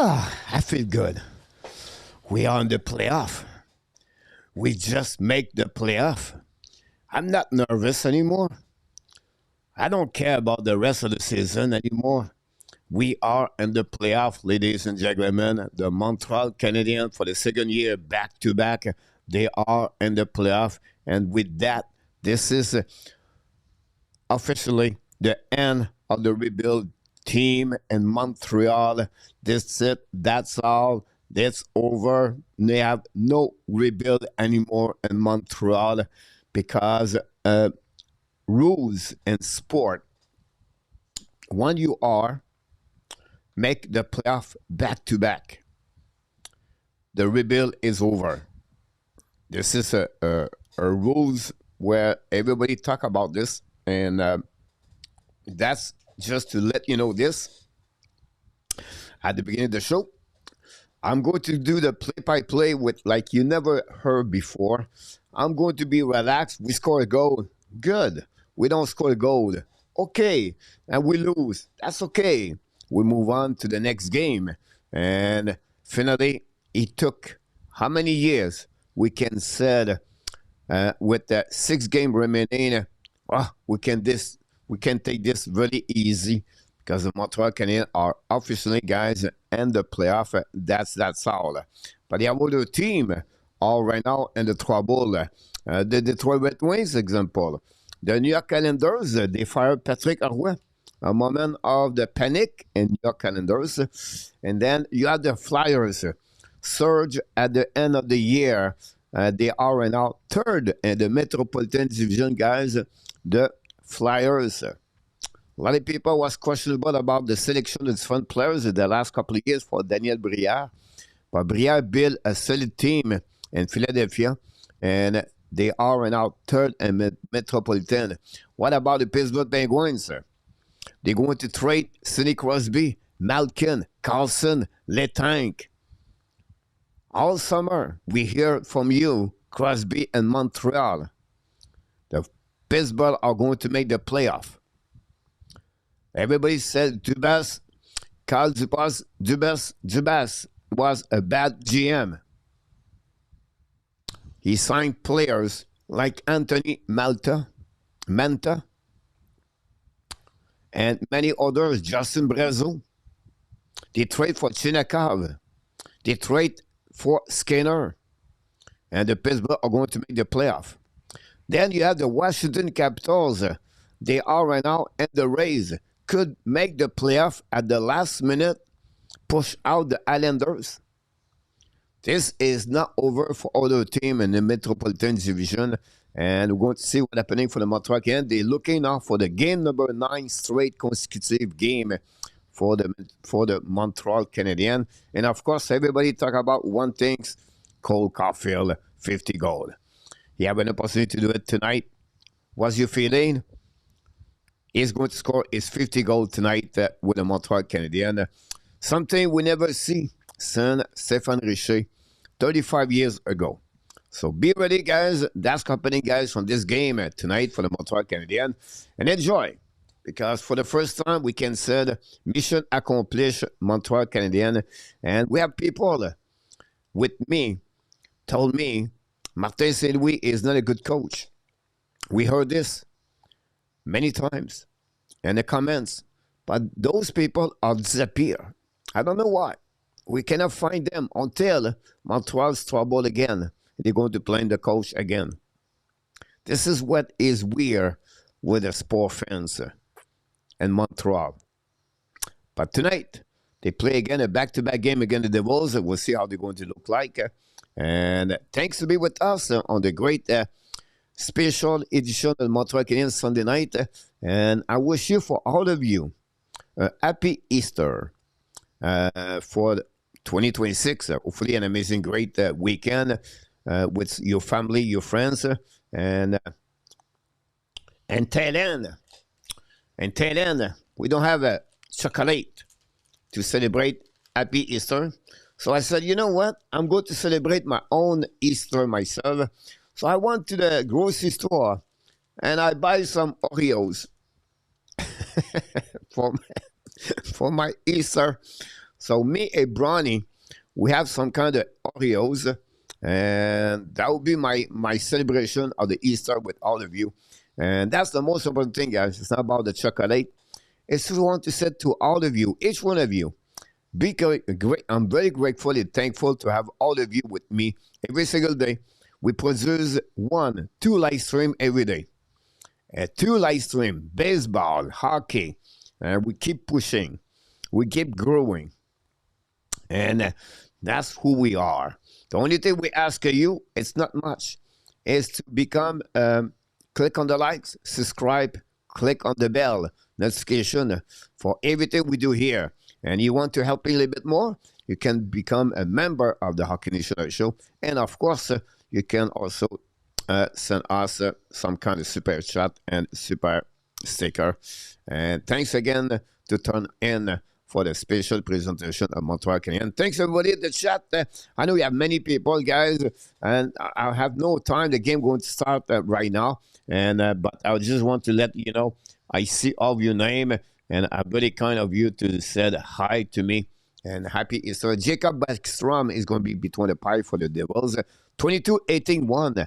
I feel good. We are in the playoff. We just make the playoff. I'm not nervous anymore. I don't care about the rest of the season anymore. We are in the playoff, ladies and gentlemen. The Montreal Canadiens, for the second year back to back, they are in the playoff. And with that, this is officially the end of the rebuild team in Montreal. That's it. That's all. That's over. They have no rebuild anymore in Montreal because rules in sport, when you are make the playoff back to back, the rebuild is over. This is a rules where everybody talk about this, and that's just to let you know this at the beginning of the show. I'm going to do the play-by-play with like you never heard before. I'm going to be relaxed. We score a goal. Good. We don't score a goal. Okay. And we lose. That's okay. We move on to the next game. And finally, it took how many years? We can say with the 6 game remaining, we can take this really easy because the Montreal Canadiens are officially, guys, in the playoff. That's all. But the other team are right now in the trouble. The Detroit Red Wings, example. The New York Islanders, they fired Patrick Roy. A moment of the panic in New York Islanders. And then you have the Flyers. Surge at the end of the year. They are right now third in the Metropolitan division, guys. The Flyers. A lot of people was questionable about the selection of different players in the last couple of years for Daniel Brière. But Brière built a solid team in Philadelphia, and they are right now third in Metropolitan. What about the Pittsburgh Penguins? They're going to trade Sidney Crosby, Malkin, Carlson, Letang. All summer, we hear from you, Crosby and Montreal. The Pittsburgh are going to make the playoff. Everybody said Dubas, Carl Dubas was a bad GM. He signed players like Anthony Manta, and many others, Justin Brazeau. They trade for Chinakov. They trade for Skinner. And the Pittsburgh are going to make the playoff. Then you have the Washington Capitals. They are right now in the race. Could make the playoff at the last minute, push out the Islanders. This is not over for other team in the Metropolitan Division, and we're going to see what's happening for the Montreal Canadiens. They're looking now for the game number 9 straight consecutive game for the Montreal Canadiens. And of course, everybody talk about one thing, Cole Caulfield, 50 goal. You have an opportunity to do it tonight. What's your feeling? He's going to score his 50 goal tonight with the Montreal Canadiens. Something we never see since Stéphane Richer 35 years ago. So be ready, guys. That's happening, guys, from this game tonight for the Montreal Canadiens. And enjoy, because for the first time, we can say mission accomplished, Montreal Canadiens. And we have people with me, told me, Martin Saint-Louis is not a good coach. We heard this many times in the comments, but those people are disappear. I don't know why. We cannot find them until Montreal's trouble again. They're going to blame the coach again. This is what is weird with the sport fans in Montreal. But tonight, they play again a back-to-back game against the Devils. We'll see how they're going to look like. And thanks to be with us on the great special edition of Montreal Canadiens Sunday night. And I wish you, for all of you, a happy Easter for 2026. Hopefully an amazing, great weekend with your family, your friends. And Thailand. In Thailand, we don't have a chocolate to celebrate happy Easter. So I said, you know what? I'm going to celebrate my own Easter myself. So I went to the grocery store and I buy some Oreos for my Easter. So me and Bronny, we have some kind of Oreos, and that will be my celebration of the Easter with all of you. And that's the most important thing, guys. It's not about the chocolate. It's just want to say to all of you, each one of you, be great. I'm very grateful and thankful to have all of you with me every single day. We produce 1, 2 live stream every day. 2 live stream, baseball, hockey. We keep pushing. We keep growing. And that's who we are. The only thing we ask of you, it's not much, is to become, click on the likes, subscribe, click on the bell notification for everything we do here. And you want to help me a little bit more, you can become a member of the Hockey Nation Show. And of course, you can also send us some kind of super chat and super sticker. And thanks again to turn in for the special presentation of Montreal Canadiens. Thanks everybody in the chat. I know we have many people, guys, and I have no time. The game going to start right now. And but I just want to let you know, I see all of your name, and I'm very kind of you to said hi to me. And happy Easter. Jakub Dobeš is going to be between the pipe for the Devils. 22-18-1.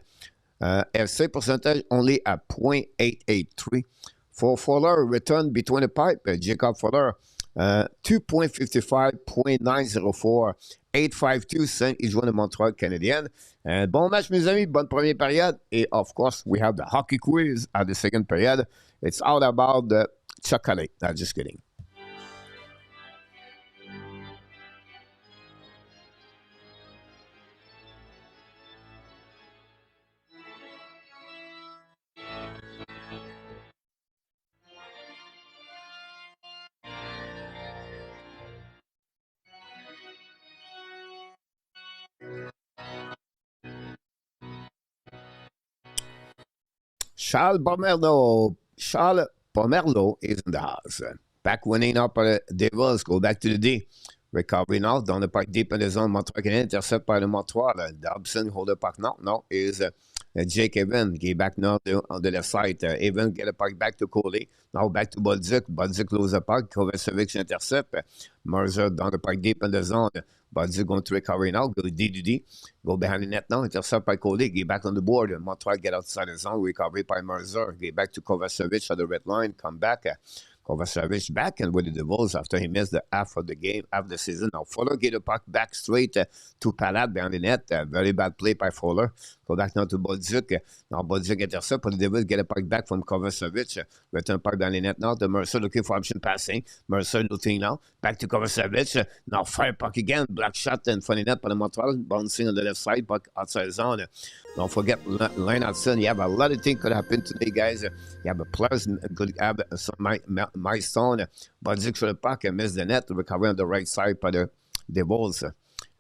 FC percentage only at .883. For Fowler, return between the pipe. Jakub Fowler, 2.55, .904, 852 cents. He's one of Montreal Canadiens. And bon match, mes amis. Bonne première période. Et of course, we have the hockey quiz at the second period. It's all about the chocolate. No, just kidding. Charles Pomerleau is in the house. Back winning up the Devils, go back to the D. Recovery now, dans le parc deep in the zone, Montreal Canadiens, intercept par le Montreal. Dobson hold the puck now. No, is Jake Evan, get back now on the left side. Evan get the puck back to Coley. Now back to Bolduc. Bolduc lose the puck. Kovacevic intercept. Mercer down the park deep in the zone. Bolduc going to recover now. Go D. Go behind the net now. Intercept by Coley. Get back on the board. Montreal get outside the zone. Recovery by Mercer. Get back to Kovacevic at the red line. Come back. Kovacevic back and with the Devils after he missed the half of the game, half of the season. Now Fowler get the puck back straight to Palat behind the net. Very bad play by Fowler. Go back now to Bolduc. Now Bolduc intercept, but the Devils get a puck back from Kovacevic. Return puck down the net now to Mercer looking for option passing. Mercer looking now. Back to Kovacevic. Now fire puck again. Black shot in front of the net by the Montreal. Bouncing on the left side, puck outside zone. Don't forget line outside. You have a lot of things could happen today, guys. You have a players could have some milestone. Bolduc for the puck and miss the net. Recover on the right side by the Devils.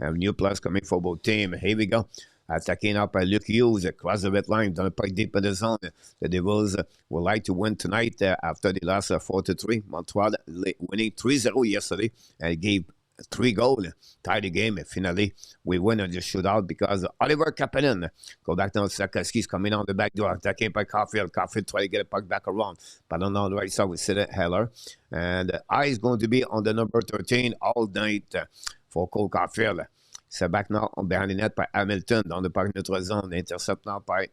New players coming for both teams. Here we go. Attacking up by Luke Hughes across the red line, down the puck deep in the zone. The Devils would like to win tonight after they lost 4-3. Montreal winning 3-0 yesterday and gave 3 goals, tied the game, and finally we win on the shootout because Oliver Kapanen go back now. Sakaski's coming on the back door, attacking by Cfield. Cfield try to get a puck back around, but on the right side we see Heller, and eye is going to be on the number 13 all night for Cole Cfield. C'est back now on behind the net by Hamilton dans le parc notre zone. Intercept now by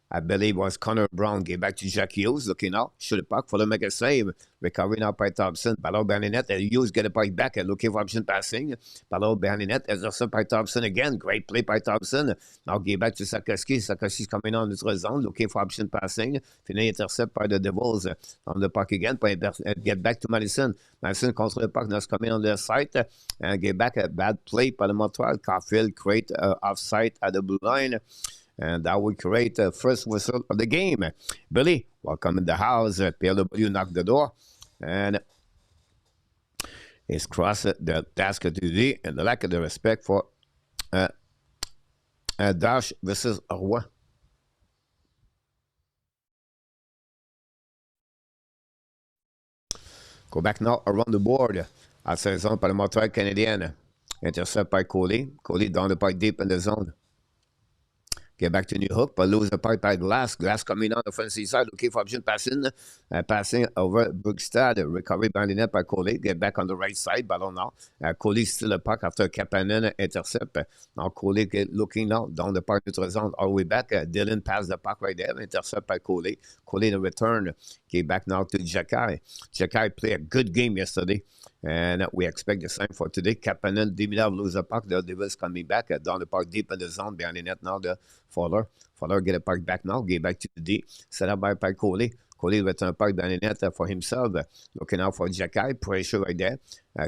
I believe was Connor Brown. Get back to Jack Hughes. Looking out. Shoot the puck for the make a save. Recovering now by Thompson. Ballon behind the net. And Hughes get the puck back and looking for option passing. Ballon behind the net. Intercept by Thompson again. Great play by Thompson. Now get back to Sakaski. Sakaski's coming on the zone. Looking for option passing. Finally intercept by the Devils on the puck again. Get back to Madison. Madison contre the puck. Now it's coming on the side. And get back a bad play by the Montreal. Cfield create offside at the blue line. And that would create the first whistle of the game. Billy, welcome in the house. PLW knocked the door. And it's crossed the task of duty and the lack of the respect for Dash versus Roy. Go back now around the board. Outside zone by the Montreal Canadiens. Intercept by Cody. Cody down the puck deep in the zone. Get back to New Hook, but lose the puck by Glass. Glass coming on the offensive side, looking for option passing. Passing over Brugstad. Recovery by the net by Coley. Get back on the right side, ballon now. Coley still the puck after Kapanen intercept. Now Coley looking now down the park neutral zone all the way back. Dylan passed the puck right there. Intercept by Coley. Coley the return. Get back now to Jakai. Jakai played a good game yesterday. And we expect the same for today. Kapanen, Dimitrov lose the puck. The Devils coming back down the park deep in the zone behind the net now. The Fowler. Fowler get a puck back now. Get back to the D. Set up by Coley. Coley return puck down the net for himself. Looking out for Jakai. Pressure right there.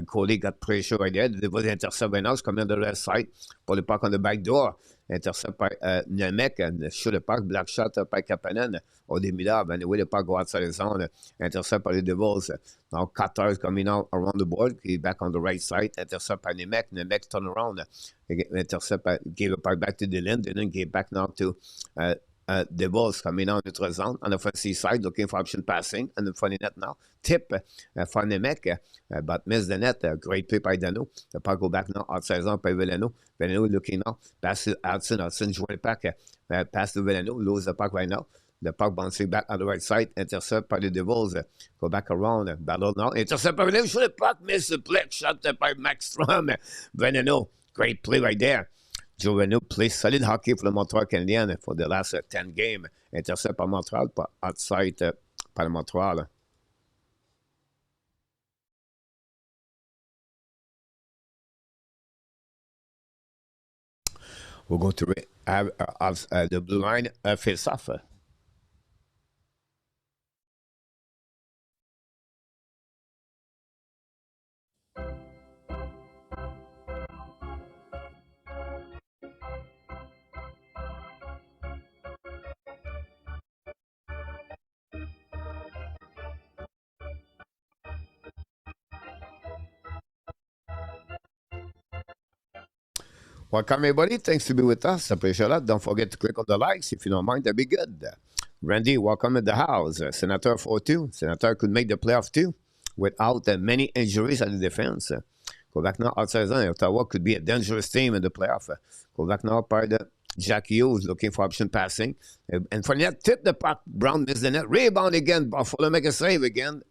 Coley got pressure right there. The Devils intercept right now. It's coming on the left side. Pull the puck on the back door. Intercept by Nemec and shoot the puck. Black shot by Kapanen or Dimitrov. And the way the puck go outside the zone. Intercept by the Devils. Now Qatar is coming out around the board. He's back on the right side. Intercept by Nemec. Nemec turn around. Intercept by, gave the puck back to Dylan. Dylan gave back now to Devils coming out neutral zone on the offensive side, looking for option passing. And the funny net now. Tip for Nemec, but miss the net. Great play by Dano. The puck go back now outside zone by Villano. Villano looking now. Pass to Hudson. Hudson join the puck. Pass to Villano. Lose the puck right now. The puck bouncing back on the right side. Intercept by the Devils. Go back around. Battle now. Intercept by Villano. Shoot the puck. Miss the play. Shot by Max Strom. Villano. Great play right there. Joe plays solid hockey for the Montreal Canadiens for the last 10 games. Intercept par Montreal, pas outside par Montreal. We're going to have the blue line face-off. Welcome, everybody. Thanks to be with us. Appreciate that. Don't forget to click on the likes. If you don't mind, that'd be good. Randy, welcome in the house. Senator 4-2. Senator could make the playoff too without many injuries at the defense. Go back now outside zone. Ottawa could be a dangerous team in the playoff. Go back now by the Jack Hughes looking for option passing. And for net, tip the puck. Brown missed the net. Rebound again. Buffalo make a save again.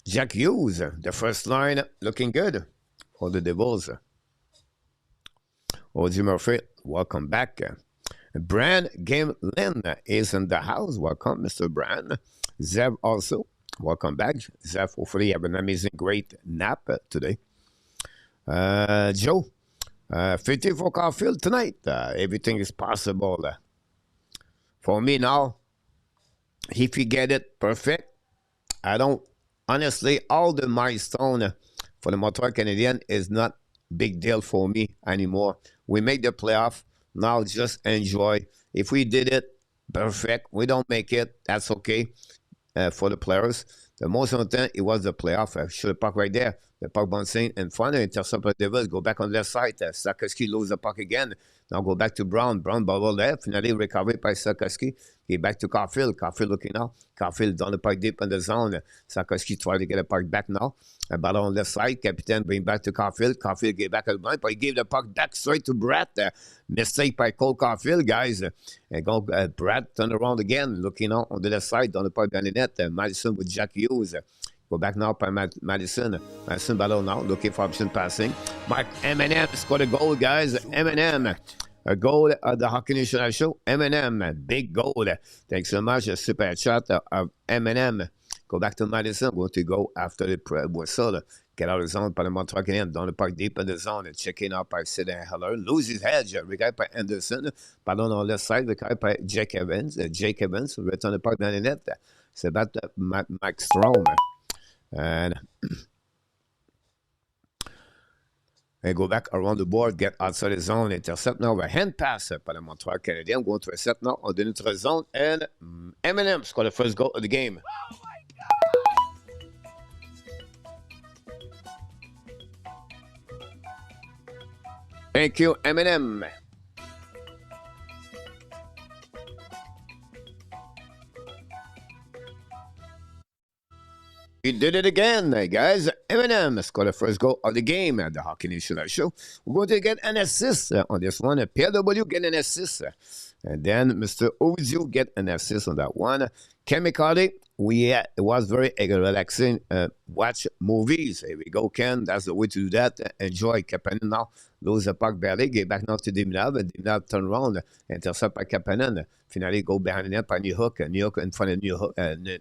Jack Hughes, the first line, looking good for the Devils. Oji Murphy, welcome back. Brand Gamelin is in the house. Welcome, Mr. Brand. Zev also, welcome back. Zev, hopefully you have an amazing, great nap today. Joe, 50 for Cfield tonight. Everything is possible. For me now, if you get it perfect, I don't, honestly, all the milestone for the Montreal Canadiens is not big deal for me anymore. We make the playoff. Now just enjoy. If we did it, perfect. We don't make it, that's okay for the players. The most important, it was the playoff. Shoot the puck right there. The puck bouncing in front, intercept the Devils, go back on the left side. Sarkowski lose the puck again. Now go back to Brown. Brown bubble there. Finally recovered by Sarkowski. Get back to Cfield. Cfield looking now. Cfield down the puck deep in the zone. Sarkowski try to get the puck back now. A ball on the left side. Captain bring back to Cfield. Cfield get back at the point, but he gave the puck back straight to Brett. Mistake by Cole Cfield, guys. And go Brett turn around again. Looking out on the left side down the puck behind the net. Madison with Jack Hughes. Go back now by Madison. Madison battle now, looking for option passing. Mark Eminem scored a goal, guys. Eminem, a goal at the Hockey National Show. Eminem, big goal. Thanks so much. A super chat of Eminem. Go back to Madison. Going to go after the whistle. Get out of the zone by the Montreal Canadiens. Down the park deep in the zone. And checking out by Sidney Heller. Lose his head. Recovered by Anderson. Ballon on the left side. Recovered by Jake Evans. Jake Evans. Return the puck down the net. C'est about Max Strom. And go back around the board, get outside the zone, intercept now, a hand pass par le Montreal Canadien, going to a set now on the neutral zone, and Eminem scored the first goal of the game. Oh my God! Thank you, Eminem. He did it again, guys. Eminem scored the first goal of the game at the Hockey Nation Live Show. We're going to get an assist on this one. PLW get an assist. And then Mr. Ozio get an assist on that one. Ken McCarty, it was very relaxing. Watch movies. Here we go, Ken. That's the way to do that. Enjoy. Kapanen now lose the puck barely. Get back now to Diminav. And Diminav turn around. Intercept by Kapanen. Finally go behind the net by New Hook. New Hook in front of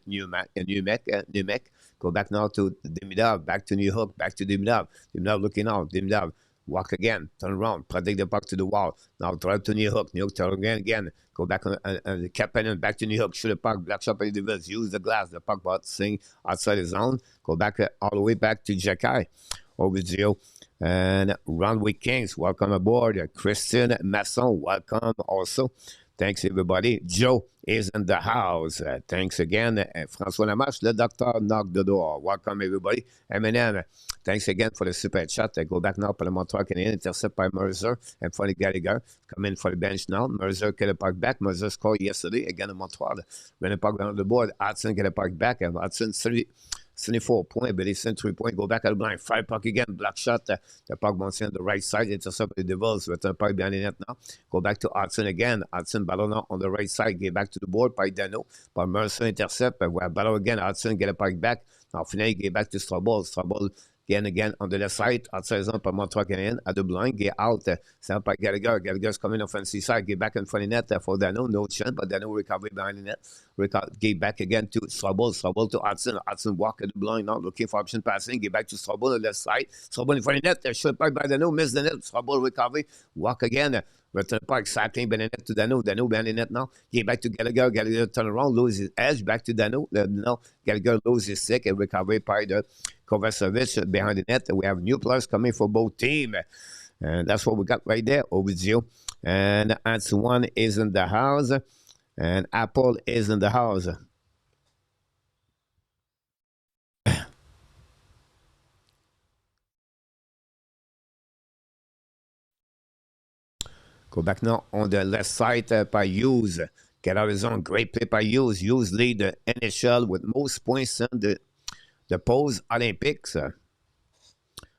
New Mech. Go back now to Diminav. Back to New Hook. Back to Diminav. Diminav looking out. Diminav. Walk again, turn around, protect the puck to the wall. Now drive to New Hook. New Hook turn again. Go back on the captain and back to New Hook. Shoot the puck, black shot by the Devils. Use the glass. The puck bouncing outside the zone. Go back all the way back to Jacky. Ovizio and Runway Kings. Welcome aboard. Christian Masson. Welcome also. Thanks, everybody. Joe is in the house. Thanks again. François Lamarche, le docteur knock the door. Welcome, everybody. Eminem, thanks again for the super chat. Go back now for the Montreal Canadiens. Intercept by Mercer and for the Gallagher. Come in for the bench now. Mercer get the puck back. Mercer scored yesterday again in Montreal. When the puck down the board, Hudson get the puck back. And Hudson 74 points, but he's 3 points. Go back at the blind. Fire puck again. Black shot. The puck bouncing on the right side. Intercept the Devils. Return puck behind the net now. Go back to Hudson again. Hudson battle now on the right side. Get back to the board by Dano. By Mercer intercept. We have battle again. Hudson get a puck back. Now finally get back to Strobel. Strobel again on the left side. Outside zone by Montreal Canadiens. At the blind. Get out. Sent by Gallagher. Gallagher's coming offensive side. Get back in front of the net for Dano. No chance. But Dano recovery behind the net. Get back again to Strobel. Strobel to Hudson. Hudson walk at the blind now. Looking for option passing. Get back to Strobel on the left side. Strobel in front of the net. Shot back by Dano. Miss the net. Strobel recovery. Walk again. Return puck, cycling behind the net to Dano. Dano behind the net now. Get back to Gallagher. Gallagher turn around, lose his edge. Back to Dano. Now Gallagher lose his stick and recovery by the Kovacevic behind the net. We have new players coming for both teams. And that's what we got right there, Ovizio. And Antoine is in the house. And Apple is in the house. Go back now on the left side by Hughes. Get out of his zone. Great play by Hughes. Hughes lead the NHL with most points in the Pose Olympics.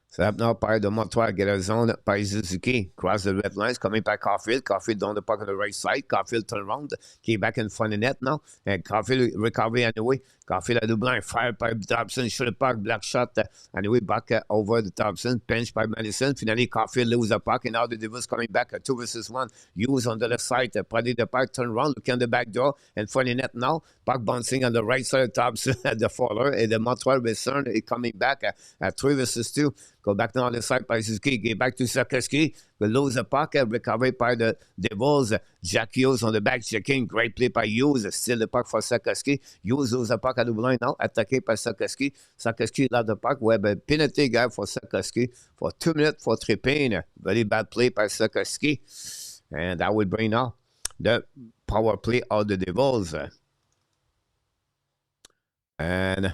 Set up now by the Montreal. Get out of zone by Suzuki. Cross the red lines. Coming by Cfield. Cfield down the puck on the right side. Cfield turn around. Get back in front of the net now. And Cfield recovery anyway. Cfield at the blind. Fire by Dobson. Shoot the puck. Black shot. Anyway, back over the Dobson. Bench by Madison. Finally, Cfield lose the puck. And now the Devils coming back. 2 versus 1. Use on the left side. Probably the puck. Turn around. Looking on the back door. And front of the net now. Puck bouncing on the right side of Dobson at the Fowler. And the Montreal return is coming back at 3 versus 2. Go back now on the side by Suzuki. Get back to Sarkowski. We lose the puck. Recovery by the Devils. Jack Hughes on the back. Checking. Great play by Hughes. Still the puck for Sarkowski. Hughes lose the puck at the blind now. Attaqué by Sarkowski. Sarkowski lost the puck. We have a penalty guy for Sarkowski for 2 minutes for tripping. Very bad play by Sarkowski. And that will bring now the power play of the Devils. And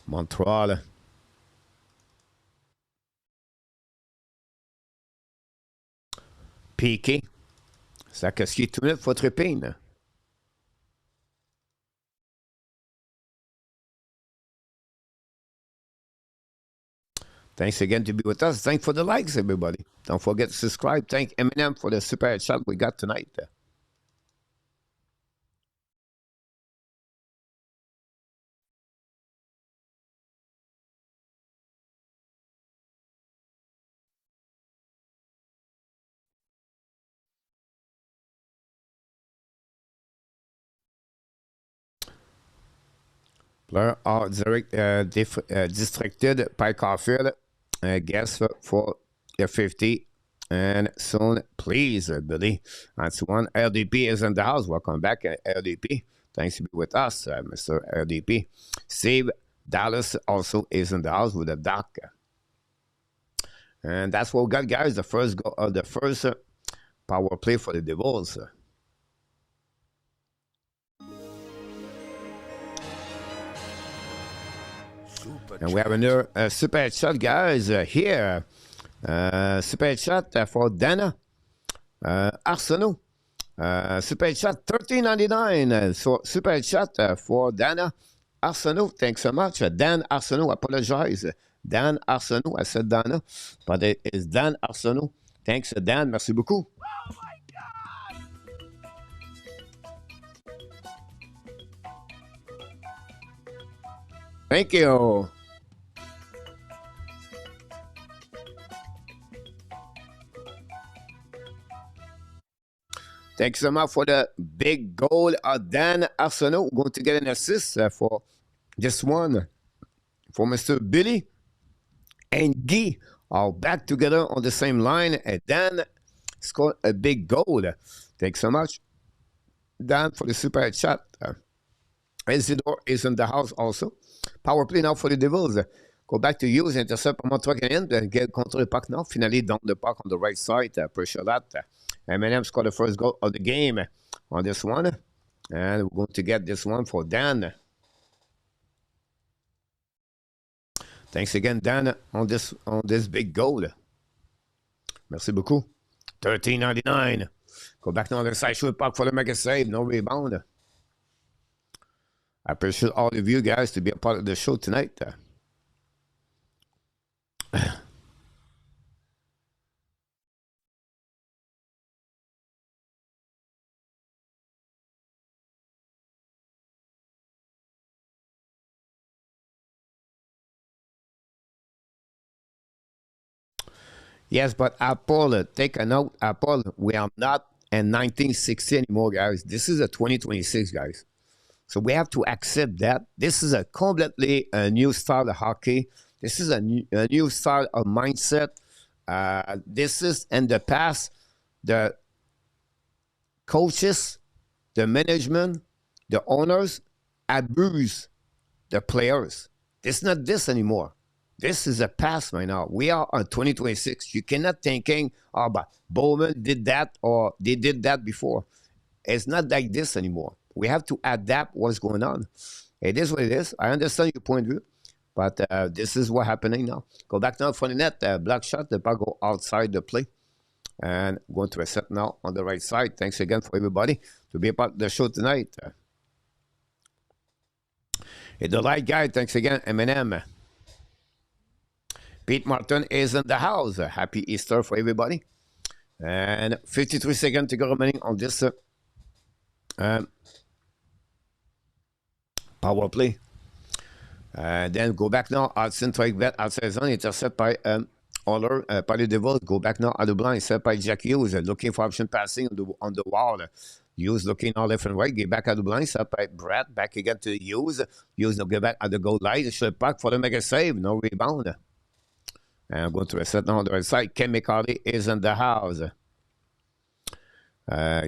Montreal. Piqué. Sarkowski 2 minutes for tripping. Thanks again to be with us. Thanks for the likes, everybody. Don't forget to subscribe. Thank Eminem for the super chat we got tonight. Players are distracted by Cfield. Guess for the 50. And soon, please, Billy. That's one. LDP is in the house. Welcome back, LDP. Thanks to be with us, Mr. LDP. Steve Dallas also is in the house with a doc. And that's what we got, guys. The first power play for the Devils. And we have another super chat, guys, here. Super chat for Dana. Arsenault. Super chat $13.99. So super chat for Dana Arsenault. Thanks so much. Dan Arsenault, apologize. Dan Arsenault, I said Dana, but it is Dan Arsenault. Thanks, Dan. Merci beaucoup. Oh my God! Thank you. Thanks so much for the big goal of Dan Arsenault. We're going to get an assist for this one for Mr. Billy and Guy are back together on the same line. And Dan scored a big goal. Thanks so much, Dan, for the super chat. Isidore is in the house also. Power play now for the Devils. Go back to use, intercept Montreal Canadiens, and get control the puck now. Finally down the puck on the right side. Appreciate that. Eminem scored the first goal of the game on this one. And we're going to get this one for Dan. Thanks again, Dan, on this big goal. Merci beaucoup. $13.99. Go back now on the side, shoot puck for the mega save. No rebound. I appreciate all of you guys to be a part of the show tonight. Yes, but Apple, take a note, Apple, we are not in 1960 anymore, guys. This is a 2026, guys. So we have to accept that. This is a completely new style of hockey. This is a new style of mindset. This is, in the past, the coaches, the management, the owners abuse the players. It's not this anymore. This is a past right now. We are on 2026. You cannot thinking, oh, but Bowman did that or they did that before. It's not like this anymore. We have to adapt what's going on. It is what it is. I understand your point of view, but this is what's happening now. Go back now for the net. Black shot. The puck go outside the play. And going to a set now on the right side. Thanks again for everybody to be a part of the show tonight. The light guy. Thanks again, Eminem. Pete Martin is in the house. Happy Easter for everybody. And 53 seconds to go remaining on this power play. Then go back now. Hudson strike bet outside zone. Intercept by Fowler. By the Devils. Go back now at the blind. Set by Jack Hughes. Looking for option passing on the wall. Hughes looking all left and right. Get back at the blind. Set by Brett. Back again to Hughes. Hughes now get back at the goal line. Should puck for the mega save. No rebound. And I'm going to reset now on the right side. Ken McCarty is in the house.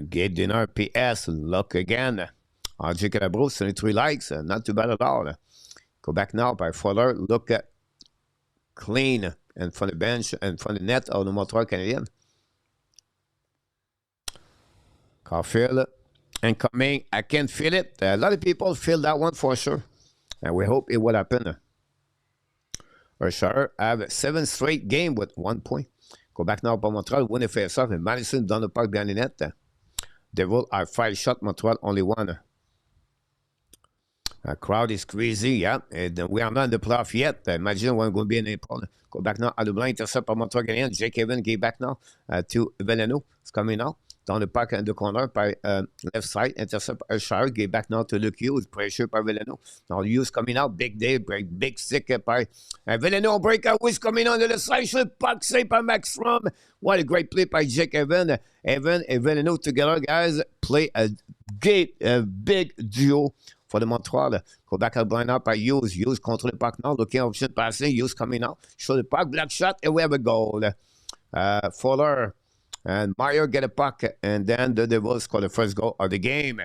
Get dinner PS. Look again. RJ Calabro, 73 likes. Not too bad at all. Go back now by Fowler. Look at clean and from the bench and from the net of the Montreal Canadiens. Cfield incoming. I can feel it. A lot of people feel that one for sure. And we hope it will happen. Shire have 7 straight game with 1 point. Go back now by Montreal. Win the face-off. And Madison down the park behind the net. Devil are 5 shots. Montreal only 1. Crowd is crazy, yeah. And we are not in the playoff yet. Imagine when we're going to be in April. Go back now at the blind. Intercept by Montreal Canadiens. Jake Evan get back now to Veleno. It's coming now. Down the park in the corner by left side. Intercept by Shire. Get back now to Luke Hughes. Pressure by Veleno. Now Hughes coming out. Big day. Break. Big stick by Veleno. Breakout. Who's coming on to the side. Should puck saved by Max Rum. What a great play by Jake Evan. Evan and Veleno together, guys. Play a big duo for the Montreal. Go back at blind out by Hughes. Hughes control the puck now. Looking option passing. Hughes coming out. Show the puck. Black shot. And we have a goal. Fowler and Meyer get a puck. And then the Devils score the first goal of the game.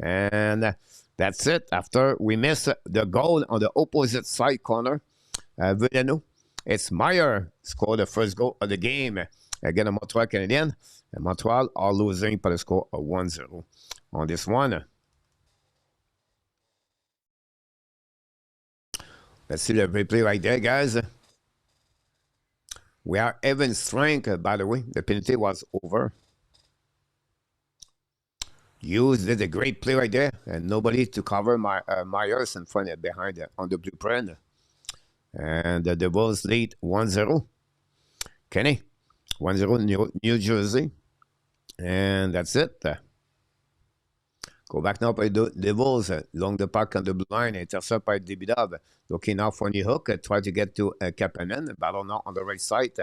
And that's it. After we miss the goal on the opposite side corner, Villeneuve, it's Meyer scored the first goal of the game. Again, the Montreal Canadiens. And Montreal are losing by the score of 1-0 on this one. Let's see the replay right there, guys. We are even strength, by the way. The penalty was over. Hughes did a great play right there, and nobody to cover Myers in front behind on the blueprint. And the Devils lead 1-0. Kenny, 1-0 New Jersey. And that's it. Go back now by the Devils, along the park on the blue line, intercept by Debidov. Looking now for a hook, try to get to Kapanen, battle now on the right side.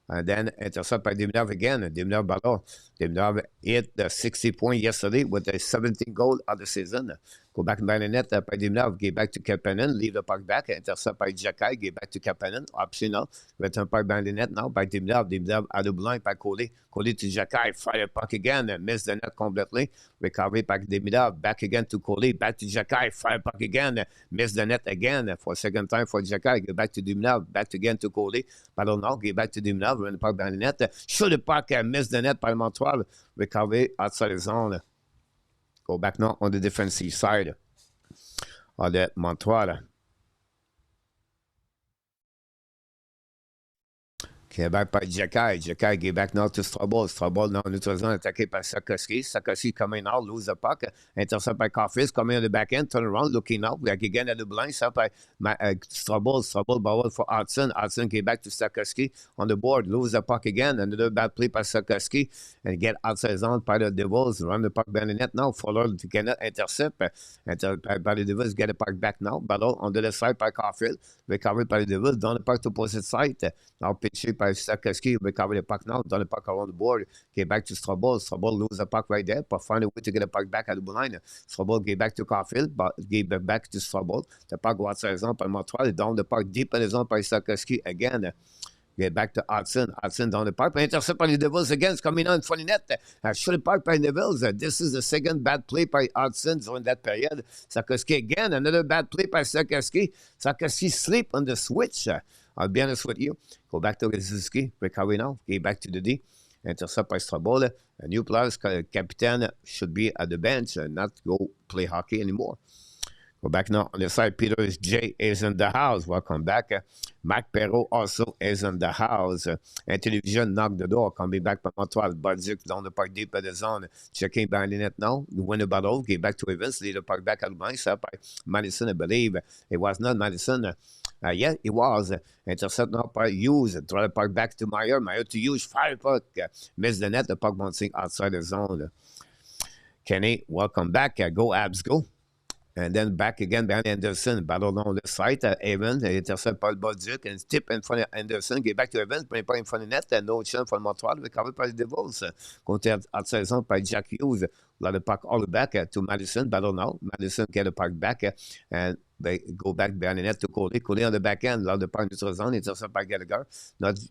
And then intercept by Debidov again. Debidov battle. Debidov hit the 60 point yesterday with a 17 goal of the season. Go back by the net by Debidov, get back to Kapanen, leave the puck back, intercept by Jakai, get back to Kapanen, optional, return puck by the net now by Debidov. Debidov out of blind by Cody. Cody to Jakai, fire the puck again, miss the net completely. Recovery by Debidov, back again to Cody, back to Jakai, fire the puck again, miss the net again for a second time for Jakai, get back to Debidov, back again to Cody. Battle now, get back to Debidov, run the puck by the net, shoot the puck, miss the net by Montreal. Recovery outside the zone. Go back now on the defensive side of the Montreal. Okay, back by Jakai. Jakai get back now to Strobel. Strobel now neutral zone attaqué par Sakoski. Sakoski coming out, lose the puck. Intercept by Caulfield, coming on the back end, turn around, looking out. Like again at the blind, shot by Strobel. Strobel ball for Hudson. Hudson get back to Sakoski on the board, lose the puck again. Another bad play by Sakoski and get outside zone by the Devils. Run the puck behind the net now. Fowler cannot intercept. By the Devils, get the puck back now. Battle on the left side by Caulfield. Recovered by the Devils. Down the puck to opposite side. Now pitched by Sakoski, recover the puck now, down the puck around the board, get back to Strobel. Strobel lose the puck right there, but find a way to get the puck back at the blue line. Strobel get back to Caulfield, but get back to Strobel. The puck go outside the zone by Montreal, down the puck deep in the zone by Sakoski again. Get back to Hudson. Hudson down the park. Intercept by the Devils again. It's coming on in front of net. Shoot the park by the Devils. This is the second bad play by Hudson during that period. Sakoski again. Another bad play by Sakoski. Sakoski sleep on the switch. I'll be honest with you. Go back to Rizzuski. Recovery now. Get back to the D. Intercept by Strobel. A new player, captain, should be at the bench and not go play hockey anymore. Go back now on the side. Peter J is in the house. Welcome back. Mac Perrault also is in the house. Television knocked the door. Coming back by Montreal. Budzik down the park deep at the zone. Checking behind the net now. Win the battle. Get back to Evans. Lead the park back at the line. Shot by Madison, I believe. It was not Madison. Yeah, it was. Intercept now by Hughes. Draw the puck back to Meyer. Meyer to Hughes. Fire puck. Miss the net. The puck bouncing outside the zone. Kenny, welcome back. Go Habs, go. And then back again behind Anderson. Battle on the side. Evans, intercept by Budzik and tip in front of Anderson. Get back to Evans, bring in front of the net. And no chance for Montreal. Recovered by the Devils. Contre outside zone by Jack Hughes. Let the puck all the back to Madison. Battle now. Madison get the puck back. And they go back behind the net to Cody. Cody on the back end. Let the puck neutral zone. Intercept by Gallagher.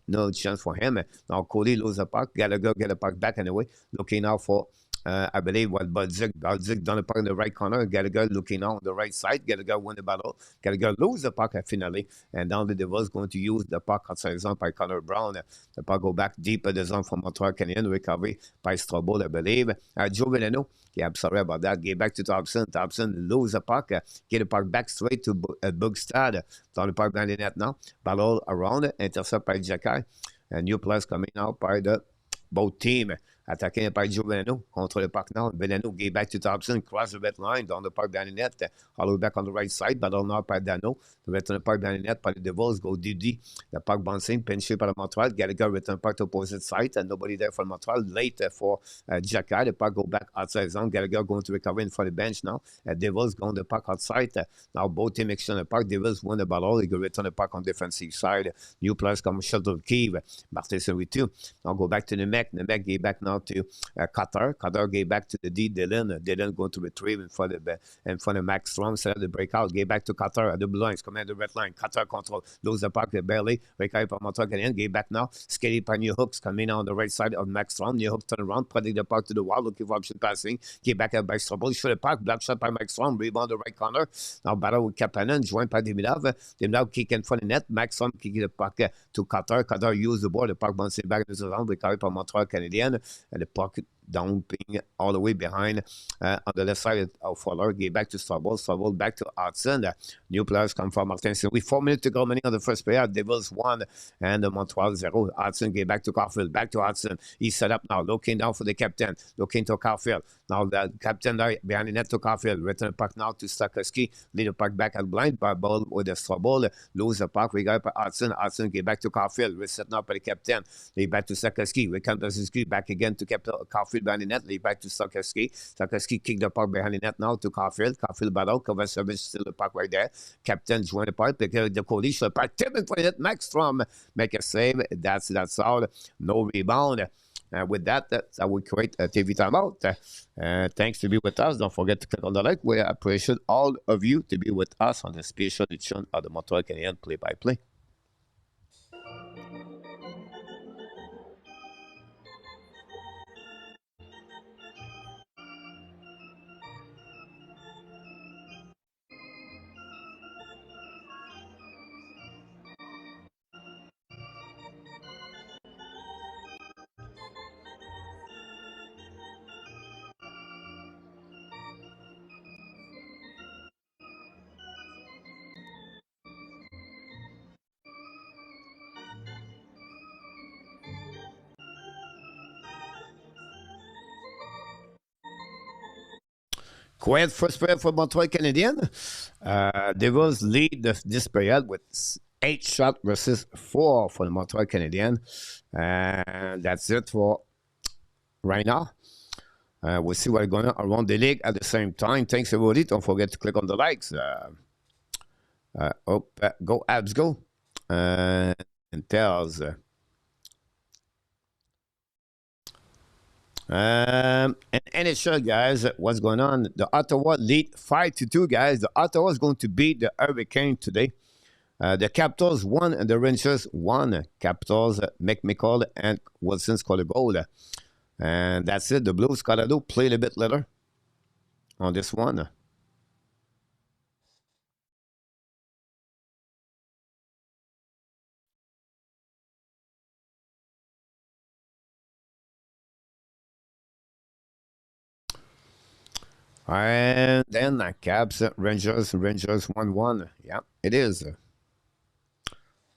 No chance for him. Now Cody loses the puck. Gallagher get the puck back anyway. Looking now for I believe what Budzik down the puck in the right corner. Gallagher looking on the right side. Gallagher win the battle. Gallagher lose the puck finally. And now the Devils going to use the puck outside zone by Connor Brown. The puck go back deep in the zone from Montreal Canadiens. Recovery by Strobel, I believe. Joe Veleno. Yeah, I'm sorry about that. Get back to Thompson. Thompson lose the puck. Get the puck back straight to Bugstad. Down the puck behind the net now. Battle around. Intercept by Jakai. And new players coming out by the both team. Attaqué par Joe Veleno contre le puck now. Veleno get back to Thompson, cross the red line, down the puck down the net. All the way back on the right side, battle now by Dano. The return the puck down the net by the Devils, go DD. The puck bouncing, pinché par Montreal. Gallagher return puck to opposite side, and nobody there for Montreal. Late for Jakai. The puck go back outside zone. Gallagher going to recover in front of the bench now. Devils going the puck outside. Now both teams exchange the puck. Devils win the battle. They go return the puck on defensive side. New players come Shelter Kiev. Martin with two. Now go back to the Mech. The Mech get back now to Qatar. Qatar get back to the D. Dylan. Dylan going to retrieve in front of Max Strom. Set up the breakout. Get back to Qatar at the blue line. Command the red line. Qatar control. Lose the puck barely. Recover from Montreal Canadiens. Get back now. Skelly by New Hooks coming on the right side of Max Strom. New Hooks turn around. Putting the puck to the wall. Looking for option passing. Get back by Strobel. Shoot the puck. Block shot by Max Strom. Rebound the right corner. Now battle with Kapanen. Joined by Debidov. Debidov kick in front of net. Max Strom kicking the puck to Qatar. Qatar use the board. The puck bouncing back into the zone. Recover from Montreal Canadiens. And the puck dumping all the way behind on the left side of Fowler. Get back to Stubble back to Hudson. New players come from Martin. So with 4 minutes to go, many on the first period. Devils 1 and Montreal 0. Hudson get back to Cfield. Back to Hudson. He's set up now. Looking down for the captain. Looking to Cfield. Now the captain there behind the net to Cfield. Return the puck now to Stokowski. Lead the puck back at blind. By ball with the Stubble. Lose the puck. We got Hudson. Hudson get back to Cfield. Reset now by the captain. Lead back to Stokowski. We come to Stokowski. Back again to Cfield behind the net. Lead back to Stokowski. Stokowski kick the puck behind the net now to Cfield. Cfield battle. Cover service still the puck right there. Captain join the puck. The Cody should puck. Tipping for it. Max Strom make a save. That's all. No rebound. With that, that will create a TV timeout. Thanks to be with us. Don't forget to click on the like. We appreciate all of you to be with us on the special edition of the Montreal Canadiens Play-by-Play. Quiet first period for Montreal Canadiens. Devils lead this period with 8 shots versus 4 for the Montreal Canadiens. And that's it for right now. We'll see what's going on around the league at the same time. Thanks, everybody. Don't forget to click on the likes. Go Habs, go. And tells. And NHL, guys, what's going on? The Ottawa lead 5-2, guys. The Ottawa is going to beat the Hurricane today. The Capitals won and the Rangers won. Capitals, McMichael and Wilson scored a goal. And that's it. The Blues, Colorado, played a bit later on this one. And then Caps, Rangers 1-1. Yeah, it is.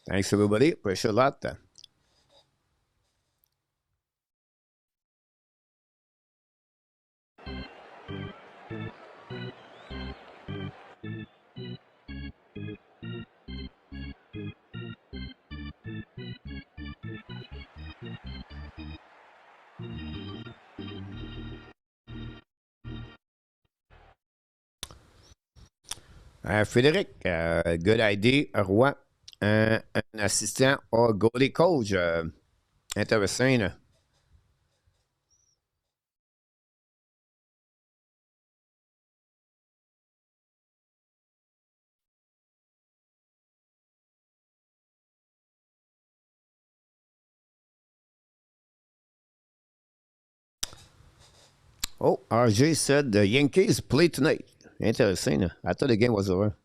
Thanks, everybody. Appreciate a lot. Frédéric, good idea. Roy, un assistant au goalie coach. Intéressant. Oh, RJ said the Yankees play tonight. Interesting. I thought the game was over.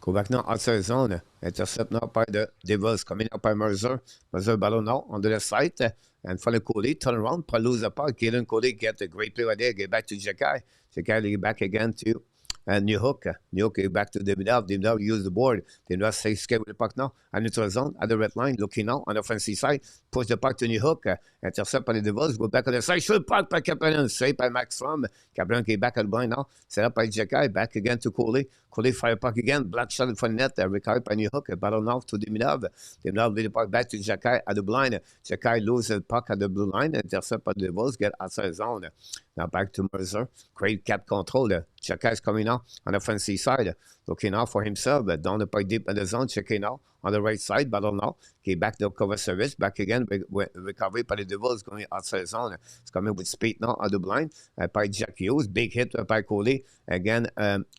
Go back now outside zone. Intercept now by the Devils. Coming up by Mercer. Mercer ballon now on the side. And for the Cody, turn around. Pas lose the puck. Kaden Cody get a great play right there. Get back to Jakai. Jakai back again to New Hook. New Hook back to Demidov. Demidov use the board. Demidov stays scared with the puck now. And neutral zone at the red line. Looking now on the offensive side. Push the puck to New Hook. Intercept by the Devils. Go back on the side. Shoot puck by Kapanen. Saved by Max Strom. Kapanen get back at the line now. Set up by Jakai. Back again to Coley. Coley fire puck again. Black shot in front of net. Recovered by New Hook. Battle now to Demidov. Demidov lead the puck back to Jakai at the blind. Jakai loses the puck at the blue line. Intercept by the Devils. Get outside zone. Now back to Mercer. Great cap control. Jakai is coming now on the offensive side. Looking out for himself. Down the puck deep in the zone. Checking now on the right side. Battle now. Okay, back to cover service. Back again. Recovery by the Devils going outside zone. It's coming with speed now on the blind. By Jack Hughes. Big hit by Coley. Again,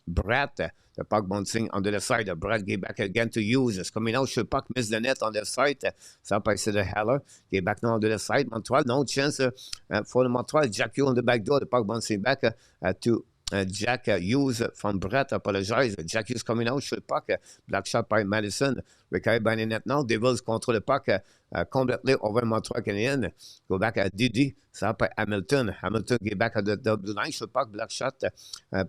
Brett. The puck bouncing on the side. Brett get back again to Hughes. It's coming out. Should puck miss the net on the side. So by Cedar Heller. Get back now on the side. Montreal. No chance for the Montreal. Jack Hughes on the back door. The puck bouncing back to Jack Hughes from Brett, apologize. Jack Hughes coming out, shoot puck. Black shot by Madison. Recovered by the net now. Devils control the puck completely over Montreal Canadiens. Go back at Didi. Ça by Hamilton. Hamilton get back at the double line. Shoot puck. Black shot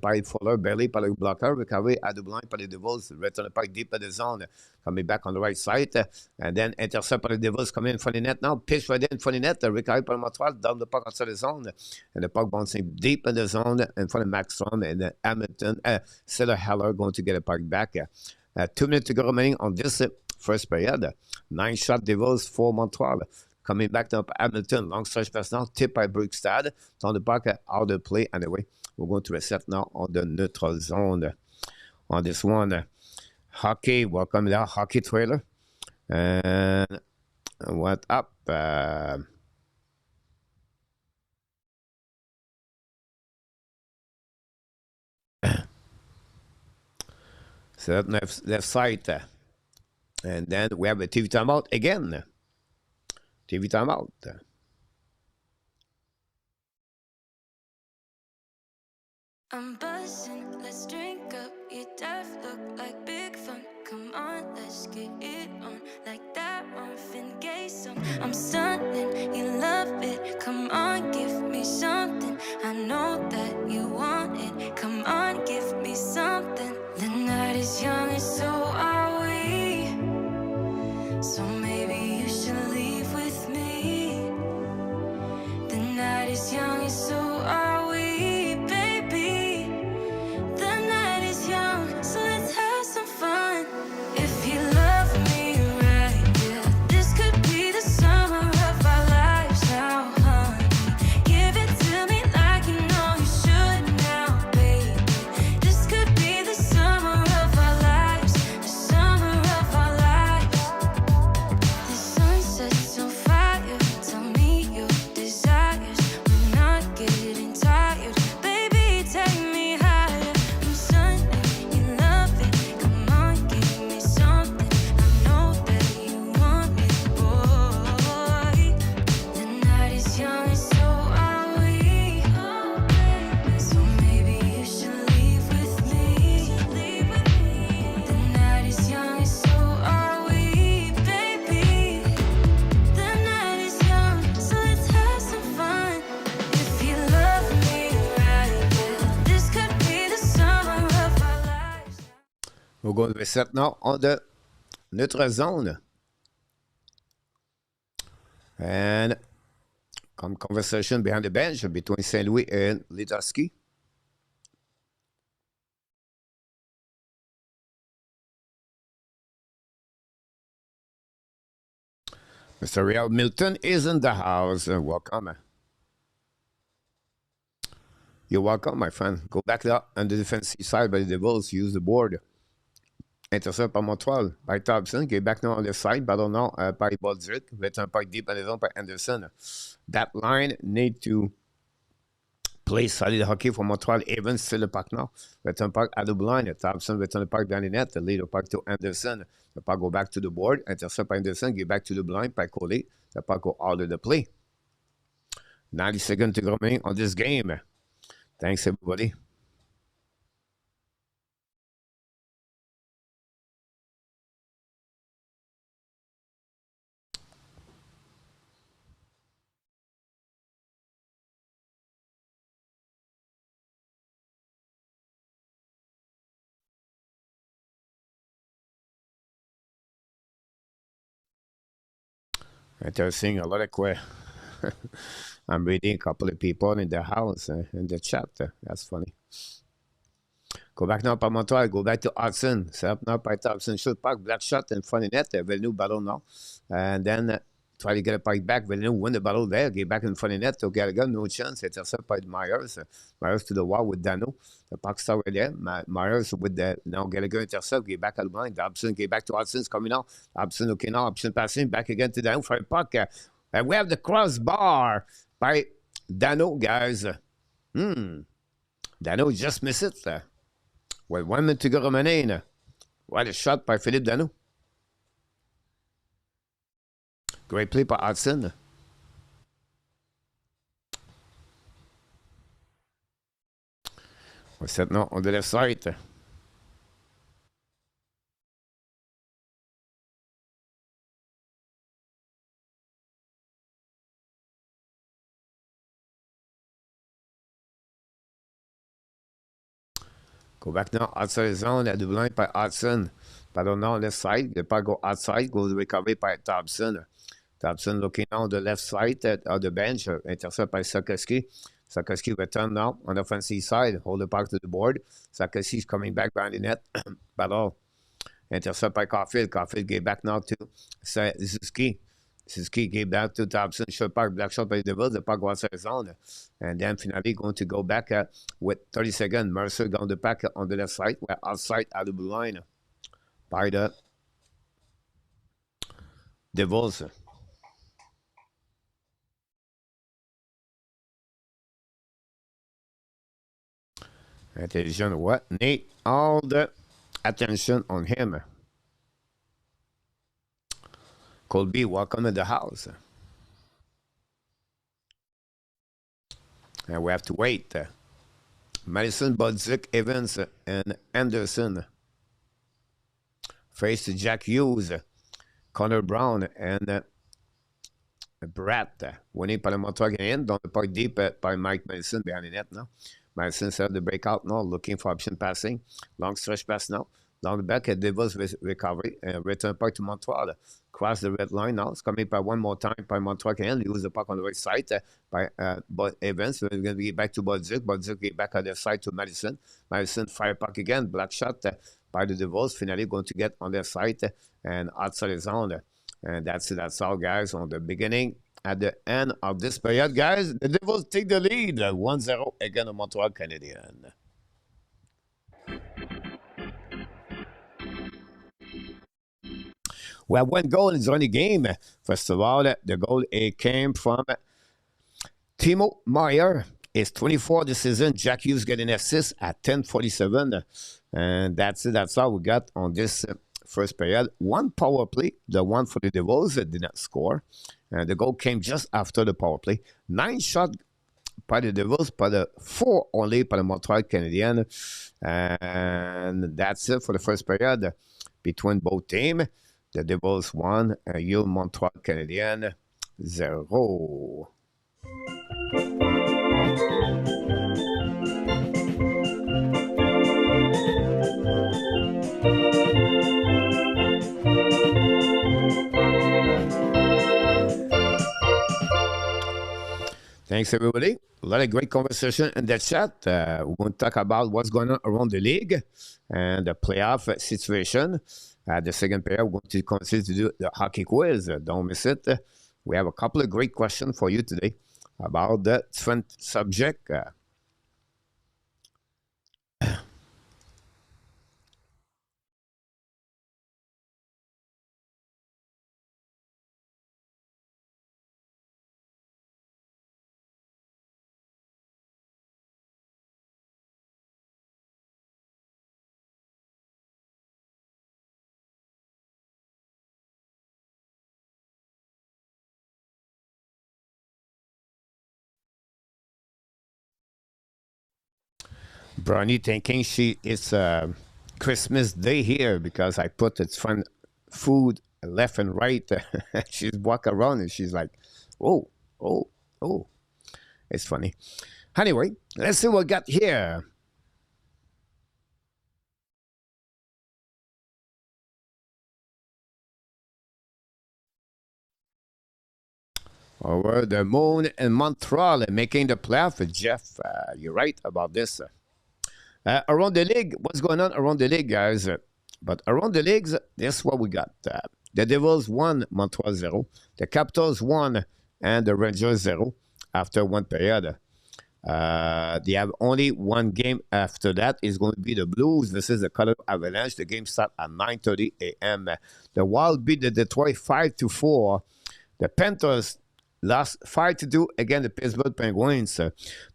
by Fowler. Barely by the blocker. Recovered at the blind by the Devils. Return the puck deep at the zone. Coming back on the right side. And then intercept by the Devils coming in front of the net now. Pitch right in front of the net. Recovered by Montreal. Down the puck outside the zone. And the puck bouncing deep in the zone in front of Maxstrom and Hamilton. Siller Heller going to get a puck back. 2 minutes to go remaining on this first period. 9 shot Devils, 4 Montreal. Coming back to Hamilton. Long stretch pass now. Tip by Brookstad. On the puck out of play. Anyway, we're going to reset now on the neutral zone. On this one. Hockey. Welcome to the hockey trailer. And what up? So that left side. And then we have a TV timeout again. TV timeout. I'm buzzing, let's drink up. Your death look like big fun. Come on, let's get it on. Like that Marvin Gaye song. I'm stunning, you love it. Come on, give me something. I know that you want it. Come on, give me something. The night is young and so are we. So maybe you should leave with me. The night is young and so are we, baby. The night is young, so let's have some fun. If you love me right, yeah, this could be the summer of our lives now, honey. Give it to me like you know you should now, baby. This could be the summer of our lives, the summer of our lives. The sun sets on fire, tell me your desires. We're not getting tired, baby, take me higher. I'm sunning, you love it, come on, give me something. I know that you want it, boy. The night is young and so are we. So maybe you should leave with me. The night is young and so are we, baby. The night is young, so let's have some fun. If you love me right, yeah, this could be the summer of our lives. We're going to reset now on the neutral zone. And conversation behind the bench between St. Louis and Lidowski. Mr. Real Milton is in the house. Welcome. You're welcome, my friend. Go back up on the defensive side by the Devils. Use the board. Intercept par Montreal by Thompson. Get back now on the side. Battle now by Boldrick. Return puck deep in the zone by Anderson. That line need to play solid hockey for Montreal. Evans still the puck now. Return puck at the blind. Thompson return the puck down the net. The lead the puck to Anderson. The puck go back to the board. Intercept by Anderson. Get back to the blind by Coley. The puck go out of the play. 90 seconds to go remaining on this game. Thanks, everybody. Interesting, a lot of questions. I'm reading a couple of people in the house, in the chat. That's funny. Go back now by Montreal. Go back to Hudson. Set up now by Thompson. Shoot puck. Black shot in front of net. Villeneuve battle now. And then try to get a puck back. Villeneuve win the battle there. Get back in front of net. To Gallagher. No chance. Intercept by Myers. Myers to the wall with Dano. The puck star right there. Myers with the now Gallagher intercept. Get back at the line. Dobson get back to Hudson's coming out. Dobson okay now. Option passing. Back again to Dano for a puck. And we have the crossbar by Dano, guys. Dano just missed it. With 1 minute to go remaining. What a shot by Philippe Dano. Great play by Hudson. set now on the left side. Go back now outside the zone, double line by Hudson. Pardon now left side. The puck go outside, goes recovery by Thompson. Thompson looking on the left side of the bench, intercept by Sakoski. Sakoski return now on the offensive side, hold the puck to the board. Sakoski is coming back behind the net. Battle. Intercept by Cfield. Cfield gave back now to Suzuki. Suzuki gave back to Thompson. Short puck, black shot by the Devils. The puck was outside the zone. And then finally going to go back with 30 seconds. Mercer got the puck on the left side. We're outside at the blue line by the Devils. Attention, what? Nate, all the attention on him. Colby, welcome to the house. And we have to wait. Madison, Budzik, Evans, and Anderson face Jack Hughes, Connor Brown, and Bratt. Winning par le Montreal Canadiens, dans le puck deep by Mike Madison behind the net now. Madison set the breakout now, looking for option passing. Long stretch pass now. Down the back, Devils recovery. Return puck to Montreal. Cross the red line now. It's coming by one more time by Montreal Canadiens. Lose the puck on the right side by Evans. We're going to get back to Budzik. Budzik get back on their side to Madison. Madison fire puck again. Black shot by the Devils. Finally going to get on their side and outside the zone. And that's all, guys, on the beginning. At the end of this period, guys, the Devils take the lead 1-0 against the Montreal Canadiens. We have one goal in the game. First of all, the goal came from Timo Meyer. It's 24 this season. Jack Hughes getting an assist at 10:47. And that's it. That's all we got on this first period. One power play, the one for the Devils, did not score. And the goal came just after the power play. 9 shots by the Devils, but 4 only by the Montreal Canadiens. And that's it for the first period between both teams. The Devils 1, you Montreal Canadiens 0. Thanks, everybody. A lot of great conversation in the chat. We're going to talk about what's going on around the league and the playoff situation. The second period, we're going to consider to do the hockey quiz. Don't miss it. We have a couple of great questions for you today about the different subject. Brownie thinking it's Christmas Day here because I put its fun food left and right. She's walking around and she's like, oh. It's funny. Anyway, let's see what we got here. Over the moon in Montreal and making the playoff. Jeff, you're right about this. Around the league, what's going on around the league, guys? But around the leagues, this is what we got. The Devils 1, Montreal 0. The Capitals 1 and the Rangers 0 after one period. They have only one game after that. It's going to be the Blues versus the Colorado Avalanche. The game starts at 9:30 a.m. The Wild beat the Detroit 5-4. The Panthers lost 5-2 against the Pittsburgh Penguins.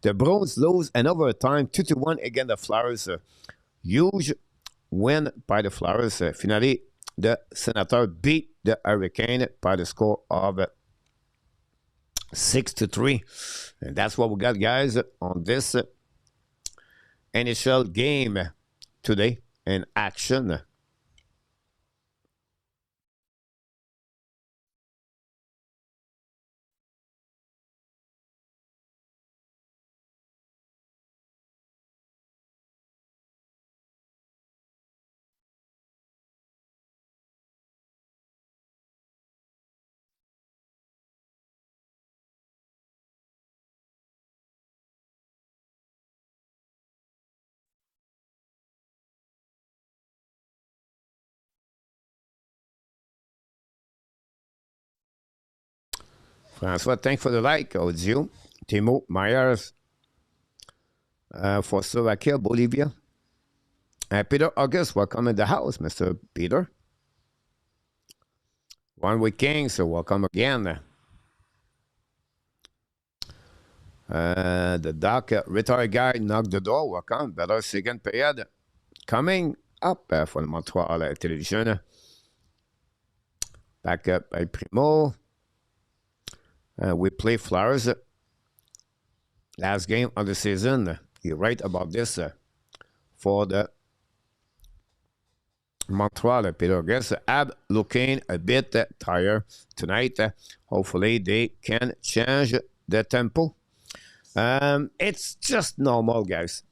The Bruins lose in overtime 2-1 against the Flyers. Huge win by the Flyers. Finally, the Senators beat the Hurricane by the score of 6-3. And that's what we got, guys, on this initial game today in action. François, thanks for the like, Audio. Timo Myers for Slovakia, Bolivia. Peter August, welcome in the house, Mr. Peter. One Week King, so welcome again. The Doc retired guy knocked the door, welcome. Better second period coming up for the Montreal Television. Back up by Primo. We play Flowers. Last game of the season. You write about this for the Montreal. Peter Guess Ab looking a bit tired tonight. Hopefully they can change the tempo. It's just normal, guys.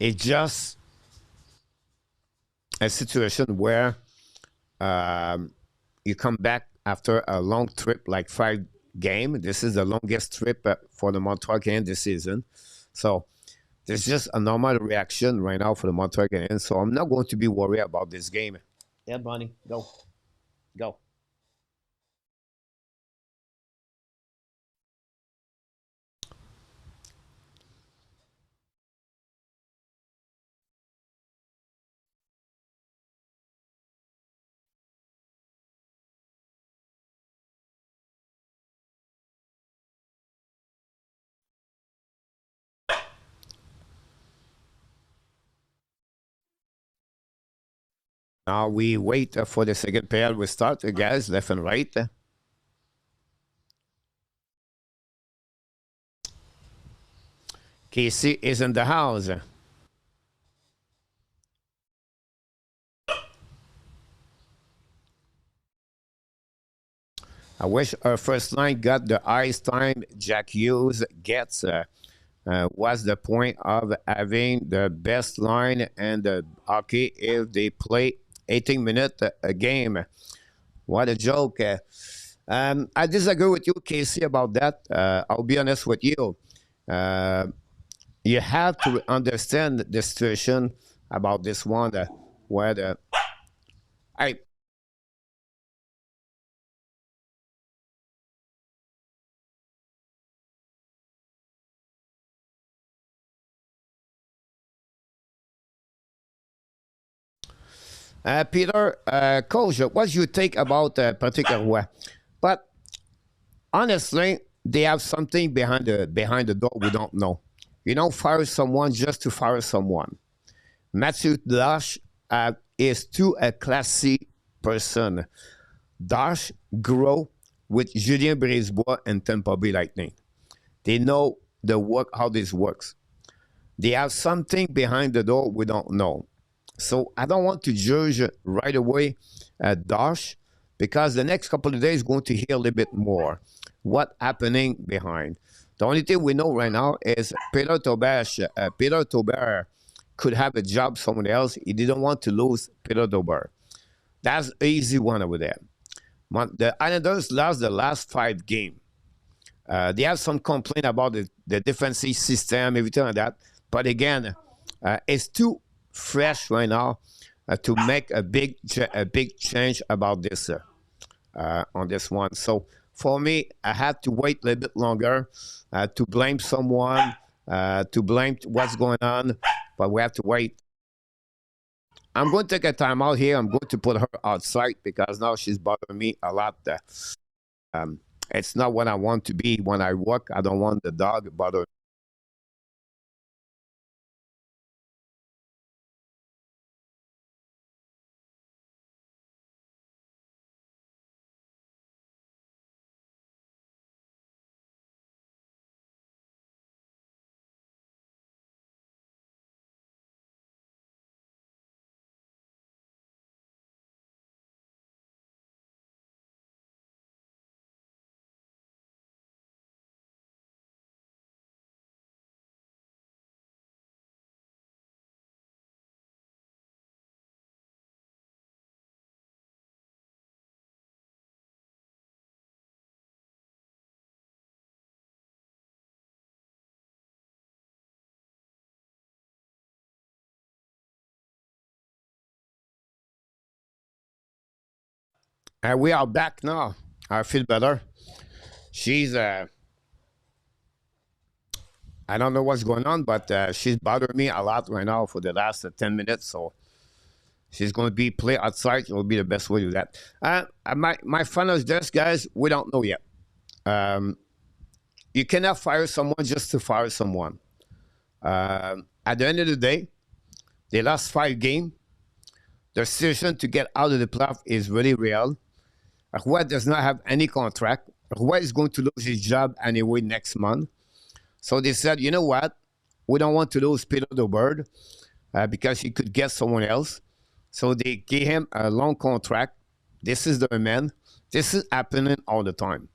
It's just a situation where you come back after a long trip, like 5 games. This is the longest trip for the Montreal Canadiens this season. So there's just a normal reaction right now for the Montreal Canadiens. So I'm not going to be worried about this game. Yeah, Bonnie, go. Go. Now we wait for the second period. We start, guys, left and right. Casey is in the house. I wish our first line got the ice time Jack Hughes gets. What's the point of having the best line and the hockey if they play 18 minutes a game? What a joke. I disagree with you, Casey, about that. I'll be honest with you. You have to understand the situation about this one where the Peter, Coach, what do you think about particular way? But honestly, they have something behind the door we don't know. You don't fire someone just to fire someone. Matthew Dash is too a classy person. Dash grew with Julien Brisebois and Tampa Bay Lightning. They know the work how this works. They have something behind the door we don't know. So I don't want to judge right away Dash because the next couple of days is going to hear a little bit more what happening behind. The only thing we know right now is Peter Dobeš. Peter Dobeš could have a job somewhere else. He didn't want to lose Peter Dobeš. That's an easy one over there. The Islanders lost the last 5 games. They have some complaint about the defensive system, everything like that. But again, it's too fresh right now to make a big change about this on this one. So for me, I have to wait a little bit longer to blame someone, to blame what's going on, but we have to wait. I'm going to take a time out here. I'm going to put her outside because now she's bothering me a lot. It's not what I want to be when I work. I don't want the dog bothering And we are back now. I feel better. She's, I don't know what's going on, but she's bothering me a lot right now for the last 10 minutes. So she's going to be play outside. It will be the best way to do that. My final is this, guys. We don't know yet. You cannot fire someone just to fire someone. At the end of the day, they lost 5 games. The decision to get out of the playoff is really real. Roy does not have any contract. Roy is going to lose his job anyway next month. So they said, you know what? We don't want to lose Peter DeBird because he could get someone else. So they gave him a long contract. This is the man. This is happening all the time.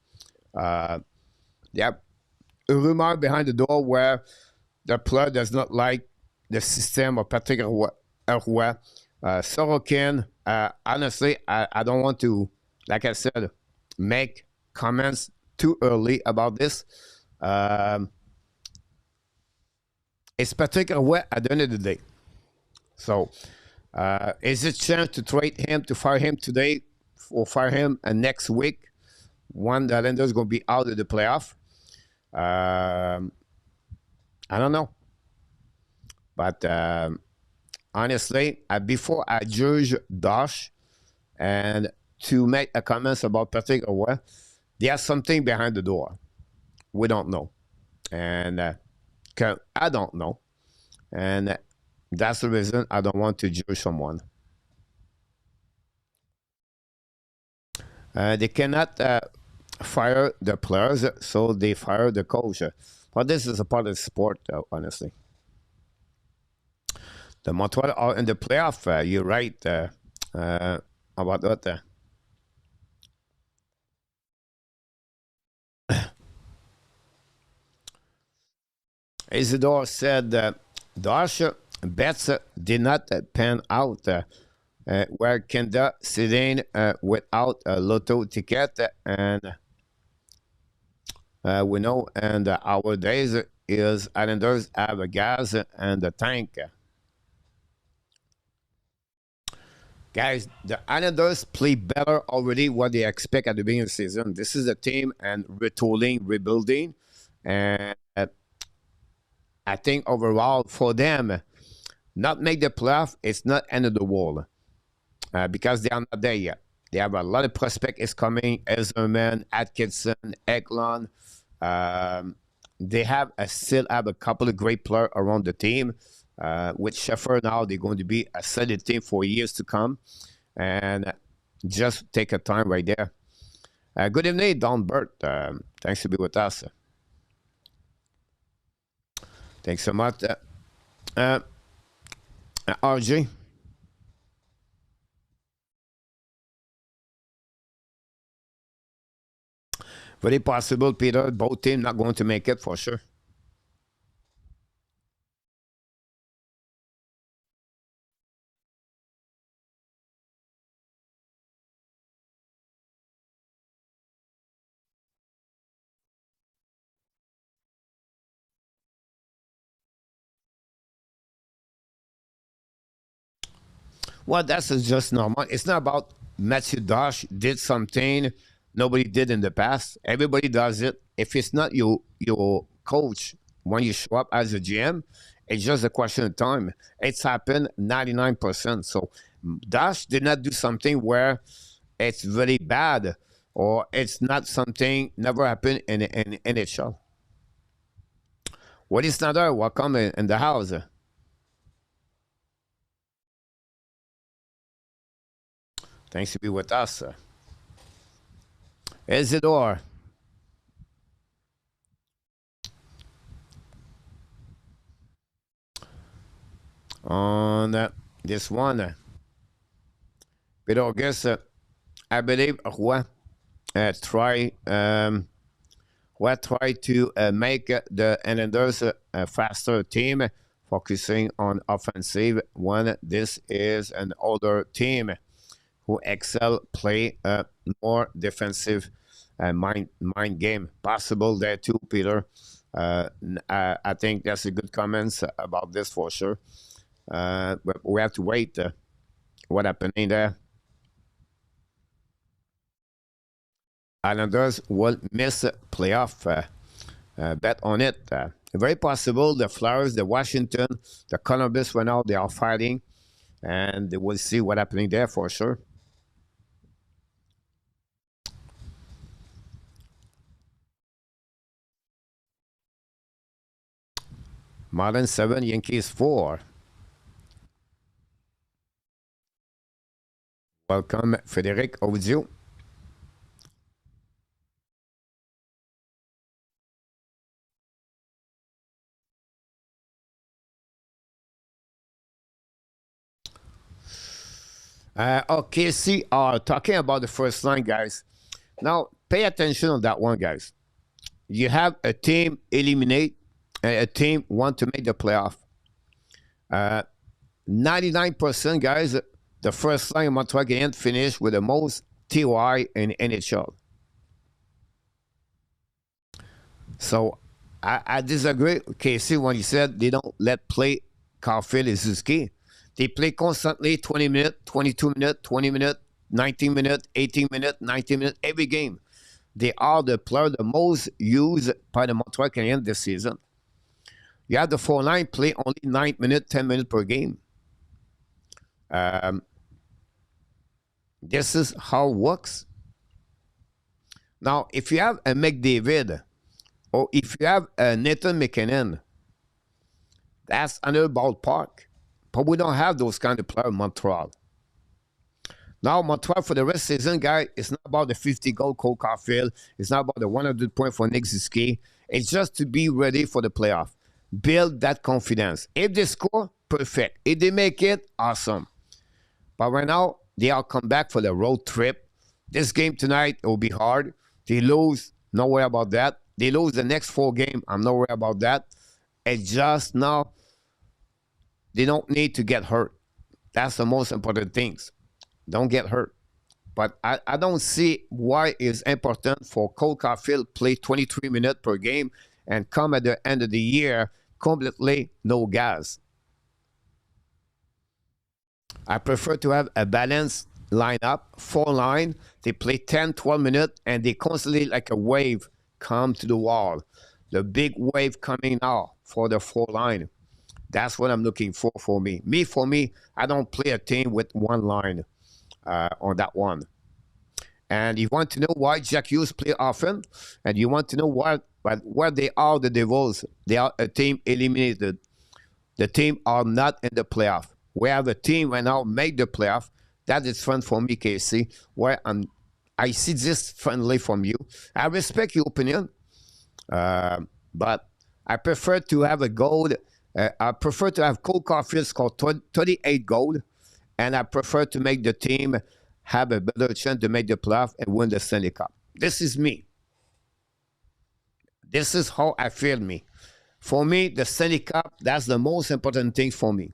They have a rumor behind the door where the player does not like the system of Patrick Roy. Sorokin, honestly, I don't want to, like I said, make comments too early about this. It's Patrick Roy at the end of the day. So, is it a chance to trade him, to fire him today, or fire him next week? One, the Islanders going to be out of the playoff. I don't know. But honestly, before I judge Dosh and to make a comments about Patrick Roy, there's something behind the door. We don't know. And I don't know. And that's the reason I don't want to judge someone. They cannot fire the players, so they fire the coach. But this is a part of the sport, honestly. The Montreal are in the playoff. You're right about that. Isidore said, Dosh bets did not pan out. Where Canada sitting without a lotto ticket, and we know, and our days is Islanders have a gas and a tank. Guys, the Islanders play better already what they expect at the beginning of the season. This is a team and retooling, rebuilding, and I think overall for them, not make the playoff, it's not end of the world. Because they are not there yet. They have a lot of prospect is coming. Ezerman, Atkinson, Eklund. They have still have a couple of great players around the team. With Sheffer now, they're going to be a solid team for years to come. And just take a time right there. Good evening, Don Burt. Thanks to be with us. Thanks so much. RJ. Very possible, Peter. Both teams not going to make it for sure. Well, that's just normal. It's not about Matthew Dosh did something nobody did in the past. Everybody does it. If it's not your coach when you show up as a GM, it's just a question of time. It's happened 99%. So Dosh did not do something where it's really bad or it's not something never happened in NHL. What is Snyder? Welcome in the house. Thanks to be with us. Isidore. On this one. But I guess I believe Roy try to make the Islanders a faster team, focusing on offensive when this is an older team who excel play a more defensive mind game. Possible there too, Peter. I think that's a good comments about this for sure. But we have to wait what happening there. Islanders will miss playoff. Bet on it. Very possible the Flyers, the Washington, the Columbus right now, they are fighting. And we'll see what's happening there for sure. Marlins 7, Yankees 4. Welcome, Frédéric, over with you. Okay, see, talking about the first line, guys. Now, pay attention on that one, guys. You have a team eliminate, and a team want to make the playoff. 99%, guys, the first line of Montreal Canadiens finished with the most TY in NHL. So, I disagree with Casey when he said they don't let play Cfield and Suzuki. They play constantly 20 minutes, 22 minutes, 20 minutes, 19 minutes, 18 minutes, 19 minutes, every game. They are the player the most used by the Montreal Canadiens this season. You have the 4-line play only 9 minutes, 10 minutes per game. This is how it works. Now, if you have a McDavid or if you have a Nathan McKinnon, that's another ballpark. But we don't have those kind of players in Montreal. Now, Montreal for the rest of the season, guys, it's not about the 50-goal Cole Cfield. It's not about the 100 point for Nick Suzuki. It's just to be ready for the playoff. Build that confidence. If they score, perfect. If they make it, awesome. But right now, they are come back for the road trip. This game tonight, it will be hard. They lose, no worry about that. They lose the next 4 games, I'm not worried about that. It's just now, they don't need to get hurt. That's the most important things. Don't get hurt. But I don't see why it's important for Cole Cfield play 23 minutes per game and come at the end of the year completely no gas. I prefer to have a balanced lineup, 4-line. They play 10, 12 minutes, and they constantly, like a wave, come to the wall. The big wave coming now for the 4-line. That's what I'm looking for me. For me, I don't play a team with one line on that one. And you want to know why Jack Hughes play often, and you want to know where they are, the Devils. They are a team eliminated. The team are not in the playoff. We have a team right now make the playoff. That is fun for me, Casey. Where I see this friendly from you. I respect your opinion, but I prefer to have a goal. I prefer to have Cole Cfield score 38 goals, and I prefer to make the team have a better chance to make the playoff and win the Stanley Cup. This is me. This is how I feel me. For me, the Stanley Cup, that's the most important thing for me.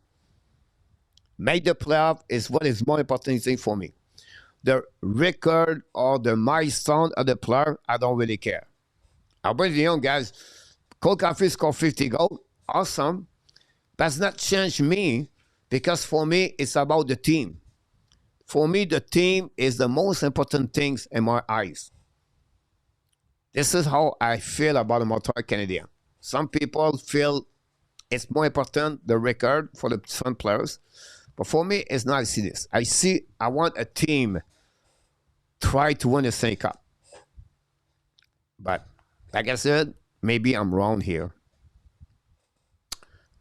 Make the playoff is what is more important thing for me. The record or the milestone of the player, I don't really care. I'm pretty young, guys. Cole Cfield scored 50 goals. Awesome. That's not changed me because for me, it's about the team. For me, the team is the most important things in my eyes. This is how I feel about the Montreal Canadiens. Some people feel it's more important, the record for the some players. But for me, it's not. I see this. I want a team try to win the Stanley Cup. But like I said, maybe I'm wrong here.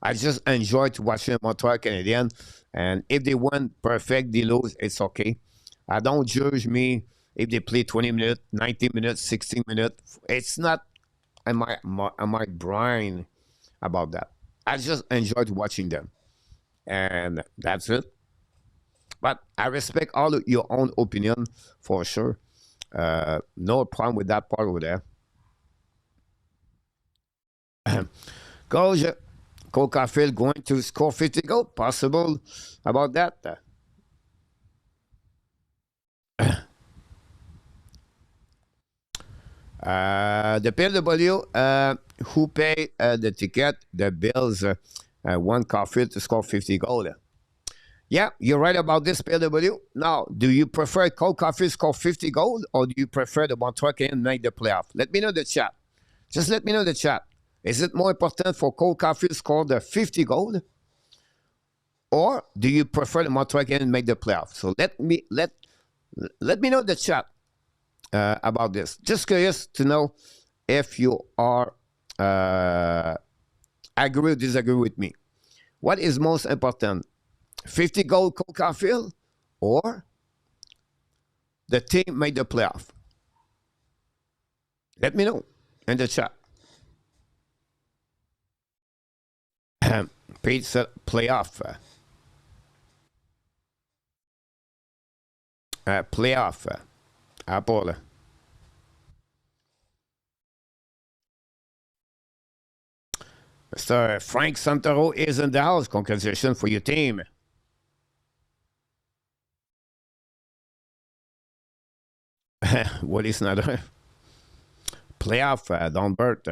I just enjoy to watching Montreal Canadiens, and if they win, perfect. They lose, it's okay. I don't judge me if they play 20 minutes, 90 minutes, 16 minutes. It's not in my brain about that. I just enjoyed watching them, and that's it. But I respect all of your own opinion for sure. No problem with that part over there. Coach Cole Cfield going to score 50 goals? Possible about that? The PLW, who pay the ticket, the Bills want Cfield to score 50 goals. Yeah, you're right about this, PW. Now, do you prefer Cole Caulfield score 50 goals or do you prefer the Montreal Canadiens make the playoff? Let me know in the chat. Just let me know in the chat. Is it more important for Cole Caulfield score the 50 goals or do you prefer the Montreal Canadiens make the playoff? So let me know in the chat about this. Just curious to know if you are agree or disagree with me. What is most important? 50 goal Cole Caulfield or the team made the playoff? Let me know in the chat. Pete said playoff. Playoff. Apple. Mr. Frank Santoro is in the house. Congratulations for your team. What is another playoff? Don Burt.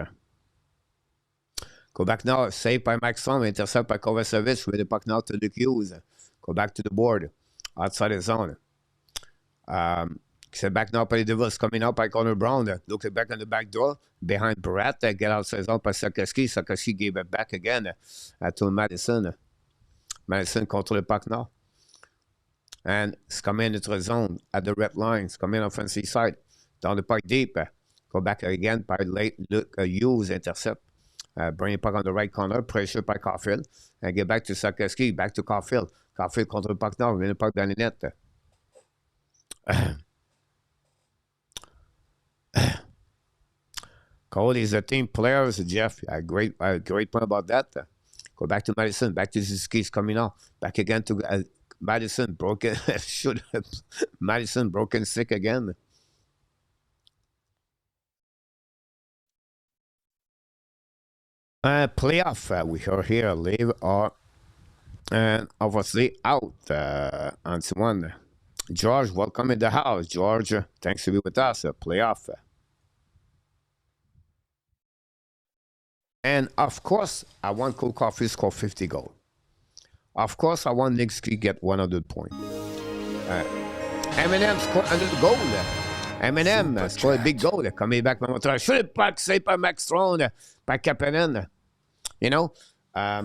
Go back now. Saved by Max Strom. Intercept by Kovacevic. With the puck now to the Hughes. Go back to the board. Outside the zone. Set back now by the Devils. Coming out by Connor Brown. Looking back on the back door. Behind Barat. Get outside zone by Sakaski. Sakaski gave it back again to Madison. Madison control the puck now. And it's coming into the zone at the red lines. Coming offensive side. Down the puck deep. Go back again by late Hughes. Intercept. Bring the puck on the right corner. Pressure by Caulfield. And get back to Sakaski. Back to Caulfield. Caulfield control the puck now. Win the puck down the net. Cody is a team player, Jeff. A great point about that. Go back to Madison. Back to Suzuki's coming out. Back again to Madison. Broken. Madison broken sick again. Playoff. We are here. Live are and obviously out on one. George, welcome in the house. George, thanks to be with us. Playoff. And of course, I want Cole Caulfield to score 50 goals. Of course, I want Nick Ski get 100 points. Eminem scored 100 goal. Eminem scored a big goal. Coming back from Montreal. Should have back saved by Max Strom, by Kapanen. You know, I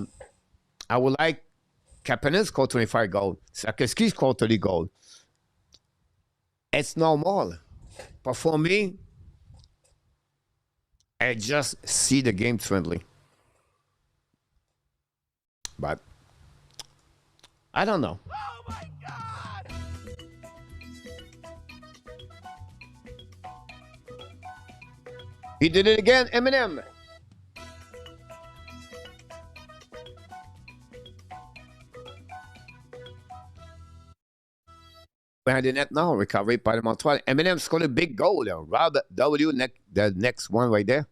would like Kapanen score 25 goals. Sakaski score 30 goals. It's normal. But for me, I just see the game differently. But I don't know. Oh my God! He did it again, Eminem. Behind the net now, recovery by the Montreal. Eminem scored a big goal there. Rob W, the next one right there.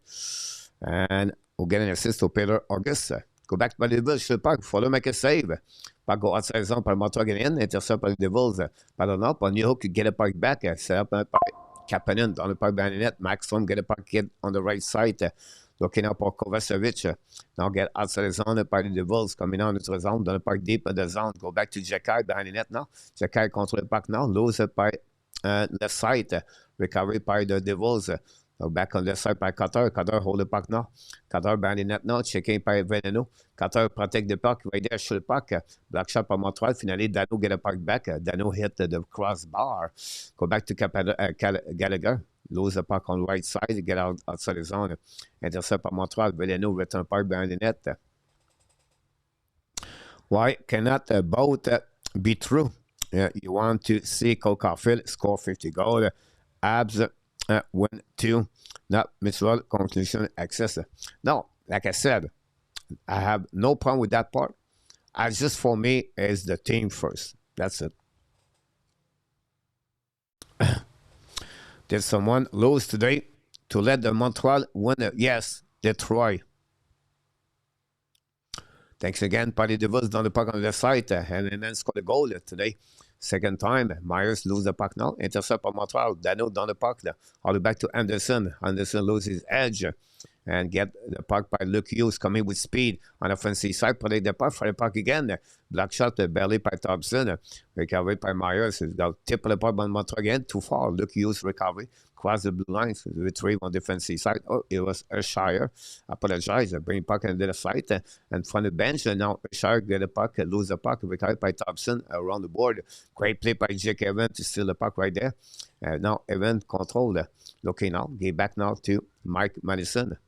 And we'll get an assist to Peter August. Go back by the Devils, le puck. Fowler make a save. Puck go outside zone par le Montreal Canadiens. Intercept par les Devils. Pardon, non, pas New Hook, get a puck back. Set up by Kapanen dans le puck behind the net. Max Strom get a puck hit on the right side. Looking up for Kovacevic. Now get outside the zone by the Devils. Coming out into the zone. Dans le puck deep in the zone. Go back to Jakub behind the net now. Jakub control the puck now. Lose it by left side. Recovery by the Devils. Now back on left side by Cutter. Cutter hold the puck now. Cutter behind the net now. Checking by Veneno. Cutter protect the puck. Right there, shoot the puck. Black shot by Montreal. Finally, Dano get a puck back. Dano hit the crossbar. Go back to Gallagher. Lose the puck on the right side. Get outside the zone. Intercept by Montreal. Veneno return puck behind the net. Why cannot both be true? You want to see Cole Caulfield score 50 goals. Habs win 2. Not mutual conclusion access. No, like I said, I have no problem with that part. Just for me is the team first. That's it. Did someone lose today to let the Montreal win? Yes, Detroit. Thanks again, Paddy Devils down the puck on the left side. And then scored a goal today. Second time, Myers lose the puck now. Intercept by Montreal. Dano down the puck. All the way back to Anderson. Anderson loses his edge. and get the puck by Luke Hughes coming with speed on the offensive side. Protect the puck for the puck again. Block shot belly by Thompson. Recovered by Myers. They'll tip the puck by Montreal again. Too far. Luke Hughes recovery. Cross the blue line. Retrieve on the defensive side. Oh, it was Shire. Apologize. Bring puck into the side and from the bench. And now Shire get the puck. Lose the puck. Recovered by Thompson around the board. Great play by Jake Evans to steal the puck right there. Now Evans control. Looking now. Get back now to Mike Madison.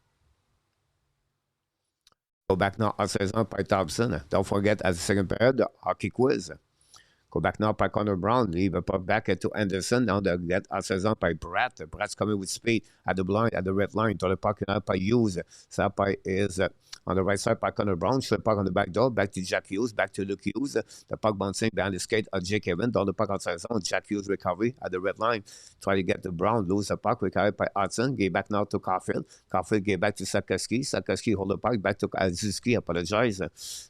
Go back now outside zone by Thompson. Don't forget, at the second period, the hockey quiz. Go back now by Connor Brown. Leave a puck back to Anderson. Now they get outside zone by Brett. Brett's coming with speed at the blind, at the red line. To the puck now by Hughes. So by is on the right side by Connor Brown. Shoot the puck on the back door. Back to Jack Hughes. Back to Luke Hughes. The puck bouncing behind the skate of Jake Evans. Down the puck outside zone. Jack Hughes recovery at the red line. Try to get the Brown. Lose the puck. Recovered by Hudson. Get back now to Cfield. Cfield get back to Sakoski. Sakoski hold the puck. Back to Zuski. Apologize.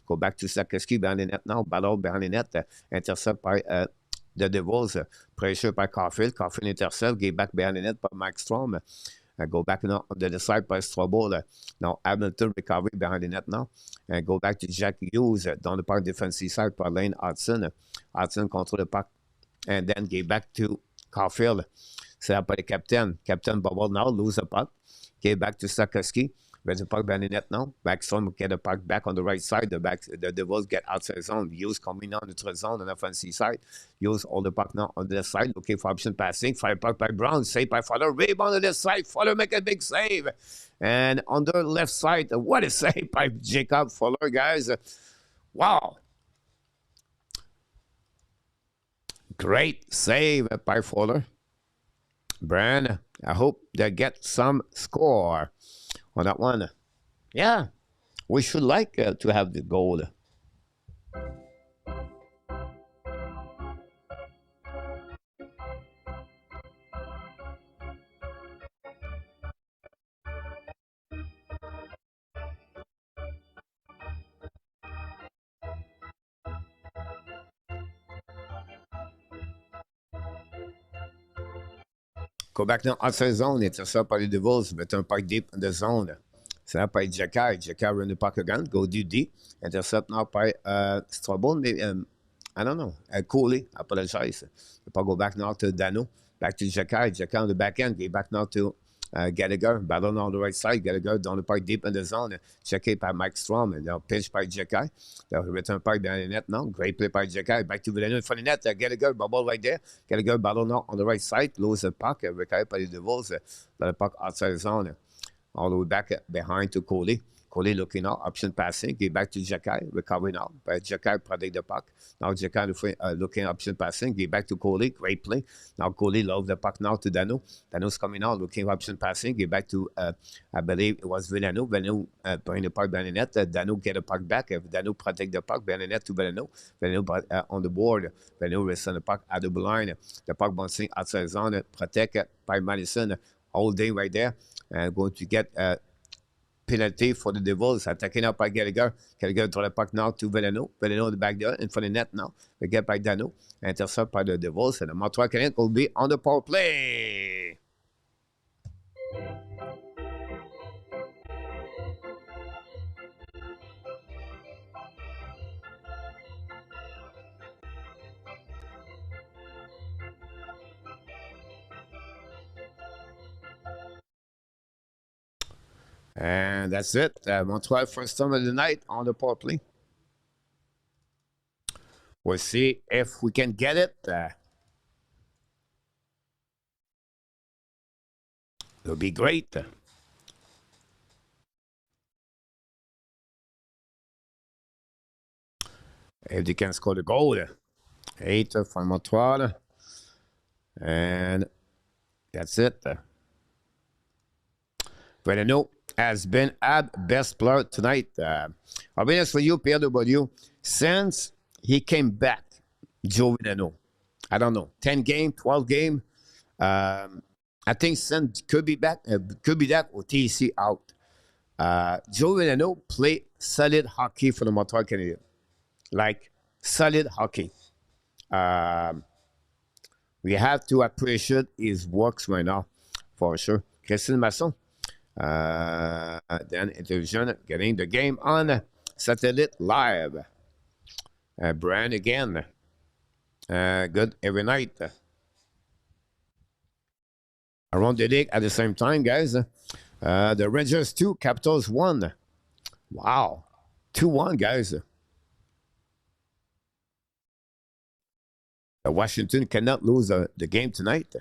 Go back to Sakoski behind the net now. Battle behind the net. Intercept by the Devils. Pressure by Cfield. Cfield intercept. Get back behind the net by Mike Strom. Go back now on the side by Strobel. Now Hamilton recovery behind the net now. And go back to Jack Hughes down the park defensive side by Lane Hudson. Hudson control the puck. And then get back to Cfield. Set up by the captain. Captain Bubble now lose the puck. Get back to Sakoski. Where's the puck behind the net now? Backstrom get the puck back on the right side. The Devils get outside zone. Hughes coming down the third zone on the offensive side. Hughes all the puck now on the left side. Looking for option passing. Fire puck by Brown. Save by Fowler. Rebound on the side. Fowler make a big save. And on the left side, what a save by Jakub Fowler, guys. Wow. Great save by Fowler. Brand, I hope they get some score on that one. Yeah, we should like to have the goal. Go back now outside zone. Intercept by the Devils. Met un puck deep in the zone. C'est là by Jakub. Jakub run the puck again. Go deep. Intercept now by Strobel. Maybe, I don't know. Cooley. Apologize. The puck go back now to Dano. Back to Jakub. Jakub on the back end. Get back now to Gallagher. Battle on the right side. Gallagher down the puck deep in the zone. Checked by Mike Strom. And now pitch by Jakub. They'll return puck behind the net now. Great play by Jakub. Back to Villeneuve in front of the net. Gallagher bubble right there. Gallagher battle now on the right side. Lose the puck. Recovered by the Devils. The puck outside the zone. All the way back behind to Coley. Coley looking now, option passing, get back to Jakub, recovery now. But Jakub protect the puck. Now Jakub looking option passing, get back to Coley, great play. Now Coley loves the puck now to Dano. Dano's coming out, looking option passing, get back to, I believe it was Villeneuve. Villeneuve bring the puck behind the net. Dano get the puck back. Dano protect the puck behind the net to Villeneuve. Villeneuve on the board. Villeneuve rests on the puck at the blind. The puck bouncing outside zone, protect by Madison. Holding right there. And going to get a penalty for the Devils. Attacking up by Gallagher. Gallagher draw the puck now to Villeneuve. Villeneuve the back there in front of the net now. We get by Dano. Intercept by the Devils. And the Montreal Canadiens will be on the power play. And that's it. Montreal first time of the night on the power play. We'll see if we can get it. It'll be great. If they can score the goal. 8 for Montreal. And that's it. Villeneuve has been at best player tonight. I'll be honest with you, PW, since he came back, Joe Villeneuve, I don't know, 10 game, 12 game. I think since could be back, could be that or TC out. Joe Villeneuve played solid hockey for the Montreal Canadiens. Like, solid hockey. We have to appreciate his works right now, for sure. Christine Masson. Then Intermission getting the game on satellite live. Brand again. Good every night. Around the league at the same time, guys. The Rangers 2, Capitals 1. Wow. 2-1, guys. Washington cannot lose the game tonight.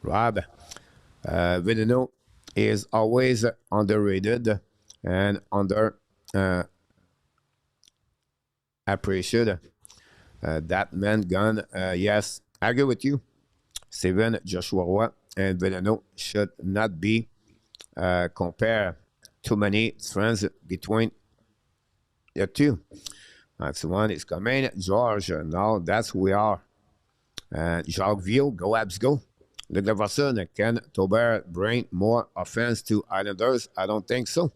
Rob, Vedeno is always underrated and under appreciated. That man gun, yes, I agree with you. Steven, Joshua Roy, and Vedeno should not be compared. Too many friends between the two. That's one is coming. George, now that's who we are. Jacques Ville, go Habs, go. Luc Leverson, can Taubert bring more offense to Islanders? I don't think so.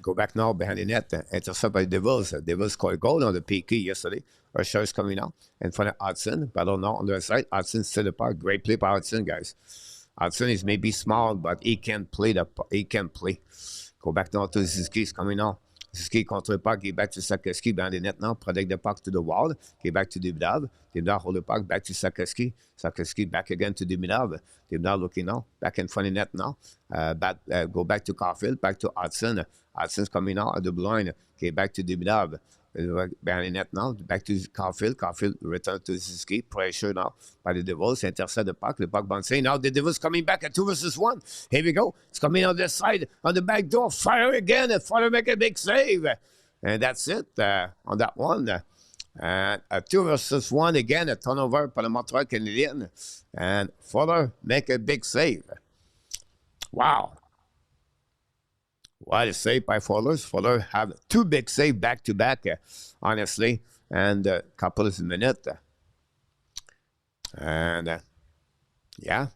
Go back now behind the net. Intercept by Devils. Devils scored a goal on the PK yesterday. Our is coming out in front of Hudson. Battle now on the side. Hudson still apart. Great play by Hudson, guys. Hudson is maybe small, but he can play. He can play. Go back now to Ziski. He's coming now. Ziski contre le puck. Get back to Sakeski behind the net now. Protect the puck to the wall. Get back to Dibdav. Dibdav hold the puck back to Sakeski. Sakeski back again to Dibdav. Dibdav looking now. Back in front of the net now. Go back to Cfield. Back to Hudson. Hudson's coming out of the blind. Okay, back to Dibdav. Behind the net now. Back to Cfield. Cfield return to Ziski. Pressure now by the Devils. Intercept the puck. The puck bouncing. Now the Devils coming back at 2 versus 1. Here we go. It's coming on the side. On the back door. Fire again. And Fowler make a big save. And that's it on that one. A 2 versus 1 again. A turnover for the Montreal Canadiens. And Fowler make a big save. Wow. What a save by Fowler. Fowler have 2 big saves back-to-back, honestly, and a couple of minutes. And, yeah.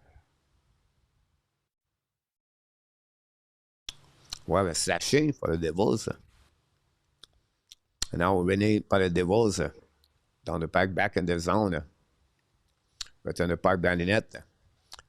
Well, a sachet for the Devils. And now winning for the Devils. Down the puck back in the zone. Return the puck down the net.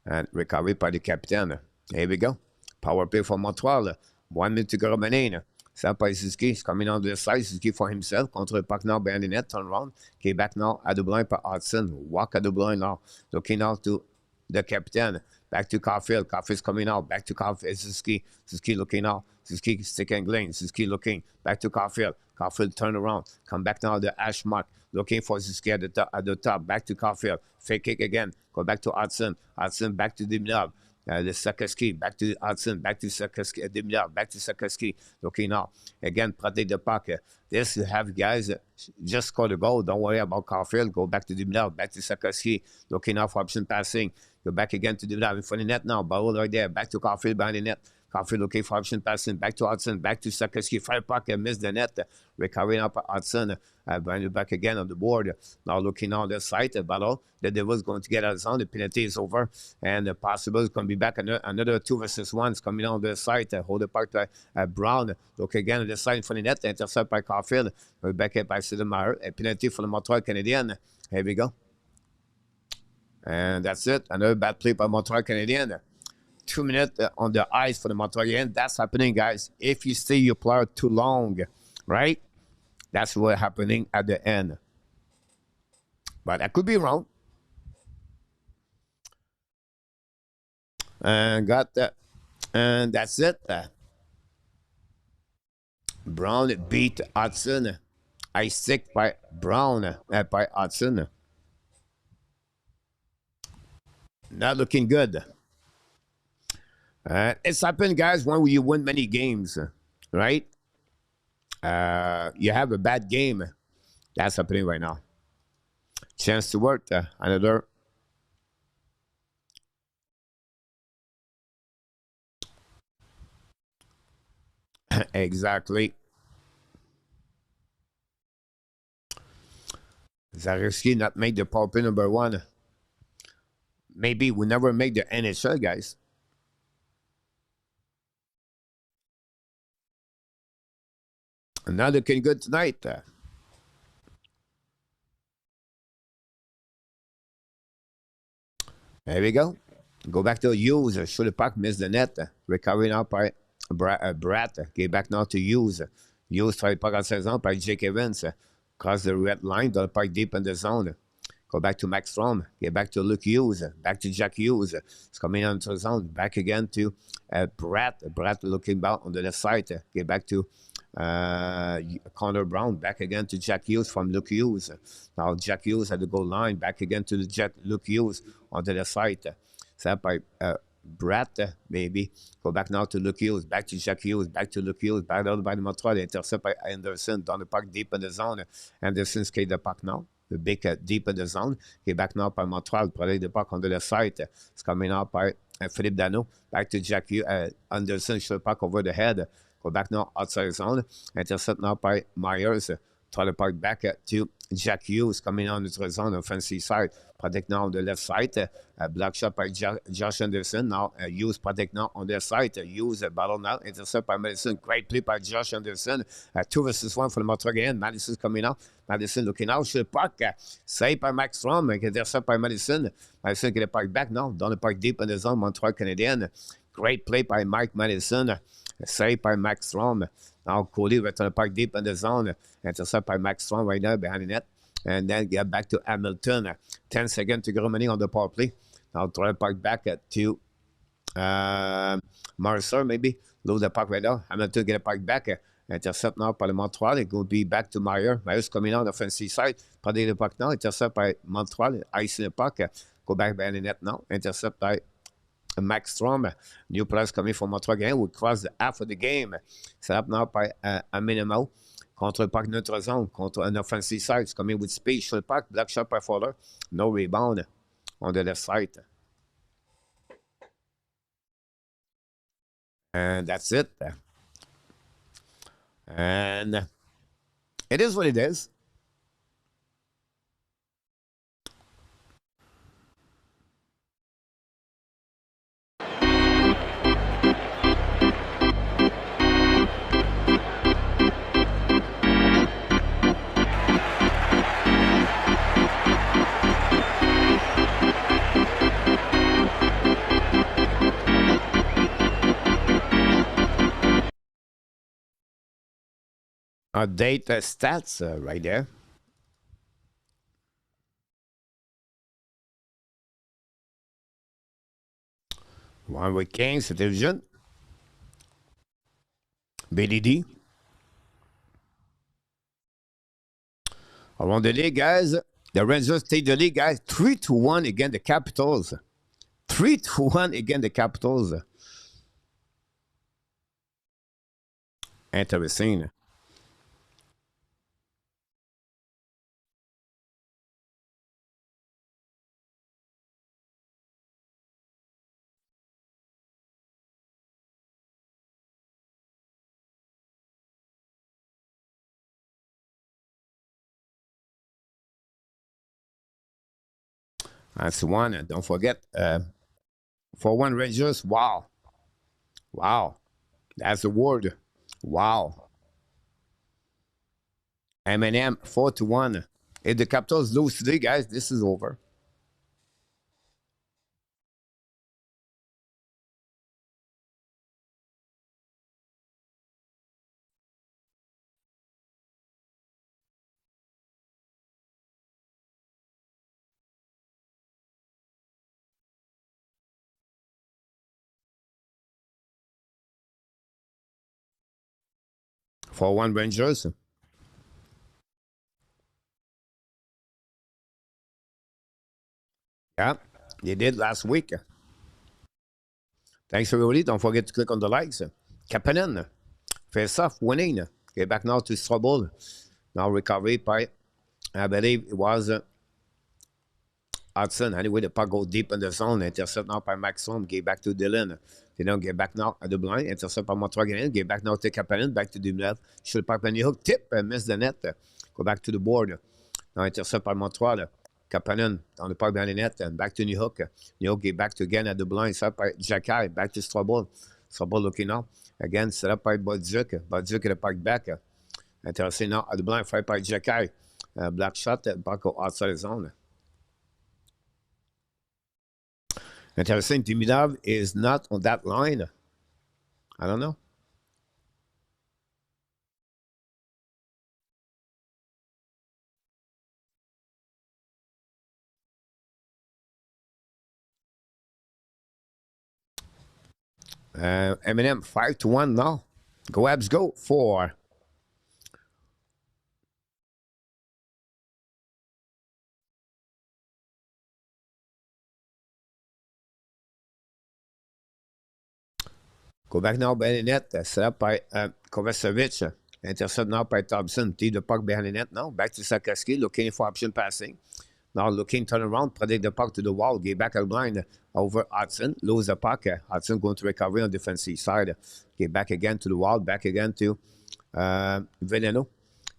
And recovery by the captain. Here we go. Power play for Montreal. 1 minute to go remaining. Sam Paisiski is coming on the side. Suzuki for himself. Contre le puck now behind the net. Turn around. Okay, back now at the blind by Hudson. Walk at the blind now. Looking out to the captain. Back to Cfield. Cfield's coming out. Back to Cfield. Suzuki. Suzuki looking out. Suzuki sticking lane. Suzuki looking. Back to Cfield. Cfield turn around. Come back now to the hash mark. Looking for Suzuki at the top. Back to Cfield. Fake kick again. Go back to Hudson. Hudson back to Dimnov. The Sakeski, back to Hudson, back to Sakeski, back to Sakeski, looking out. Again, protect the puck. This you have guys just scored a goal. Don't worry about Cfield. Go back to Dimdav, back to Sakeski, looking out for option passing. Go back again to Dimdav in front of the net now. Ball right there. Back to Cfield behind the net. Cfield looking for option passing. Back to Hudson, back to Sakeski. Fire puck, missed the net. Recovering up Hudson. Behind the back again on the board. Now looking on the side, battle. The Devils going to get us on. The penalty is over. And the possible is going to be back another 2 versus 1 is coming on the side. Hold the puck by Brown. Look again on the side in front of the net. Intercept by Cfield. Back up by Sidemeyer. A penalty for the Montreal Canadiens. Here we go. And that's it. Another bad play by Montreal Canadiens. 2 minutes on the ice for the Montreal Canadiens. That's happening, guys. If you stay your player too long, right? That's what's happening at the end. But I could be wrong. And got that. And that's it. Brown beat Hudson. I stick by Brown, by Hudson. Not looking good. It's happened, guys, when you win many games, right? You have a bad game. That's happening right now. Chance to work. Another. Exactly. Zarewski not make the power play number 1. Maybe we never make the NHL, guys. Not looking good tonight. There we go. Go back to Hughes. Shoot the puck, miss the net. Recovery now by Bratt. Get back now to Hughes. Hughes try the puck à 16 ans by Jake Evans. Cross the red line, dans le puck deep in the zone. Go back to Max Strom. Get back to Luke Hughes. Back to Jack Hughes. It's coming into the zone. Back again to Bratt. Bratt looking back on the left side. Get back to Connor Brown. Back again to Jack Hughes from Luke Hughes. Now Jack Hughes at the goal line. Back again to Luke Hughes on the left side. Set by Bratt, maybe. Go back now to Luke Hughes. Back to Jack Hughes. Back to Luke Hughes. Back out by the Montreal. Intercept by Anderson. Down the puck deep in the zone. Anderson skate the puck now. The big deep in the zone. Get back now by Montreal. Protect the puck on the left side. It's coming out by Philippe Dano. Back to Jack Hughes. Anderson shoot the puck over the head. Go back now outside zone. Intercept now by Myers. Throw the puck back to Jack Hughes coming on the zone offensive side. Protect now on the left side. Block shot by Josh Anderson. Now Hughes protect now on their side. Hughes battle now. Intercept by Madison. Great play by Josh Anderson. 2 versus 1 for the Montreal Canadiens. Madison coming out. Madison looking out. Shoot the puck. Save by Max Strom. Intercept by Madison. Madison get the puck back now. Down the puck deep in the zone. Montreal Canadiens. Great play by Mike Madison. Saved by Max Strom. Now Cody return the puck deep in the zone. Intercept by Max Strom right now behind the net. And then get back to Hamilton. 10 seconds to go remaining on the power play. Now throw the puck back to Mercer maybe. Load the puck right now. Hamilton get the puck back. Intercept now by the Montreal. It will be back to Meyer. Meyer's coming out on the offensive side. Protect the puck now. Intercept by Montreal. Icing the puck. Go back behind the net now. Intercept by Max Strom. New players coming from Montreal Canadiens. We cross the half of the game. Set up now by Eminem. Contre le puck notre zone. Contre an offensive side. It's coming with speed. Shoot the puck. Block shot by Fowler. No rebound on the left side. And that's it. And it is what it is. Update stats right there. One with Kings division. BDD. Around the league, guys. The Rangers take the league, guys. 3-1 against the Capitals. 3-1 against the Capitals. Interesting. That's one. Don't forget, for one Rangers, wow. Wow. That's the word. Wow. Eminem, 4-1. If the Capitals lose today, guys, this is over. For one Rangers. Yeah, they did last week. Thanks, everybody. Don't forget to click on the likes. Kapanen, face off, winning. Get back now to Strobel. Now recovery by, I believe it was Hudson. Anyway, the puck go deep in the zone. Intercept now by Maxim. Get back to Dylan. They don't get back now at the blind. Intercept by Montreal Canadiens. Get back now to Kapanen. Back to Dumoulin. Shoot the puck by New Hook. Tip and miss the net. Go back to the board. Now intercept by Montreal. Kapanen on the puck behind the net. And back to New Hook. New Hook get back to again at the blind. Set up by Jacky. Back to Strobel. Strobel looking out. Again, set up by Bodzuk. Bodzuk at the puck back. Interesting now at the blind. Fight by Jacky. Black shot. Puck go outside the zone. Interesting. Demidov is not on that line. I don't know. Eminem 5-1 now. Go Habs, go. 4. Go back now behind the net. Set up by Kovacevic. Intercept now by Thompson. Lead the puck behind the net now. Back to Sakaski. Looking for option passing. Now looking, turn around, predict the puck to the wall. Get back out line over Hudson. Lose the puck. Hudson going to recover on defensive side. Get back again to the wall. Back again to Veleno.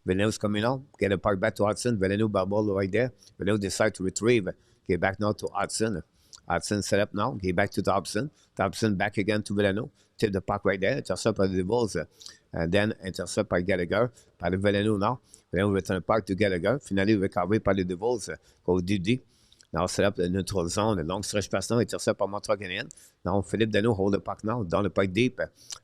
Veleno's coming out. Get the puck back to Hudson. Veleno bubble right there. Veleno decide to retrieve. Get back now to Hudson. Hudson set up now. Get back to Thompson. Thompson back again to Veleno. Tip the puck right there. Intercept by the Devils. And then intercept by Gallagher. By the Veleno now. Veleno return the puck to Gallagher. Finally recovered by the Devils. Go Didi. Now set up the neutral zone. Long stretch pass now. Intercept by Montreal Canadiens. Now Philippe Dano hold the puck now. Down the puck deep.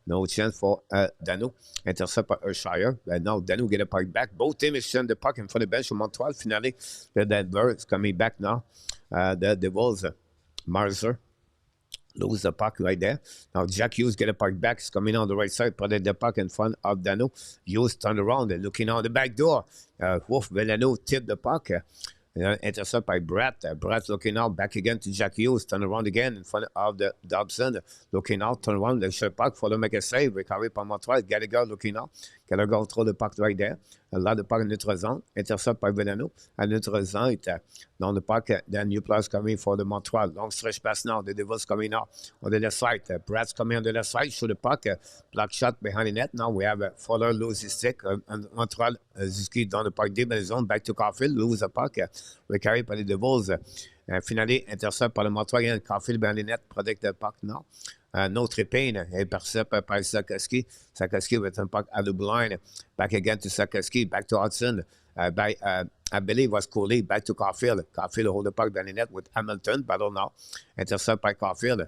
No chance for Dano. Intercept by Hershire. Now Dano get the puck back. Both teams exchange the puck in front of the bench of Montreal. Finally, the Denver is coming back now. The Devils. Marzer. Lose the puck right there. Now Jack Hughes get the puck back. He's coming on the right side. Put the puck in front of Dano. Hughes turn around and looking on the back door. Wolf Veleno tip the puck. Intercept by Brett. Brett looking out. Back again to Jack Hughes. Turn around again in front of the Dobson. Looking out. Turn around. The shot puck. Follow make a save. Recovery by Montreal. Gallagher looking out. Gallagher throw the puck right there. Là, the puck in neutral zone. Intercept by Veleno. And neutral zone. Down the puck. Then new players coming for the Montreal. Long stretch pass now. The Devils coming out on the left side. Brett's coming on the left side. Shoot the puck. Block shot behind the net. Now we have Fowler lose his stick. And Montreal Zuski down the puck deep in the zone. Back to Cfield. Lose the puck. Recovery by the Devils. Finally, intercept par le Montreal. Cfield behind the net. Protect the puck now. No tripping. Intercept by Sakaski. Sakaski with a puck at the blind. Back again to Sakaski. Back to Hudson. I believe was Coley. Back to Cfield. Cfield hold the puck behind the net with Hamilton. Battle now. Intercept by Cfield.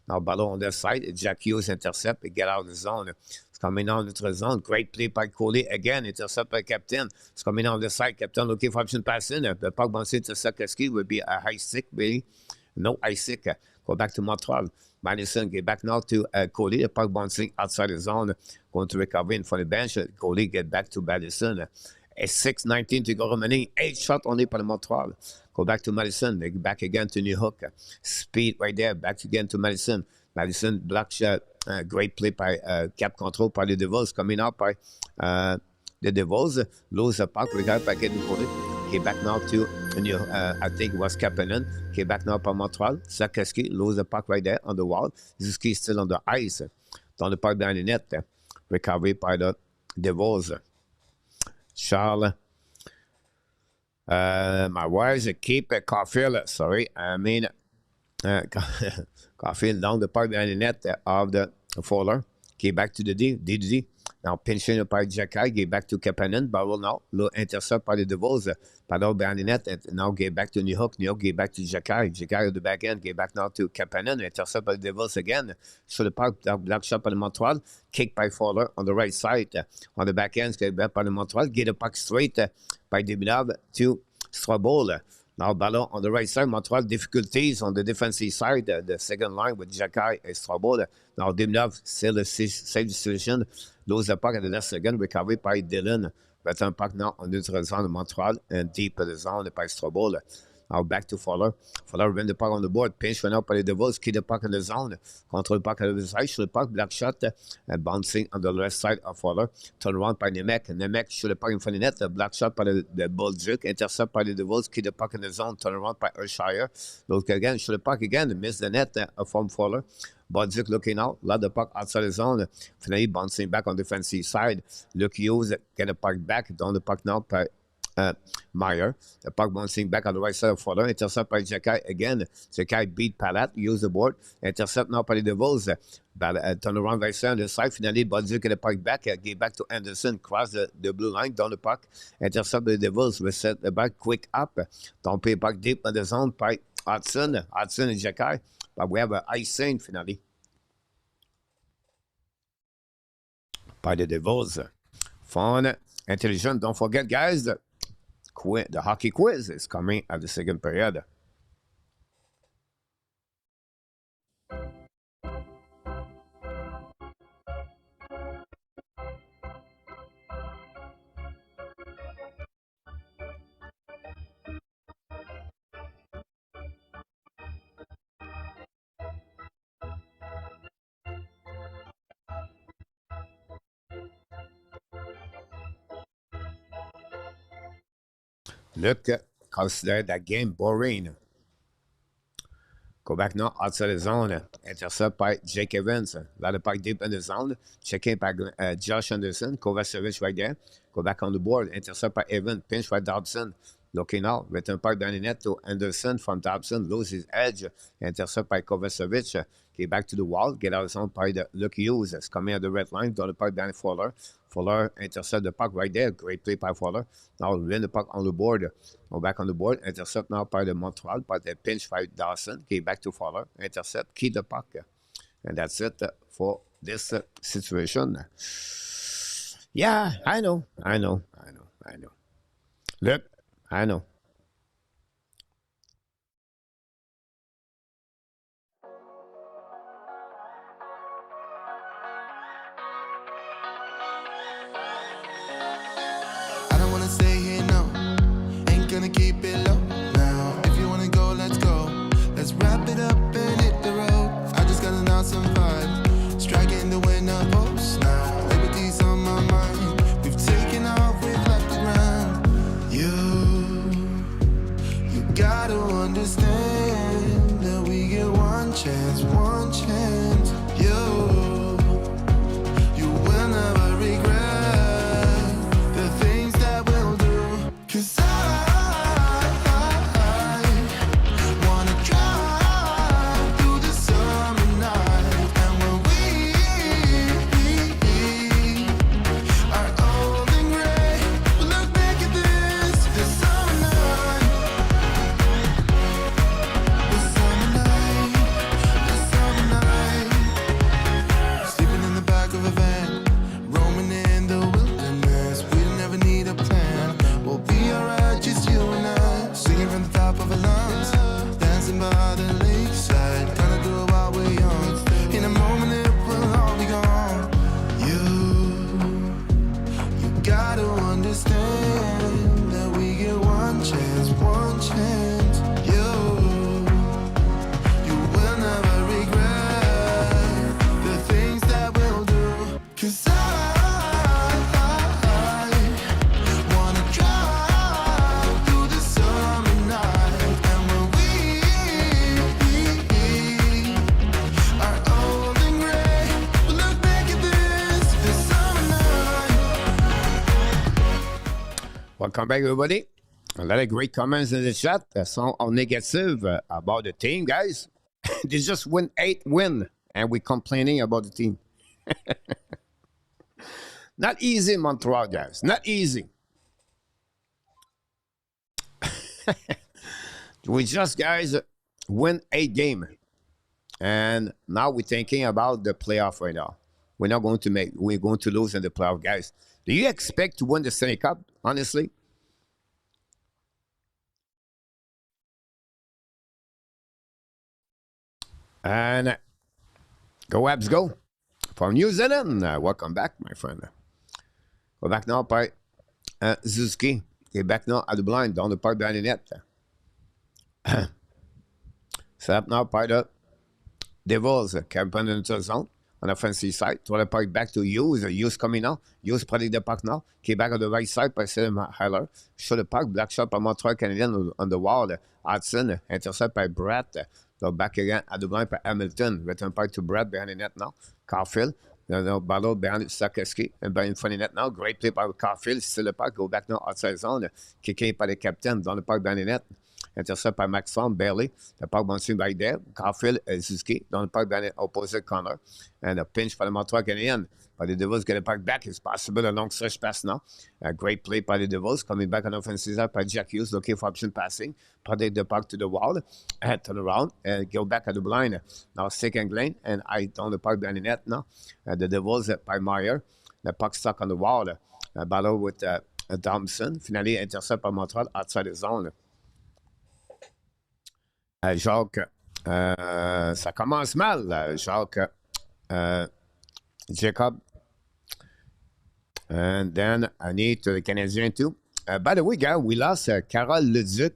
Now battle on their side. Jack Hughes intercept. Get out of the zone. It's coming on the zone. Great play by Coley. Again, intercept by Captain. It's coming on the side. Captain looking for option passing. The puck bouncing to Sakaski would be a high stick, really. No high stick. Go back to Montreal. Madison get back now to Coley. The puck bouncing outside the zone. Going to recover in front of the bench. Coley get back to Madison. A 6:19 to go remaining. 8 shots only by Montreal. Go back to Madison. They back again to New Hook. Speed right there. Back again to Madison. Madison block shot. Great play by cap control by the Devils. Coming out by the Devils. Lose the puck. We got back in Coley. Get back now to I think it was Kapanen. Get back now by Montreal. Sakaski lose the puck right there on the wall. Zuski still on the ice. Down the puck behind the net. Recovery by the Devils. Charles. My wires keep Cfield. Sorry. I mean, Cfield down the puck behind the net of the Fowler. Get back to the D. Now pinching by Jacky. Get back to Kapanen. Barrel now. Low intercept by the Devils. Paddle behind the net. And now get back to New Hook. New Hook get back to Jacky. Jacky at the back end. Get back now to Kapanen. Intercept by the Devils again. So the puck. Block shot by the Montreal. Kick by Fowler on the right side. On the back end. Get back by the Montreal. Get the puck straight by Demidov to Strobel. Now, ballon on the right side. Montreal difficulties on the defensive side. The second line with Jacky and Strobel. Now, Demidov still a safe decision. Lose the puck at the last second. Recovery by Dylan. Return puck now on the zone of Montreal and deep in the zone by Strobel. Now back to Fowler. Fowler win the puck on the board. Pinch went up by the Devils. Keep the puck in the zone. Control the puck at the side. Shoot the puck. Black shot. And bouncing on the left side of Fowler. Turn around by Nemec. Nemec shoot the puck in front of the net. The black shot by the Bolduc. Intercept by the Devils. Keep the puck in the zone. Turn around by Hershire. Look again. Shoot the puck again. Miss the net from Fowler. Bolduc looking out. Let the puck outside the zone. Finally bouncing back on the defensive side. Luke Hughes get the puck back. Down the puck now by Meyer. The puck bouncing back on the right side of Fowler. Intercept by Jacky again. Jacky beat Palat. Use the board. Intercept now by the Devils. Turn around right side on the side. Finally, Bolduc get the puck back. Get back to Anderson. Cross the blue line. Down the puck. Intercept the Devils. Reset the back. Quick up. Don't pay puck deep in the zone by Hudson and Jacky. But we have an icing finally by the Devils. Fun, intelligent. Don't forget, guys, the hockey quiz is coming at the second period. Look, consider that game boring. Go back now outside the zone. Intercept by Jake Evans. Let the puck deep in the zone. Checking by Josh Anderson. Kovacevic right there. Go back on the board. Intercept by Evans. Pinch by Dobson. Looking out. Return puck down the net to Anderson from Dobson. Lose his edge. Intercept by Kovacevic. Get back to the wall. Get out of zone by the Luke Hughes. It's coming at the red line. Down the puck down Fowler. Fowler intercept the puck right there. Great play by Fowler. Now win the puck on the board. Go back on the board. Intercept now by the Montreal. By the pinch by Dawson. Get back to Fowler. Intercept. Keep the puck. And that's it for this situation. Yeah, I know. Look, I know. I don't wanna stay here, no. Ain't gonna keep it low now. If you wanna go, let's go. Let's wrap it up and hit the road. I just got an awesome vibe. Striking the winner post now. Liberty's on my mind. We've taken off, we've left the ground. You gotta understand that we get one chance, one chance. You will never regret the things that we'll do. 'Cause I wanna drive through the summer night. And when we are old and gray, we'll look back at this summer night. The summer night, the summer night. Sleeping in the back of a van, roaming in the wilderness. We'll never need a plan. We'll be alright, just you and I. Singing from the top of our lungs, dancing by the lakeside. Gonna do it while we're young. In a moment it will all be gone. You gotta understand that we get one chance, one chance. You will never regret the things that we'll do. 'Cause I wanna drive through the summer night. And when we are old and gray, we'll look back at this summer night. Welcome back, everybody. A lot of great comments in the chat. Some are negative about the team, guys. They just win 8 wins, and we're complaining about the team. Not easy, Montreal, guys. Not easy. We just, guys, win 8 games. And now we're thinking about the playoff right now. We're not going to make, we're going to lose in the playoff, guys. Do you expect to win the Stanley Cup, honestly? And go Habs, go. From New Zealand, welcome back, my friend. Go back now by Zuski. Get back now at the blind, down the park behind the net. Set up now by the Devils, camping into the zone on the offensive side. Throw the puck back to Hughes. Hughes coming now. Hughes protect the puck now. Get back on the right side by Sam Heiler. Show the puck. Black shot by Montreal Canadiens on the wall. Hudson, intercept by Brett. So back again at the blind by Hamilton. Return puck to Brett behind the net now. Caulfield. Battle behind Sakeski and by in front of the net now. Great play by Caulfield. Still the puck. Go back now outside zone. Kicking by the captain down the puck behind the net. intercept par Maxime Bailey. The puck bouncing right there. Cfield Zuski dans le puck dans the opposite corner. And a pinch for the Montreal Canadiens. But the Devils get the puck back. It's possible a long stretch pass now. A great play by the Devils. Coming back on offensive side by Jack Hughes, looking for option passing. Protect the puck to the wall. And turn around and go back at the blind. Now second lane. And I down the puck behind the net now. The Devils by Meyer. The puck stuck on the wall. Battle with Thompson. Finally, intercept par Montreal outside the zone. Jacques, ça commence mal, Jacques. Jakub. And then I need to the Canadiens too. By the way, guys, we lost Carole Leduc,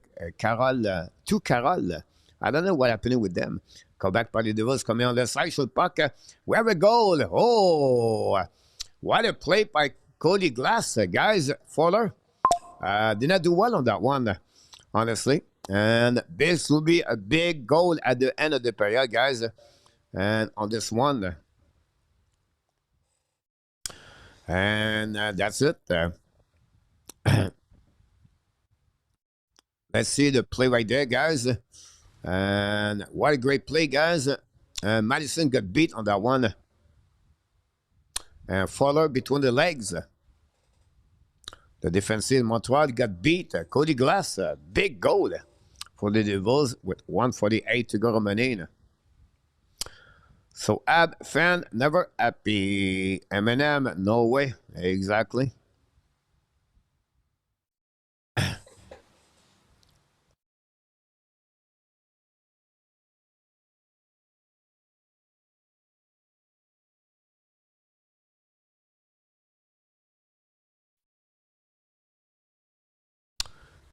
two Carole. I don't know what happened with them. Come back by the Devils coming on the side, shoot puck. We have a goal. Oh, what a play by Cody Glass, guys. Fowler did not do well on that one, honestly. And this will be a big goal at the end of the period, guys. And on this one. And that's it. Let's see the play right there, guys. And what a great play, guys. Madison got beat on that one. And Fowler between the legs. The defensive Montreal got beat. Cody Glass, big goal for the Devils with 1:48 to go remaining. So, Ab fan, never happy. Eminem, no way. Exactly.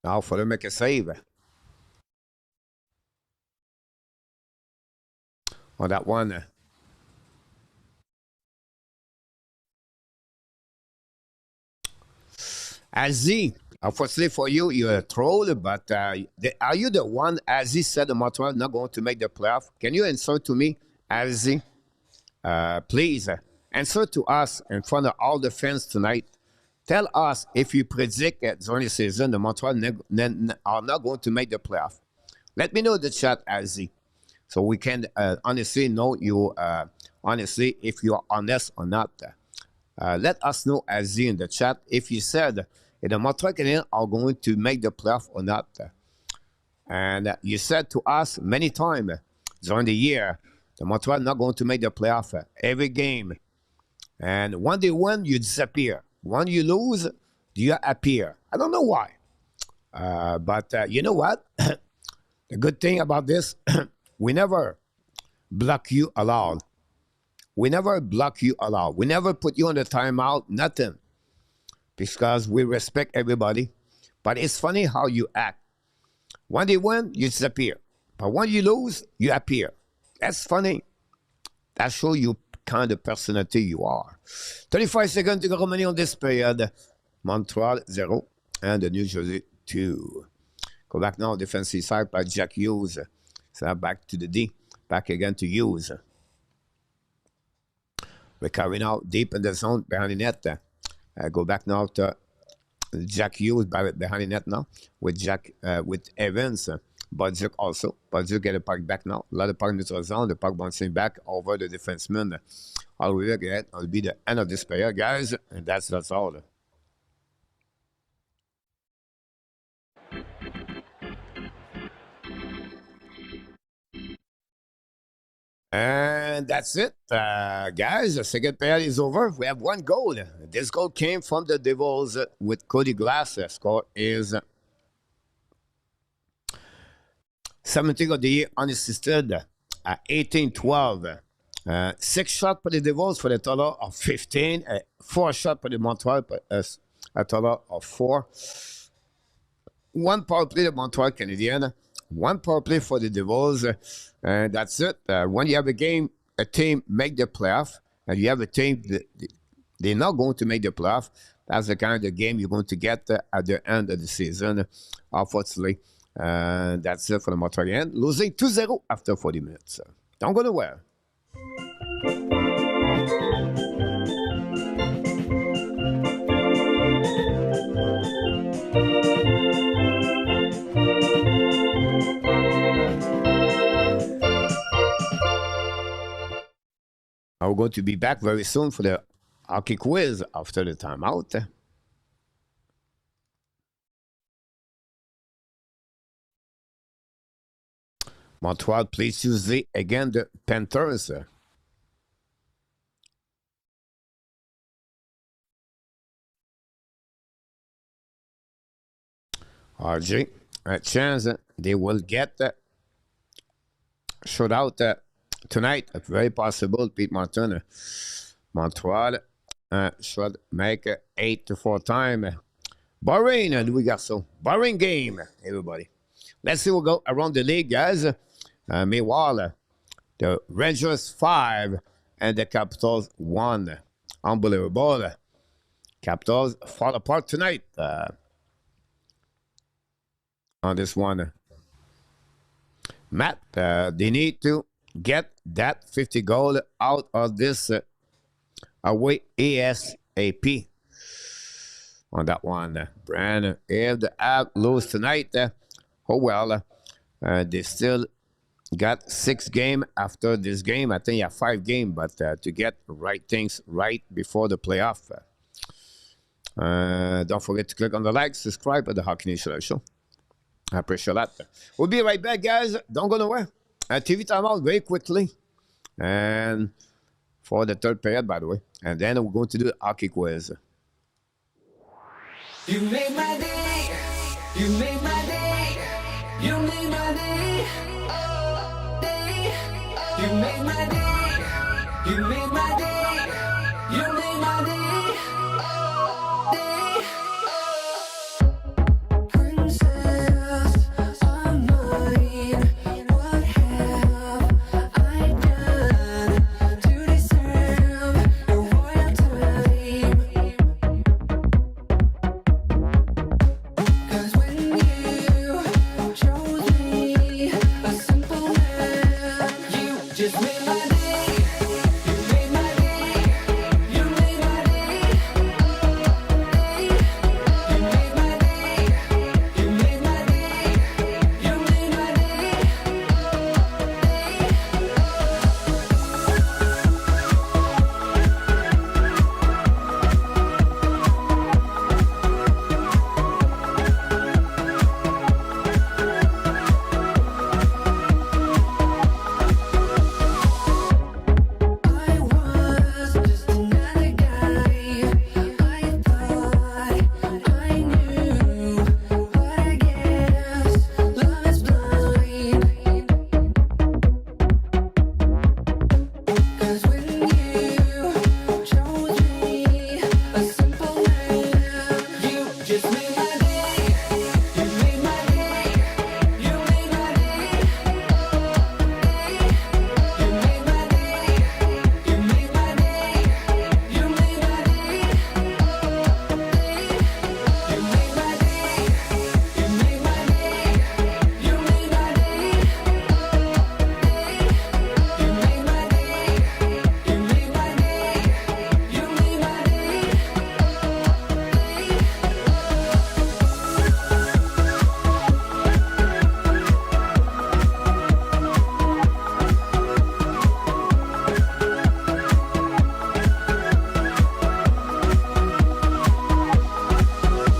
Now, for them make a save. On that one. Azzy, unfortunately for you, you're a troll, but are you the one, Azzy said the Montreal not going to make the playoff? Can you answer to me, Azzy? Please, answer to us in front of all the fans tonight. Tell us if you predict during the season the Montreal are not going to make the playoff. Let me know in the chat, Azzy. So we can honestly know you, honestly, if you are honest or not. Let us know, Azzy, in the chat, if you said if the Montreal Canadiens are going to make the playoff or not. And you said to us many times during the year, the Montreal not going to make the playoff every game. And when they win, you disappear. When you lose, you appear. I don't know why. But you know what? The good thing about this, we never block you allowed. We never block you allowed. We never put you on the timeout, nothing. Because we respect everybody. But it's funny how you act. When they win, you disappear. But when you lose, you appear. That's funny. That shows you kind of personality you are. 35 seconds to go remaining on this period. Montreal 0 and the New Jersey 2. Go back now, defensive side by Jack Hughes. So back to the D. Back again to Hughes. We're carrying out deep in the zone behind the net. Go back now to Jack Hughes behind the net now with with Evans. Budzik also. Budzik get a puck back now. A lot of puck in the zone. The puck bouncing back over the defenseman. All we will get will be the end of this player, guys. And that's all. And that's it, guys. The second period is over. We have one goal. This goal came from the Devils with Cody Glass. The score is 17 of the year unassisted at 18-12. 6 shots for the Devils for the total of 15. 4 shots for the Montreal, a total of 4. 1 power play the Montreal Canadiens. 1 power play for the Devils. And that's it. When you have a team make the playoff, and you have a team they're not going to make the playoff, that's the kind of game you're going to get at the end of the season, unfortunately. That's it for the Montreal Canadiens, losing 2-0 after 40 minutes. Don't go nowhere. We're going to be back very soon for the hockey quiz after the timeout. Montreal plays Tuesday again the Panthers. RJ, a chance they will get shootout tonight. Very possible. Pete Montana. Montreal should make 8-4 time. Bahrain, Louis Garçon. Bahrain game, everybody. Let's see. We'll go around the league, guys. Meanwhile, the Rangers 5 and the Capitals 1. Unbelievable. Capitals fall apart tonight on this one. Matt, they need to get that 50 goal out of this away ASAP on that one. Brand, if the Habs lose tonight, oh well, they still got 6 games after this game. I think you have 5 games, but to get right things right before the playoff. Don't forget to click on the like, subscribe at the Hockey Nation Live Show. I appreciate that. We'll be right back, guys. Don't go nowhere. TV timeout very quickly. And for the third period, by the way. And then we're going to do the hockey quiz. You made my day. You made my day. You made my day. Oh, day. You made my day. You made my day. You made my day. Oh, day. Princess of mine, what have I done to deserve your royal time? 'Cause when you chose me, a simple man, you just made my day. You made my day. You made my day. Day. You made my day. You made my day. You made my day. I was just another guy. I thought I knew, but I guess love is blind. 'Cause when you chose me, a simple man, you just made my day. You made my day. You made my day. Day. You made my day. You made my day. You made my day. Day. You made my day. You made my day. You made my day.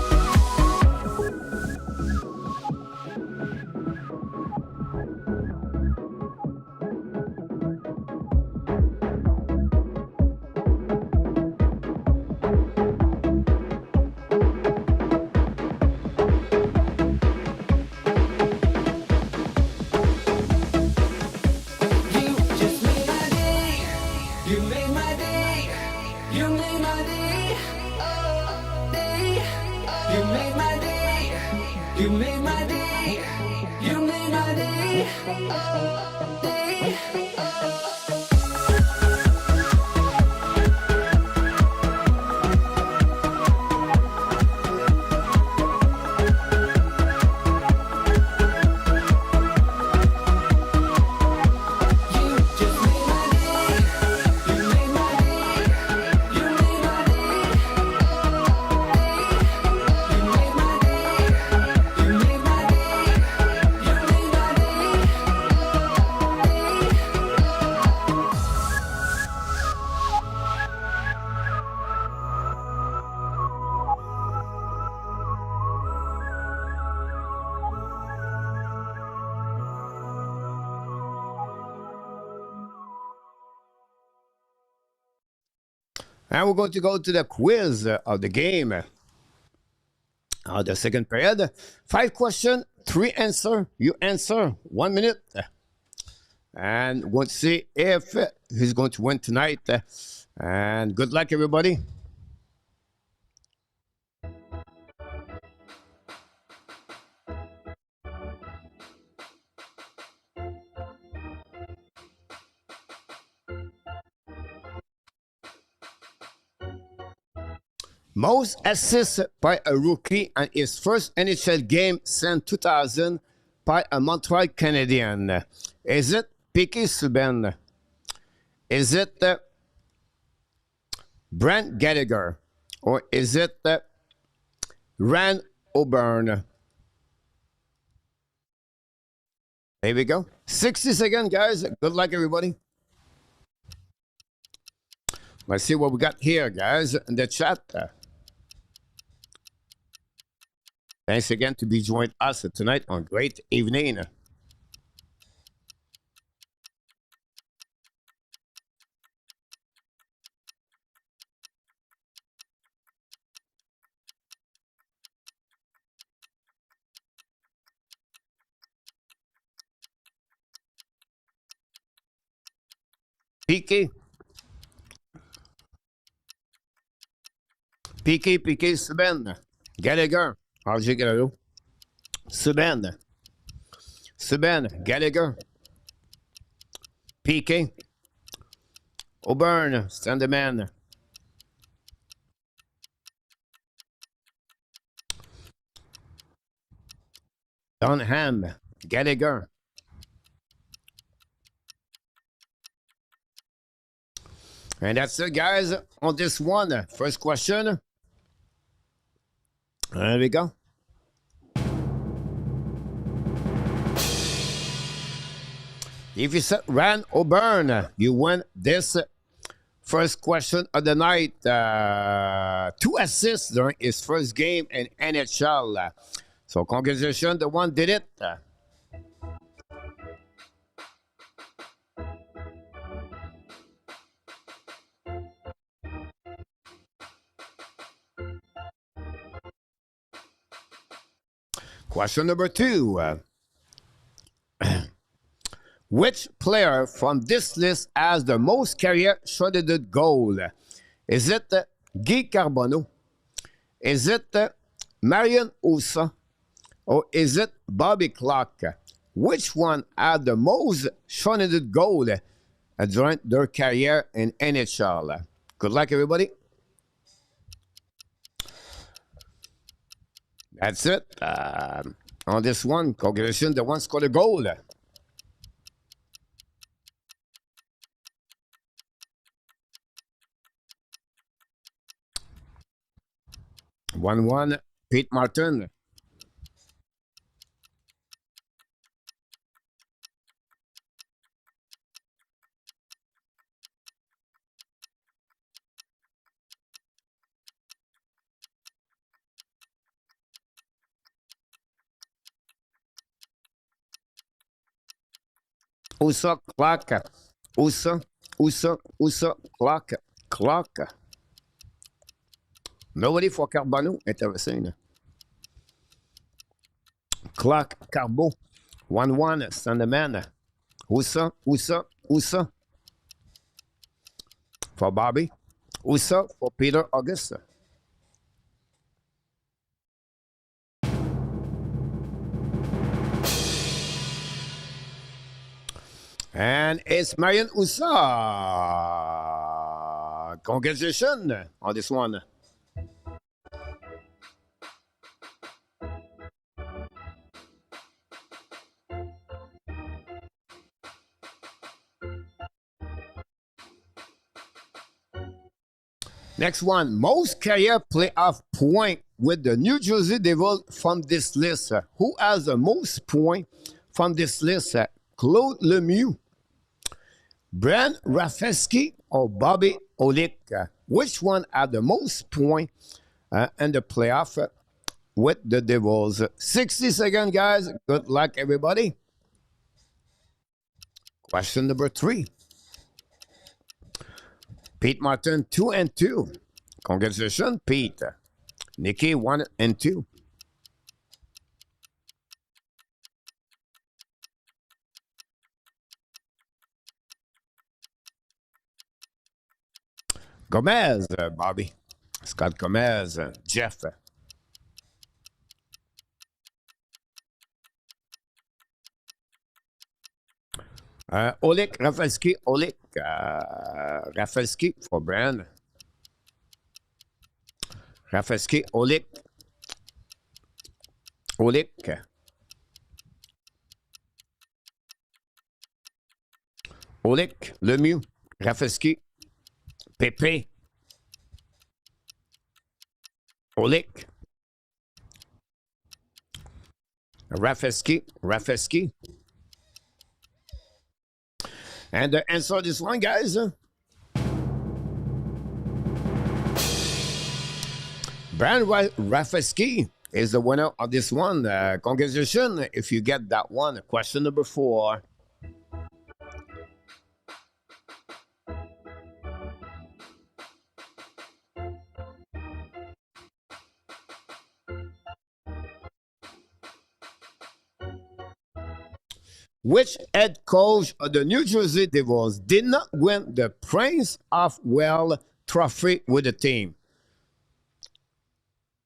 Day. You made my day. You made my day. You made my day. You just made my day. You made my day. You made my day. Oh, day. You made my day. You made my day. You made my day. Oh, day. You just made my day. You made my day. You made my day. You made my day. You made my day. You made my day. And we're going to go to the quiz of the game. The second period. 5 questions, 3 answers. You answer 1 minute. And we'll see if he's going to win tonight. And good luck, everybody. Most assists by a rookie in his first NHL game since 2000 by a Montreal Canadien. Is it Piqué Subban? Is it Brent Gallagher? Or is it Rand O'Byrne? There we go. 60 seconds, guys. Good luck, everybody. Let's see what we got here, guys, in the chat. Thanks again to be joined us tonight on Great Evening. Piqué Subban. Gallagher. RJ Gallagher. Subban, Gallagher, Piqué, O'Byrne, Sandeman, Dunham, Gallagher, and that's it, guys, on this one. First question. There we go. If you said Rand O'Byrne, you win this first question of the night. 2 assists during his first game in NHL. So congratulations, the one did it. Question number 2. Which player from this list has the most career shorthanded goal? Is it Guy Carbonneau? Is it Marian Hossa? Or is it Bobby Clark? Which one had the most shorthanded goal during their career in NHL? Good luck, everybody. That's it. On this one, congratulations, the one scored a goal. 1-1, Pete Martin. Hossa, Clark. Hossa, Clark. Nobody for Carbonneau. Intéressant. Clark, Carbo. 1-1, Sandeman. Hossa. For Bobby. Hossa for Peter August. And it's Marian Hossa. Congratulations on this one. Next one, most career playoff point with the New Jersey Devils from this list. Who has the most point from this list? Claude Lemieux, Brent Rafalski, or Bobby Olik? Which one had the most point in the playoff with the Devils? 60 seconds, guys. Good luck, everybody. Question number 3. Pete Martin, 2-2. Congratulations, Pete. Nikki, 1-2. Gomez, Bobby. Scott Gomez, Jeff. Olik Rafalski, Olik Rafalski for Brand. Rafalski, Olik. Olik. Olik, Lemieux, Rafalski, Pepe, Olik, Rafalski. And the answer to this one, guys. Brian Rafalski is the winner of this one. Congratulations if you get that one. Question number 4. Which head coach of the New Jersey Devils did not win the Prince of Wales trophy with the team?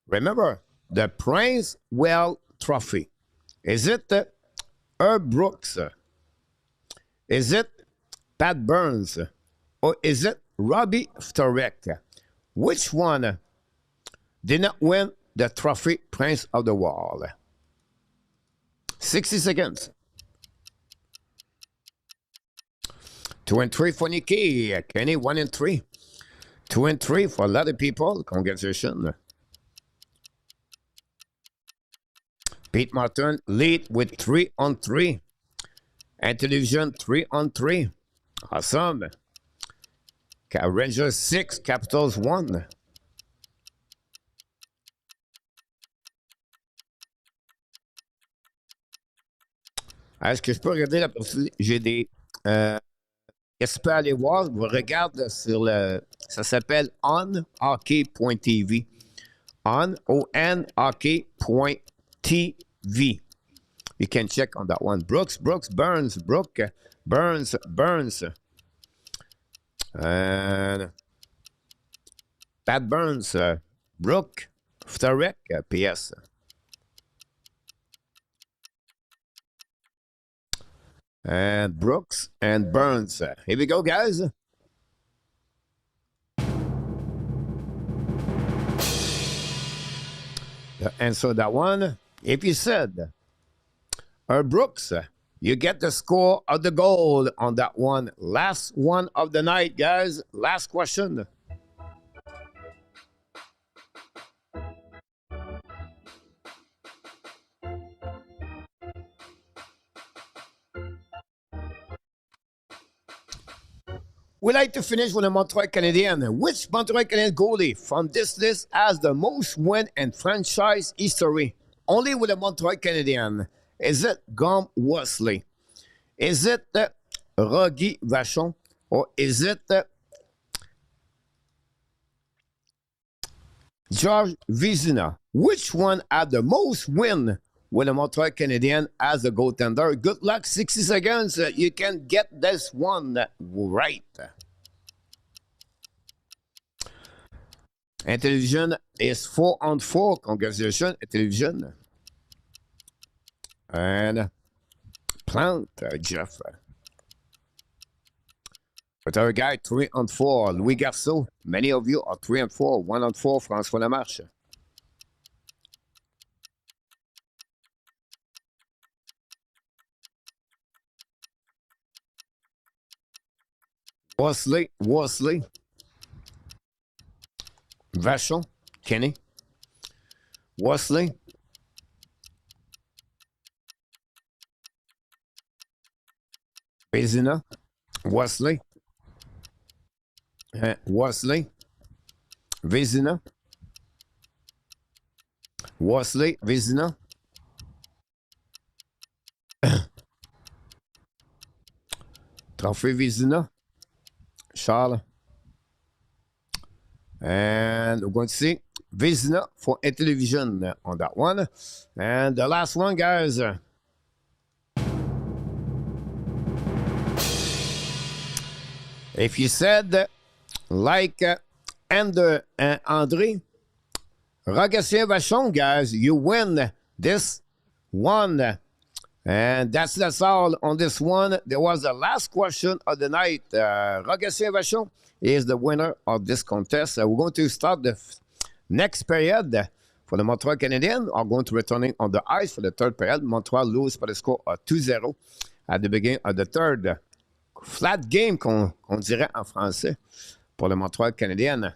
Remember, the Prince Wales trophy. Is it Herb Brooks? Is it Pat Burns? Or is it Robbie Ftorek? Which one did not win the trophy Prince of the Wall? 60 seconds. 2-3 for Nikki. Kenny, 1-3. 2-3 for a lot of people. Congratulations. Pete Martin lead with 3-3. Intellivision 3-3. Awesome. Rangers 6, Capitals 1. Est-ce que je peux regarder la partie? J'ai des. Qu'est-ce que tu peux aller voir? Je regarde sur le. Ça s'appelle onhockey.tv. onhockey.tv. You can check on that one. Brooks, Burns. And Pat Burns, Brooke, Ftorek, PS. And Brooks and Burns. Here we go, guys. The answer that one. If you said Brooks, you get the score of the goal on that one. Last one of the night, guys. Last question. We like to finish with the Montreal Canadiens. Which Montreal Canadiens goalie from this list has the most win in franchise history? Only with the Montreal Canadiens. Is it Gum Wesley? Is it Rogi Vachon? Or is it George Vizina? Which one had the most win with the Montreal Canadiens as a goaltender? Good luck, 60 seconds. You can get this one right. Intellivision is 4-4. Congratulations, Intellivision. And Plant, Jeff. But our guy, 3-4. Louis Garceau. Many of you are 3-4. 1-4, François Lamarche. Worsley. Vachon, Kenny. Worsley. Vezina. Worsley. Vezina. Worsley. Vezina. Trophée Vezina. Charles. And we're going to see Vizina for Intermission on that one. And the last one, guys. If you said, like Andre Rogatien Vachon, guys, you win this one. And that's all on this one. There was the last question of the night. Rogatien Vachon is the winner of this contest. We're going to start the next period for the Montreal Canadiens. Are going to returning on the ice for the third period. Montreal lose by the score of 2-0 at the beginning of the third. Flat game, qu'on dirait en français, pour le Montreal Canadiens.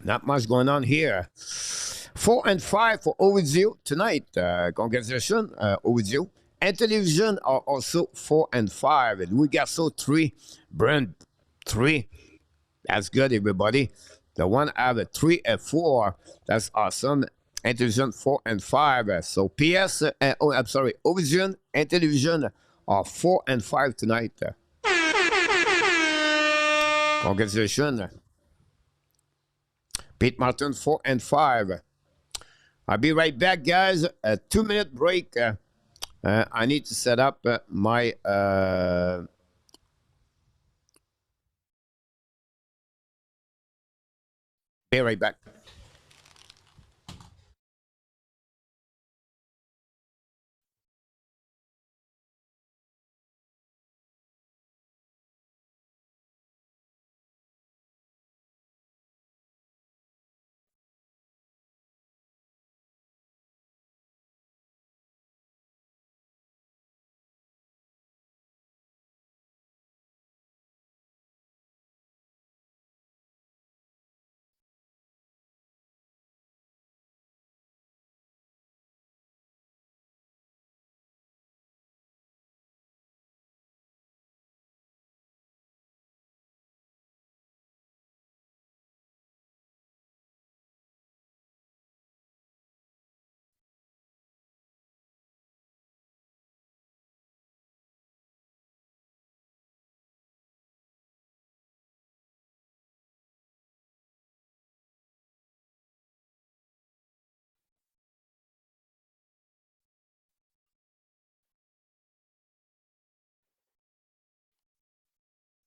Not much going on here. 4-5 for Ovidio tonight. Congratulations, Ovidio. And Television are also 4-5. Louis Garceau, 3. Brent, 3. That's good, everybody. The one have a 3-4. That's awesome. And Television 4-5. So PS, I'm sorry, Ovision and Television are 4-5 tonight. Congratulations. Pete Martin, 4-5. I'll be right back, guys. A 2-minute break. I need to set up my... Be right back.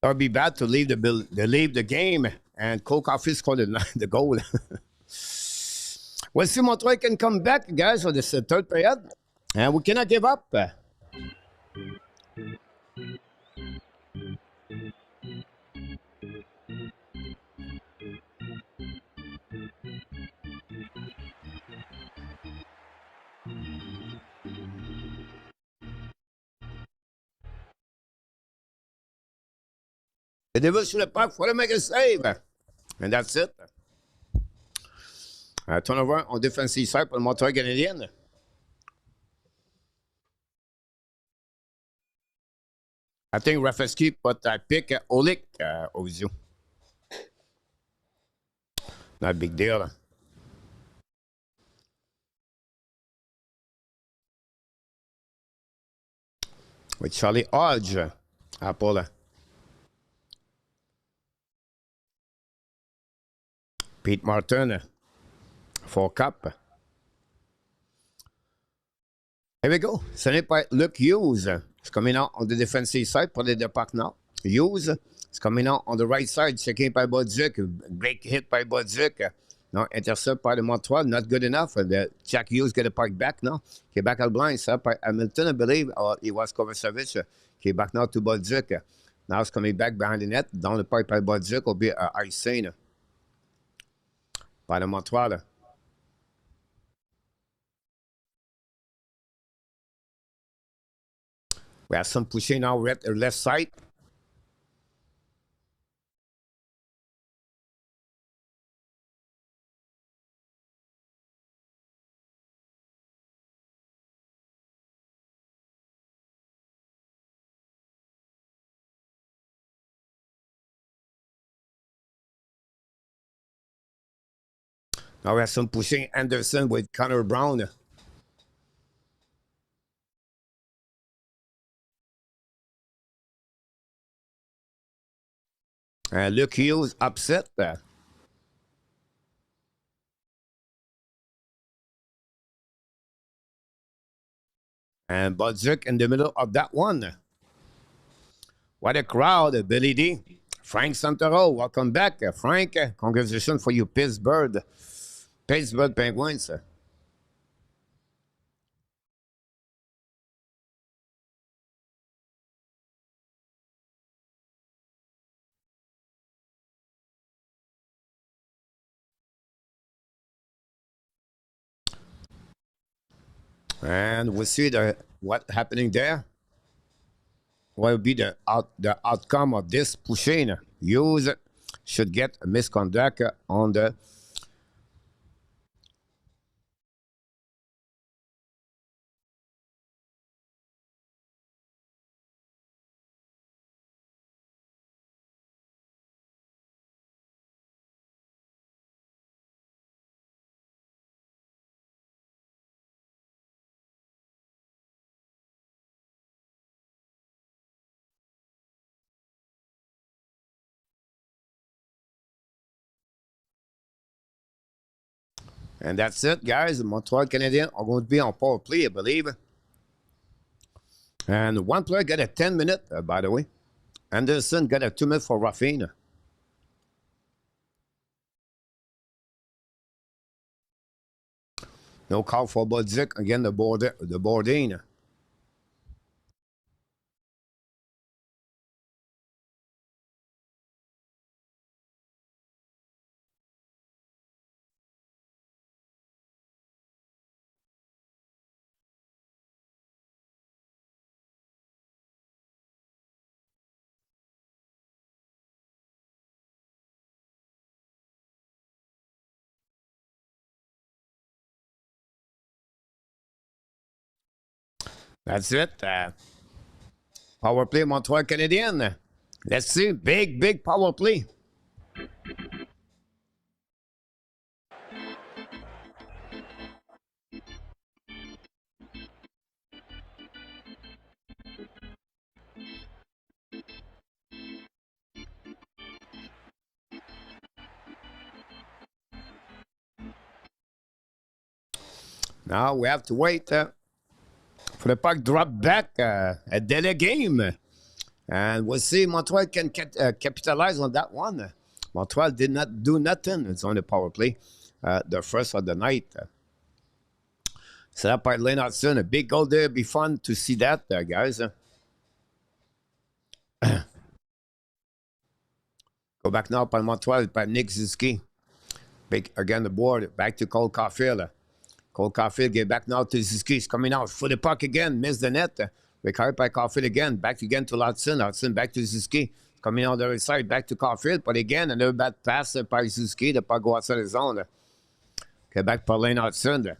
That would be bad to leave the game and Cole Caulfield scored the goal. We'll see Montreal can come back, guys, for this third period. And we cannot give up. The Devils should have puck for to make a save. And that's it. Turnover on defensive side pour le Montreal Canadien. I think Rafalski put that pick Olik Ovidio. Not a big deal. With Charlie Hodge à Paul. Pete Martin for Cup. Here we go. Ce n'est pas Luke Hughes. It's coming out on the defensive side. Put it in the puck now. Hughes is coming out on the right side. Checking by Bodzik. Great hit by Bodzik. No, intercept by the Montreal. Not good enough. Jack Hughes get the puck back now. Quebec out blind. Set by Hamilton, I believe. Or it was Kovacevic. Back now to Bodzik. Now it's coming back behind the net. Down the pipe by Bodzik will be icing by the Montreal. We have some pushing now left side. Now we have some pushing Anderson with Connor Brown. Luke Hughes upset. And Budzik in the middle of that one. What a crowd, Billy D. Frank Santoro, welcome back. Frank, congratulations for you, Pittsburgh Penguins. And we'll see what happening there. What will be the outcome of this pushing? Hughes should get a misconduct on the and that's it, guys. The Montreal Canadiens are going to be on power play, I believe. And one player got a 10-minute, by the way. Anderson got a 2-minute for roughing. No call for Budzik. Again, the boarding. That's it. Power play, Montreal Canadiens. Let's see. Big power play. Now we have to wait for the puck drop back at the game. And we'll see Montreal can capitalize on that one. Montreal did not do nothing. It's on the power play. The first of the night. Set up by Lennartson. A big goal there. Be fun to see that, guys. Go back now by Montreal by Nick Ziski. Big again the board. Back to Cole Caulfield. Cole Caulfield get back now to Ziski. He's coming out for the puck again. Missed the net. Recovered by Caulfield again. Back again to Lodson. Lodson back to Ziski. Coming on the other side. Back to Caulfield. But again, another bad pass by Ziski. The puck go outside the zone. Okay, back par Lennartson.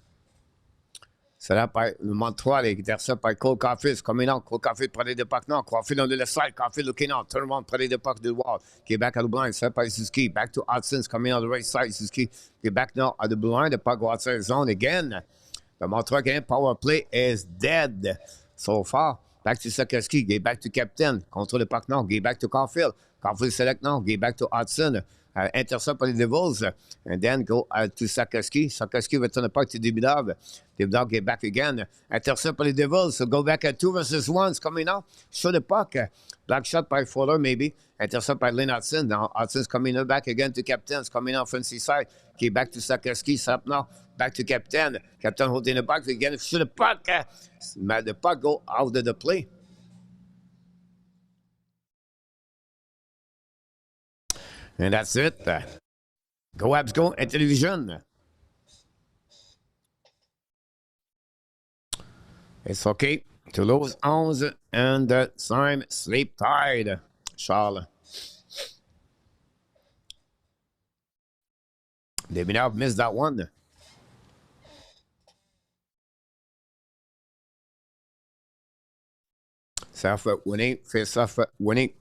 Set up by Montreal. Intercept by Cole Caulfield. Coming out. Cole Caulfield près de puck now. Caulfield on the left side. Caulfield looking out. Turn around. Près de puck to the wall. Get back at the blind. Set up by Ziski. Back to Hudson. Coming on the right side. Ziski. Get back now at the blind. The puck go outside the zone again. The Montreal Canadiens power play is dead so far. Back to Sakoski. Get back to captain. Control the puck now. Get back to Caulfield. Caulfield select now. Get back to Hudson. Intercept by the Devils. And then go to Sakoski. Sakoski return the puck to Demidov. Demidov get back again. Intercept by the Devils. So go back at 2 versus 1. It's coming out. Show the puck. Black shot by Fowler maybe. Intercept by Lennartson. Now Hudson's coming back again to captain. It's coming out Frenchy side. Get back to Sakoski. Set up now. Back to captain. Captain holding the puck again. Shoot the puck. The puck go out of the play. And that's it. Go Habs go. Intermission. It's okay to lose 11 and the time sleep tired. Charles. They may have missed that one. Self winning, face off winning.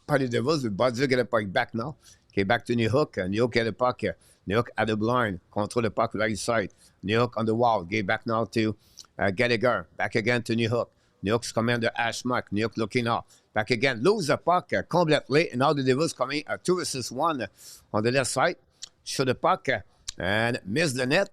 Par les Devils, le Budzik get the puck back now. Okay, back to New Hook. New Hook at the puck. New Hook at the blind. Control the puck right side. New Hook on the wall. Get back now to Gallagher. Back again to New Hook. New Hook's coming under Ashmark. New Hook looking up. Back again. Lose the puck completely. And now the Devils coming 2 versus 1 on the left side. Shoot the puck and miss the net.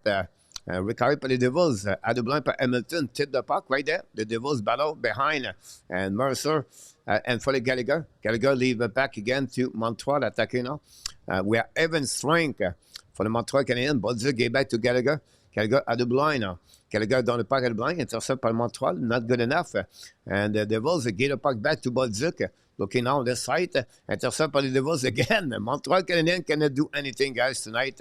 Recovered by the Devils. At the blind by Hamilton. Tip the puck right there. The Devils battle behind. And Mercer and for the Gallagher. Gallagher leave it back again to Montreal attacking now. We are even strength for the Montreal Canadiens. Bolduc gave back to Gallagher. Gallagher at the blind now. Gallagher down the puck at the blind. Intercept by Montreal. Not good enough. And the Devils get the puck back to Bolduc. Looking now on the side. Intercept by the Devils again. Montreal Canadiens cannot do anything, guys, tonight.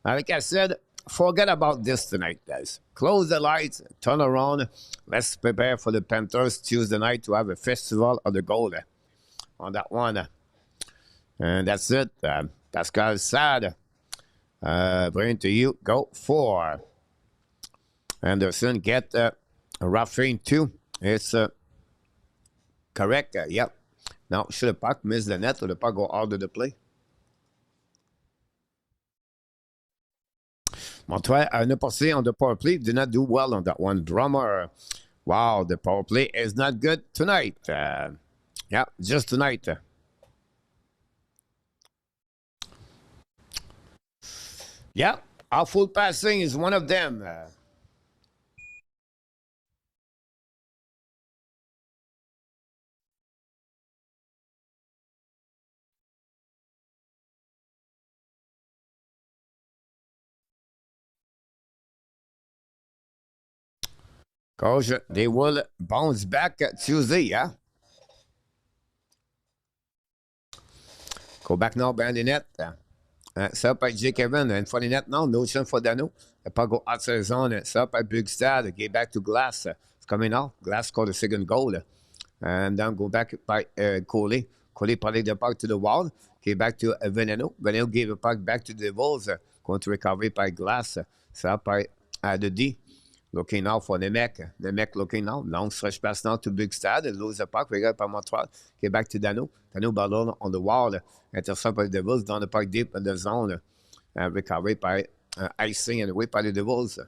Like I said, forget about this tonight, guys. Close the lights. Turn around. Let's prepare for the Panthers Tuesday night to have a festival of the goal on that one. And that's it. Pascal Sad. Bring to you. Go for Anderson. Get roughing 2. It's correct. Yep. Now, should the puck miss the net or the puck go out of the play? Montreal a une passée on the power play. Did not do well on that one. Drummer. Wow, the power play is not good tonight. Yeah, just tonight. Yeah, our full passing is one of them. Coach, they will bounce back Tuesday, yeah? Go back now behind the net. Ça by Jake Evan. And for the net now, no chance for Dano. Pas go outside the zone. Ça by Bugstad. Get back to Glass. It's coming out. Glass scored the second goal. And then go back by Coley. Coley probably the puck to the wall. Get back to Veneno. Veneno gave the puck back to the Wolves. Going to recover by Glass. Ça by the D. Looking now for Nemec. Nemec looking now. Long stretch pass now to Bugstad. Lose the puck. Regard by Montreal. Get back to Dano. Dano ballon on the wall. Intercept by the Devils down the puck deep in the zone. Recovered by icing and away by the Devils.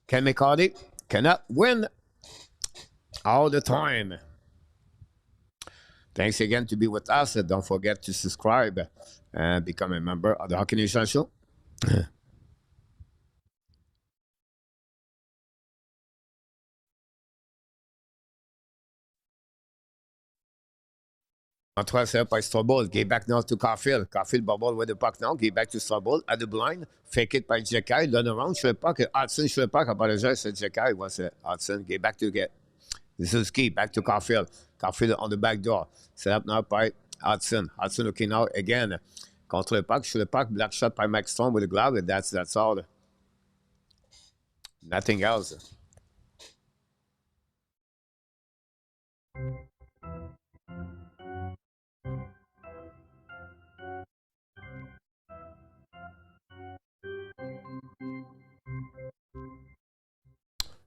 Ken McCarty cannot win all the time. Thanks again to be with us. Don't forget to subscribe and become a member of the Hockey Nation Show. Montreal set up by Strobel. Get back now to Cfield. Cfield bubble with the puck now. Get back to Strobel at the blind. Fake it by Jekai. Turn around. Shoot the puck. Hudson shoot the puck. Apologize to Jekai. Was Hudson. Get back to get. This is key. Back to Cfield. Cfield on the back door. Set up now by Hudson. Hudson looking out again. Contre the puck. Shoot the puck. Black shot by Mike Stone with the glove. And that's all. Nothing else.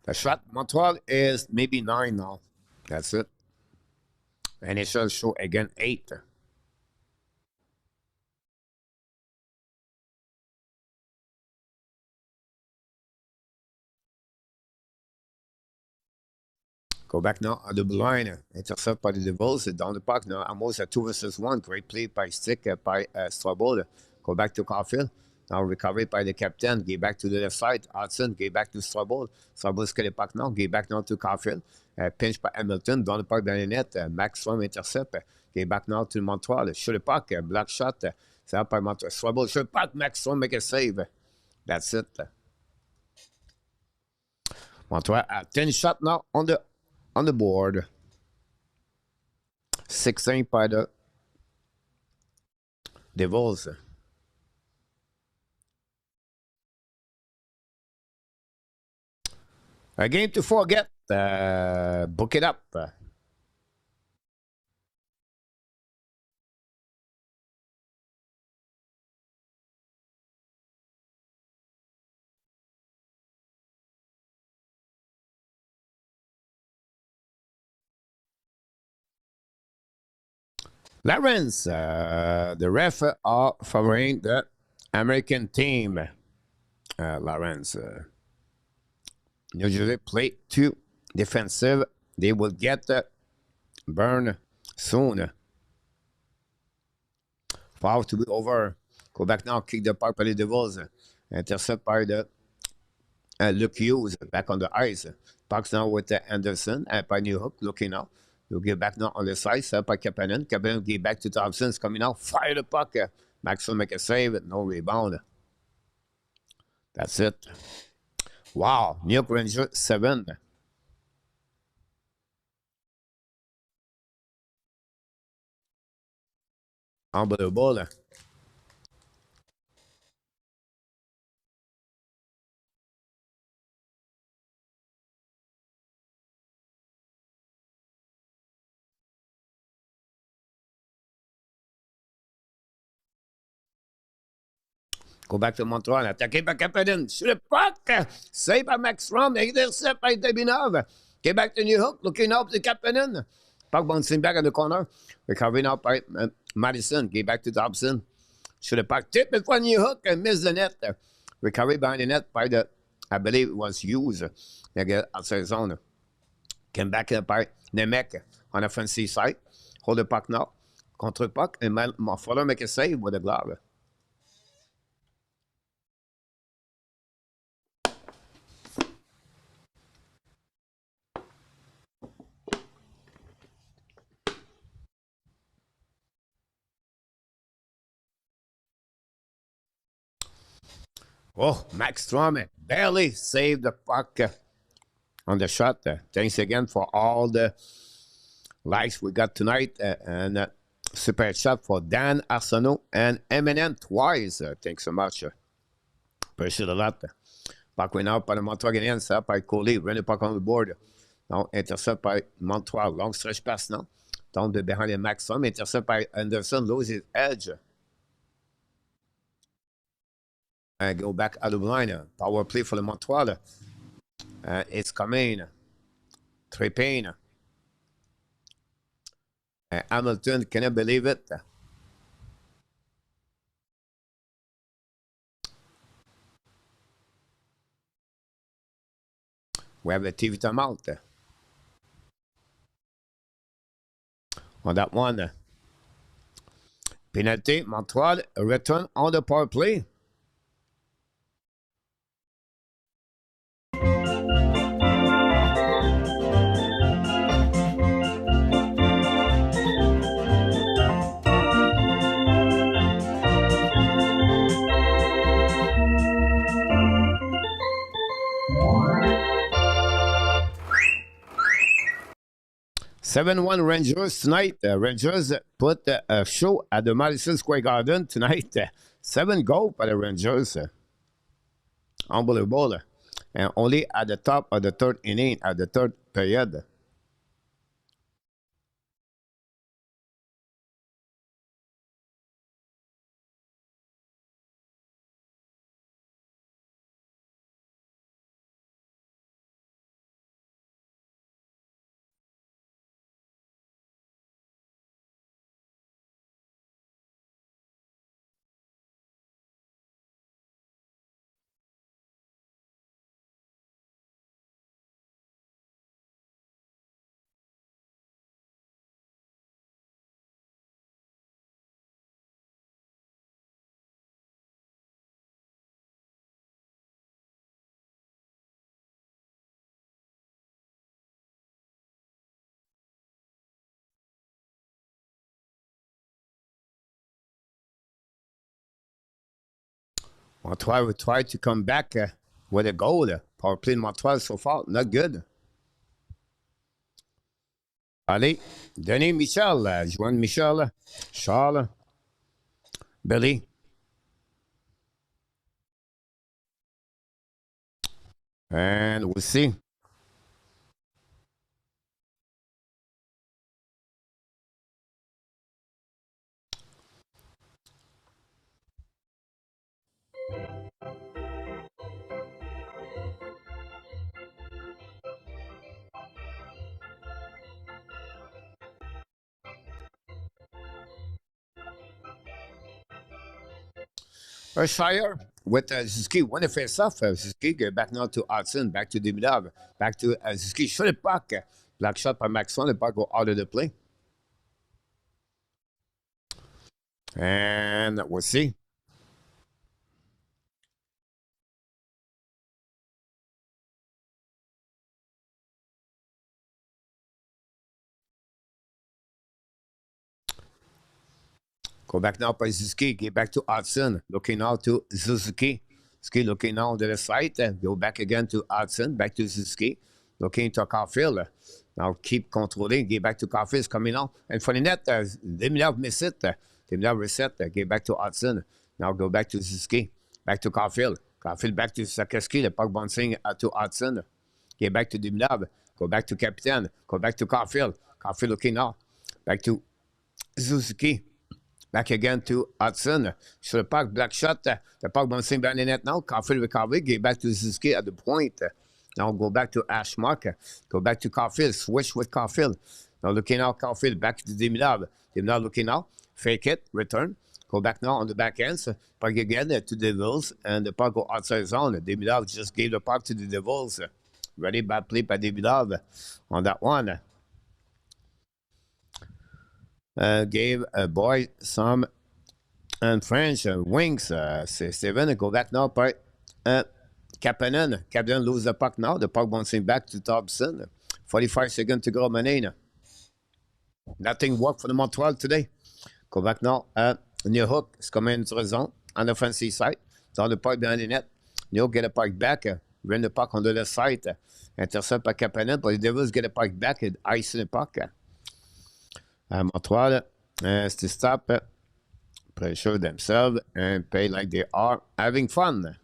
The shot Montreal is maybe 9 now. That's it. And it shall show again 8. Go back now at the blind. Intercept by the Devils. Down the puck now. Almost a 2 versus 1. Great play by Stick by Strobel. Go back to Cfield. Now recovered by the captain. Get back to the left side. Hudson. Get back to Strobel. Strobel get the puck now. Get back now to Cfield. Pinch by Hamilton. Down the puck by the net. Max from intercept. Get back now to Montreal. Shoot the puck. Black shot. C'est up by Montreal. Strobel shoot the puck. Max from make a save. That's it. Montreal at 10 shot now on the board. 16 by the Devils. A game to forget. Book it up. Lawrence, the ref are favoring the American team. Lawrence, usually play 2 defensive. They will get burn soon. Foul to be over. Go back now, kick the puck by the Devils. Intercept by the Luke Hughes back on the ice. Puck's now with Anderson by New Hook looking out. He'll get back now on the side, set by Kapanen. Kapanen get back to Thompson's coming out. Fire the puck. Maxwell make a save. No rebound. That's it. Wow. New York Rangers 7. Unbelievable. Go back to Montreal. Attaqué par Kapanen. Sur le puck. Save by Max Rom. Intercept by Debinov. Get back to New Hook. Looking up to Kapanen. Puck bouncing back in the corner. Recovering out by Madison. Get back to Thompson. Sur le puck. Tip it for New Hook and miss the net. Recovery behind the net by the, I believe it was Hughes. They get outside zone. Came back by Nemec on the offensive side. Hold the puck now. Contre puck. And Fowler make a save with the glove. Oh, Max Strom barely saved the puck on the shot. Thanks again for all the likes we got tonight. And super chat for Dan Arsenault and Eminem twice. Thanks so much. Appreciate a lot. Puck went out by the Montreal Canadiens, set by Coley. Ran the puck on the board. Now intercept by Montreal. Long stretch pass now. Down the behind the Max Strom. Intercept by Anderson. Loses edge. And go back out of the line. Power play for the Montreal. It's coming. Trépin. Hamilton, can you believe it? We have a TV timeout. On that one. Penalty, Montreal, return on the power play. Seven-1 Rangers tonight. Rangers put a show at the Madison Square Garden tonight. 7 goals for the Rangers. Unbelievable. And only at the top of the third inning, at the third period. Montreal will try to come back with a goal. Power play in Montreal so far, not good. Allez, Denis Michel, Joanne Michel, Charles, Billy. And we'll see. Shire with Suzuki won the face off. Suzuki get back now to Hudson, back to Demidov, back to Suzuki. Shoot the puck. Black shot by Maxon. The puck go out of the play. And we'll see. Go back now by Suzuki. Get back to Hudson. Looking now to Suzuki. Suzuki looking now to the side. Go back again to Hudson. Back to Suzuki. Looking to Cfield. Now keep controlling. Get back to Cfield. Coming out. And for the net, Demilov miss it. Demilov reset. Get back to Hudson. Now go back to Suzuki. Back to Cfield. Cfield back to Sakaski. The puck bouncing to Hudson. Get back to Demilov. Go back to Captain. Go back to Cfield. Cfield looking now. Back to Suzuki. Back again to Hudson. Sur le puck, black shot. The puck bouncing behind the net now. Cfield recovery. Get back to Suzuki at the point. Now go back to Ashmark. Go back to Cfield. Switch with Cfield. Now looking now, Cfield back to Demilov. Demilov looking now. Fake it. Return. Go back now on the back ends. Puck again to the Devils. And the puck go outside zone. Demilov just gave the puck to the Devils. Ready, bad play by Demilov on that one. Gave a boy some and French wings. C'est Steven. Go back now by Kapanen. Kapanen lose the puck now. The puck bouncing back to Thompson. 45 seconds to go, Manena. Nothing worked for the Montreal today. Go back now. Near hook is coming into the zone on the offensive side. Dans the puck behind the net. Neil get a puck back. Run the puck on the left side. Intercept by Kapanen. But the Devils get a puck back and ice the puck. Montreal has to stop, pressure themselves, and play like they are having fun.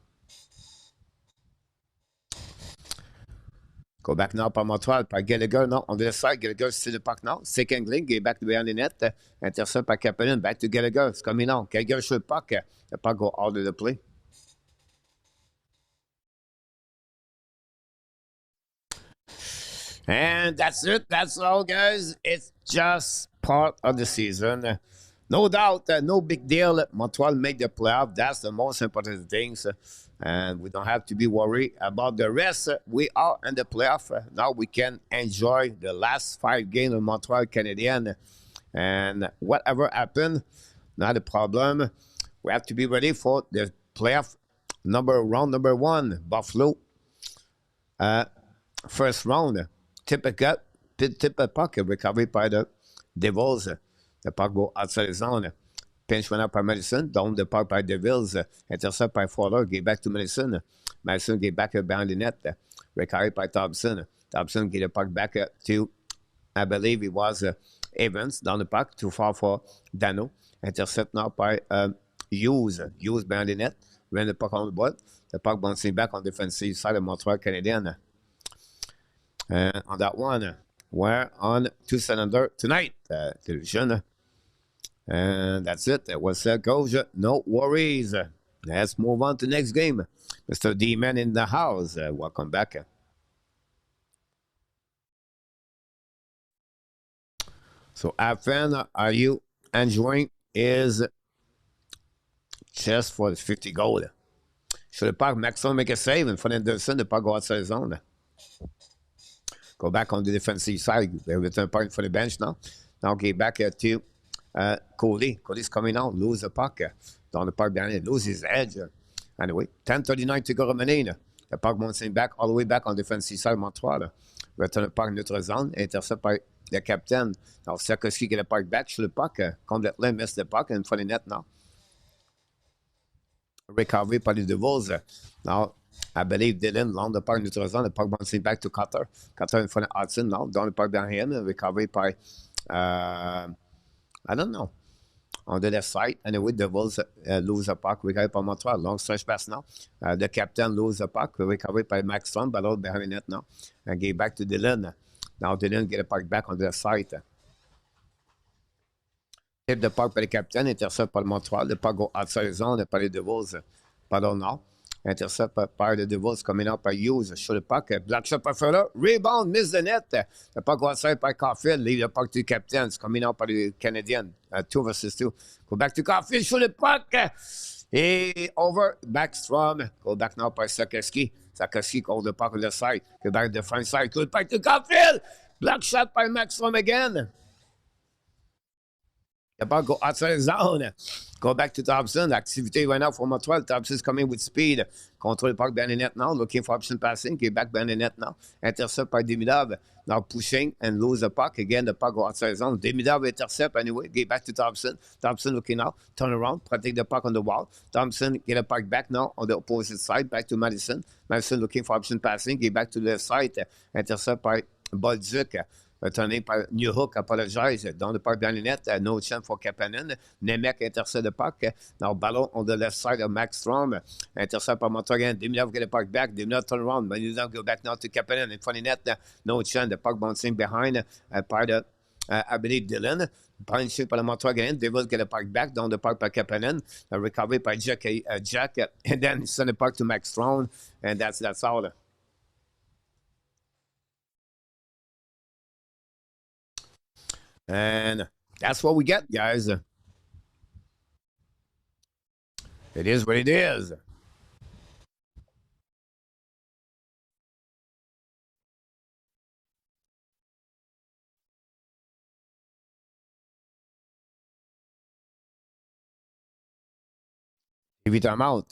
Go back now by Montreal, by Gallagher now on the side. Gallagher still the puck now. Second link, get back behind the net. Intercept by Kapanen, back to Gallagher. It's coming on. Gallagher should the puck. The puck go out of the play. And that's it. That's all, guys. It's just part of the season. No doubt, no big deal. Montreal make the playoff. That's the most important things. And we don't have to be worried about the rest. We are in the playoff. Now we can enjoy the last 5 games of Montreal Canadiens. And whatever happened, not a problem. We have to be ready for the playoff round number 1. Buffalo. First round. Tip a puck, recovery by the Devils. The puck go outside the zone. Pinch went up by Madison. Down the puck by Devils. Intercept by Fowler. Get back to Madison. Madison get back behind the net. Recovery by Thompson. Thompson get the puck back to, I believe it was Evans. Down the puck. Too far for Dano. Intercept now by Hughes. Hughes behind the net. Ran the puck on the board. The puck bouncing back on the defensive side of Montreal Canadiens. On that one, we're on 2-cylinder tonight, television. And that's it. That was Coach. No worries. Let's move on to the next game. Mr. D-Man in the house. Welcome back. So, Afan, are you enjoying his chest for the 50 goal? Should the puck maximum make a save and for Anderson, the puck go outside the zone? Go back on the defensive side. They return point for the bench now. Now get back to Cody. Cody's coming out. Lose the puck. Down the puck behind it. Lose his edge. Anyway, 10:39 to go remaining. The puck bouncing back all the way back on the defensive side of Montreal. Return the puck neutral zone. Intercept by the captain. Now Sikorsky get the puck back. Sur le puck. Complètement miss the puck in front of the net now. Recovery by the Devils. Now, I believe Dylan along the puck neutral zone. The puck bouncing back to Cutter. Cutter in front of Hudson now. Down the puck behind him. Recovery by, I don't know, on the left side. Anyway, Devils lose the puck. Recovery by Montreal. Long stretch pass now. The captain lose the puck. Recovery by Max Strom. Ball behind the net now. And get back to Dylan. Now Dylan get the puck back on the left side. Tip the puck by the captain. Intercept by Montreal. The puck go outside the zone by the Devils. Pardon now. Intercept by the Devils coming up by Hughes. Show the puck. Black shot by Fowler. Rebound. Miss the net. The puck go outside by Cfield. Leave the puck to the captains. Coming out by the Canadiens. 2 versus 2. Go back to Cfield. Show the puck. Hey, over. Backstrom. Go back now by Sikorsky. Sikorsky hold the puck on the side. Go back to the front side. Go back to Cfield. Black shot by Maxstrom again. The puck go outside the zone. Go back to Thompson. Activity right now for Montreal. Thompson's coming with speed. Control the puck behind the net now. Looking for option passing. Get back behind the net now. Intercept by Demidov. Now pushing and lose the puck. Again, the puck go outside the zone. Demidov intercept anyway. Get back to Thompson. Thompson looking now. Turn around. Protect the puck on the wall. Thompson get the puck back now on the opposite side. Back to Madison. Madison looking for option passing. Get back to the left side. Intercept by Bolduc. Returning par New Hook, apologize. Dans le parc dans les net, no chance for Kapanen. Nemec intercept the puck. Now ballon on the left side of Max Strom. Intercept by Montreal. Demidov get the puck back. Demidov turn around. Demidov go back now to Kapanen. In front of the net, no chance. The puck bouncing behind par de I believe Dylan. Punching par le Montreal. Devils get the puck back down the park by Kapanen. Recovery by Jack. And then send the puck to Max Strom. And that's all. And that's what we get, guys. It is what it is. Évidemment.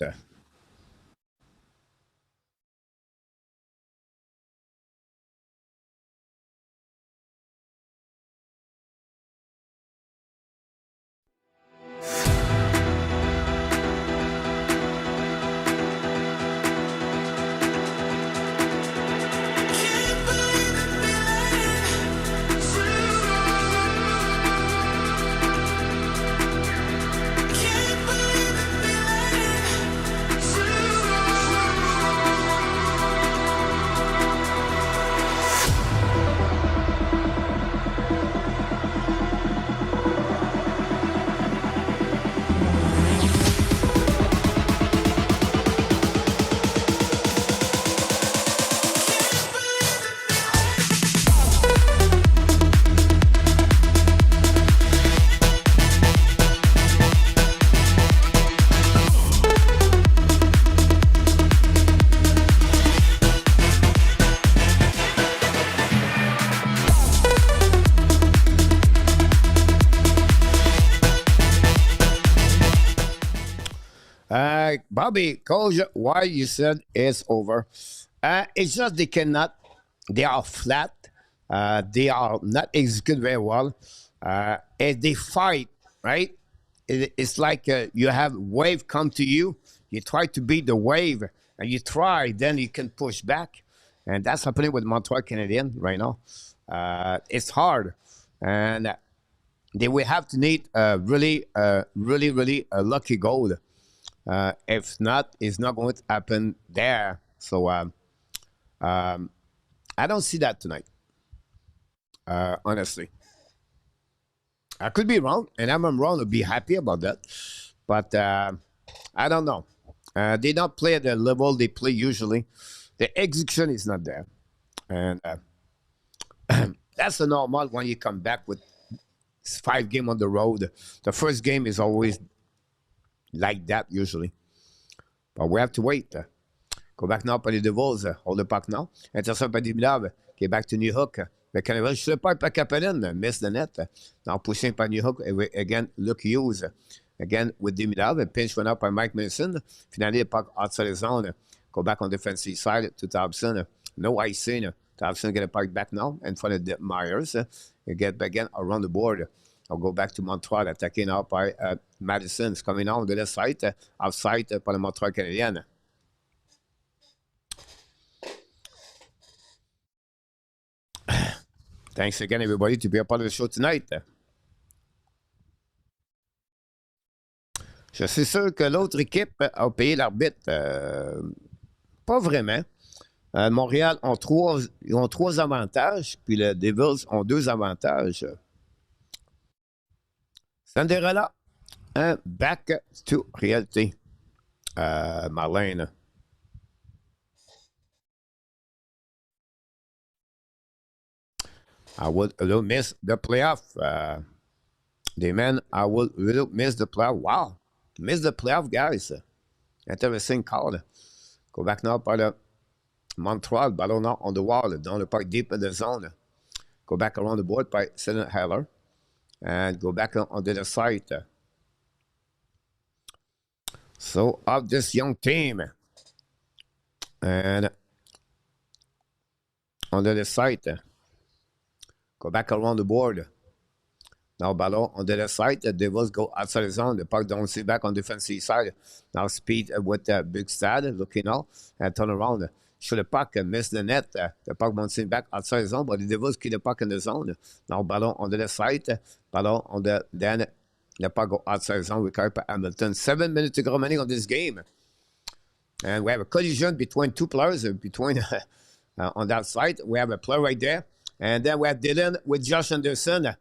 Bobby, Coach, why you said it's over? It's just they cannot. They are flat. They are not executed very well. And they fight, right? It's like you have wave come to you. You try to beat the wave, and you try, then you can push back, and that's happening with Montreal Canadiens right now. It's hard, and they will have to need really a lucky goal. If not, it's not going to happen there. So I don't see that tonight, honestly. I could be wrong, and I'm wrong to be happy about that. But I don't know. They don't play at the level they play usually. The execution is not there. And that's the normal when you come back with 5 games on the road. The first game is always like that usually. But we have to wait. Go back now by the Devils. Hold the puck now. Intercept by Demidov. Get back to New Hook. The Canadiens should pas by Kapanen. Miss the net. Now pushing by New Hook. Again, look Hughes. Again with Demidov. A pinch went up by Mike Mason. Finally, the puck outside the zone. Go back on the defensive side to Thompson. No icing. Thompson get a puck back now in front of Myers. Get back again around the board. I'll go back to Montreal, attacking out by Madison. It's coming on the left side, outside par le Montreal Canadien. Thanks again, everybody, to be a part of the show tonight. Je suis sûr que l'autre équipe a payé l'arbitre. Pas vraiment. Montréal ils ont 3 avantages, puis les Devils ont 2 avantages. Cinderella, back to reality. Marlene. I would miss the playoff. The men, I would miss the playoff. Wow. Miss the playoff, guys. Interesting call. Go back now par le Montreal. Ballon now on the wall. Dans le parc deep in the zone. Go back around the board by Sidney Heller. and go back on the other side. So, of this young team, and on the other side, go back around the board. Now, ballon on the other side, the Devils go outside the zone. The puck don't see back on the defensive side. Now, speed with Big Stad looking out and turn around. Shoot the puck and miss the net. The puck won't see back outside the zone, but the Devils keep the puck in the zone. Now, ballon on the other side, ballon on the then the puck go outside the zone. We carry by Hamilton. 7 minutes to go remaining on this game. And we have a collision between two players, on that side. We have a player right there. And then we have Dylan with Josh Anderson.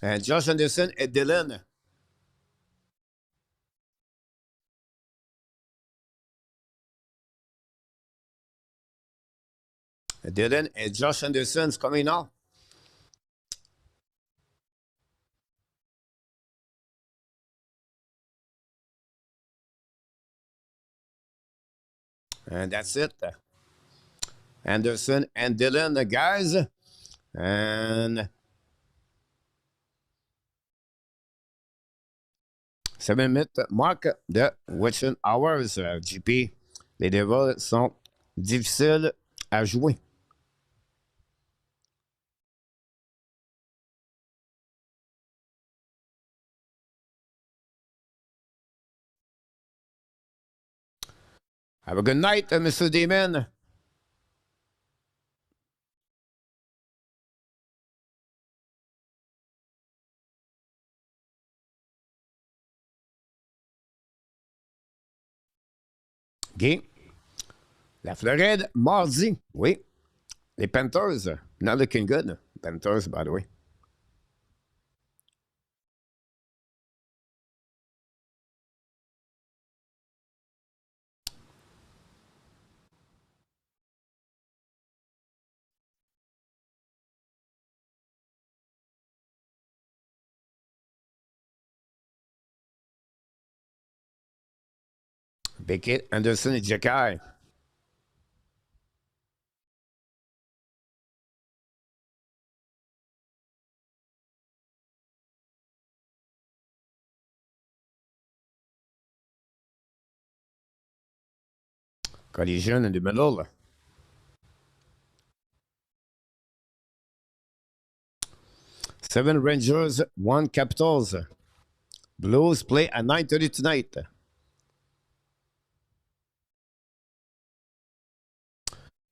And Josh Anderson and Dylan. Dylan and Josh Anderson's coming now. And that's it. Anderson and Dylan, the guys. And 7 minutes marque de witching hours. JP, les Devils sont difficiles à jouer. Have a good night, Mr. Damon. OK. La Floride, mardi. Oui. Les Panthers, not looking good. Panthers, by the way. Beckett, Anderson et Jekai. Collision in the middle. Seven Rangers, 1 Capitals. Blues play at 9:30 tonight.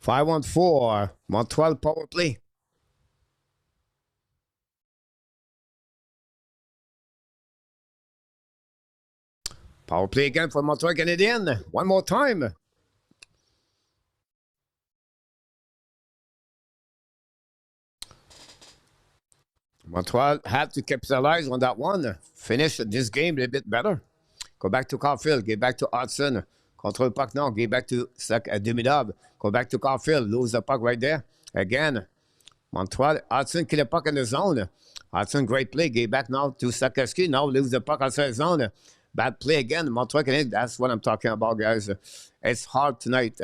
5-on-4, Montreal power play. Power play again for Montreal Canadiens. One more time. Montreal had to capitalize on that one. Finish this game a little bit better. Go back to Cfield. Get back to Hudson. Control puck now. Get back to Demidov. Go back to Cfield. Lose the puck right there. Again. Montreal. Hudson kill the puck in the zone. Hudson, great play. Get back now to Sakowski. Now lose the puck outside the zone. Bad play again. Montreal Canadiens. That's what I'm talking about, guys. It's hard tonight.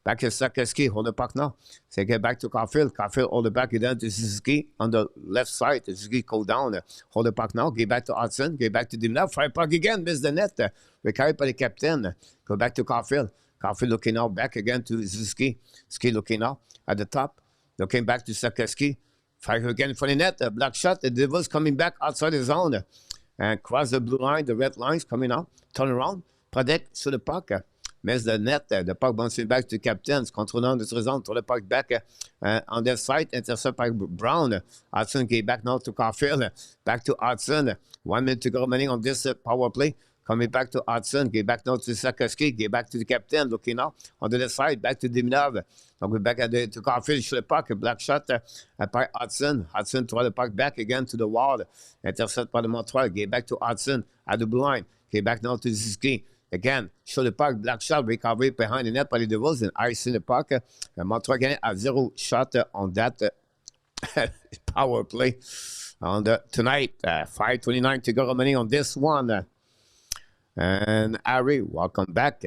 Back to Sakowski. Hold the puck now. So get back to Cfield. Cfield hold the puck. Get down to Suzuki on the left side. Suzuki go down. Hold the puck now. Get back to Hudson. Get back to Dimna. Fire puck again. Miss the net. Recovered by the captain. Go back to Cfield. Cfield looking out. Back again to Suzuki. Suzuki looking out at the top. Looking back to Sakowski. Fire again for the net. Black shot. The Devils coming back outside the zone. And cross the blue line. The red lines coming out. Turn around. Protect sur le puck. Miss the net. The puck bouncing back to the captain. Controlling the zone. Throw the puck back on their side. Intercept by Brown. Hudson get back now to Cfield. Back to Hudson. 1 minute to go remaining on this power play. Coming back to Hudson. Get back now to Sakowski. Get back to the captain. Looking now on the other side. Back to Diminov. Donc, we're back to Cfield. Shoot the puck. A black shot by Hudson. Hudson throw the puck back again to the wall. Intercept by the Montreal. Get back to Hudson at the blue line. Get back now to Suzuki. Again, show the puck, black shot, recovery behind the net by the Devils, and icing the puck. Montreal Canadiens have 0 shot on that power play on tonight. 5:29 to go remaining on this one. And Harry, welcome back.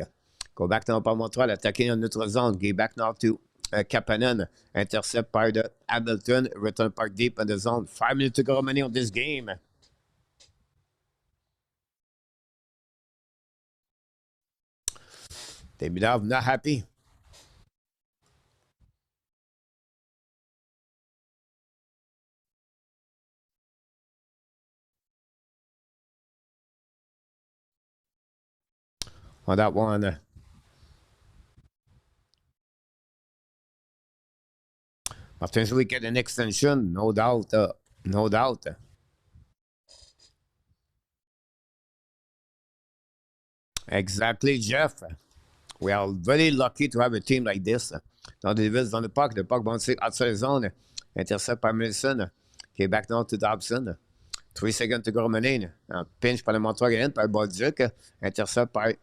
Go back now par Montreal, attacking on notre zone. Get back now to Kapanen, intercept par de Hamilton, return puck deep in the zone. 5 minutes to go remaining on this game. Demidov not happy. On that one. After we get an extension, no doubt. No doubt. Exactly, Jeff. We are very lucky to have a team like this. Now, Davis dans the puck bouncing outside the zone. Intercept par Milson, qui est back now to Dobson. 3 seconds to go remaining. Pinch par le Montreal Canadiens, par Bolduc. Intercept par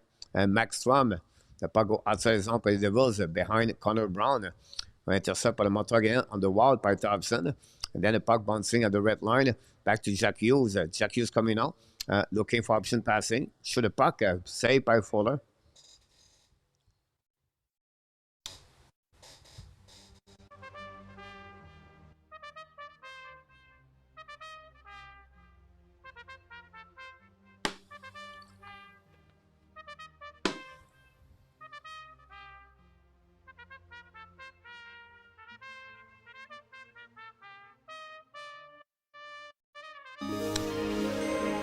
Max Strom. The puck go outside the zone by the Devils behind Connor Brown. Intercept par le Montreal Canadiens on the wall by Dobson. And then the puck bouncing at the red line. Back to Jack Hughes. Jack Hughes coming out. Looking for option passing. Shoot the puck. Saved by Fowler.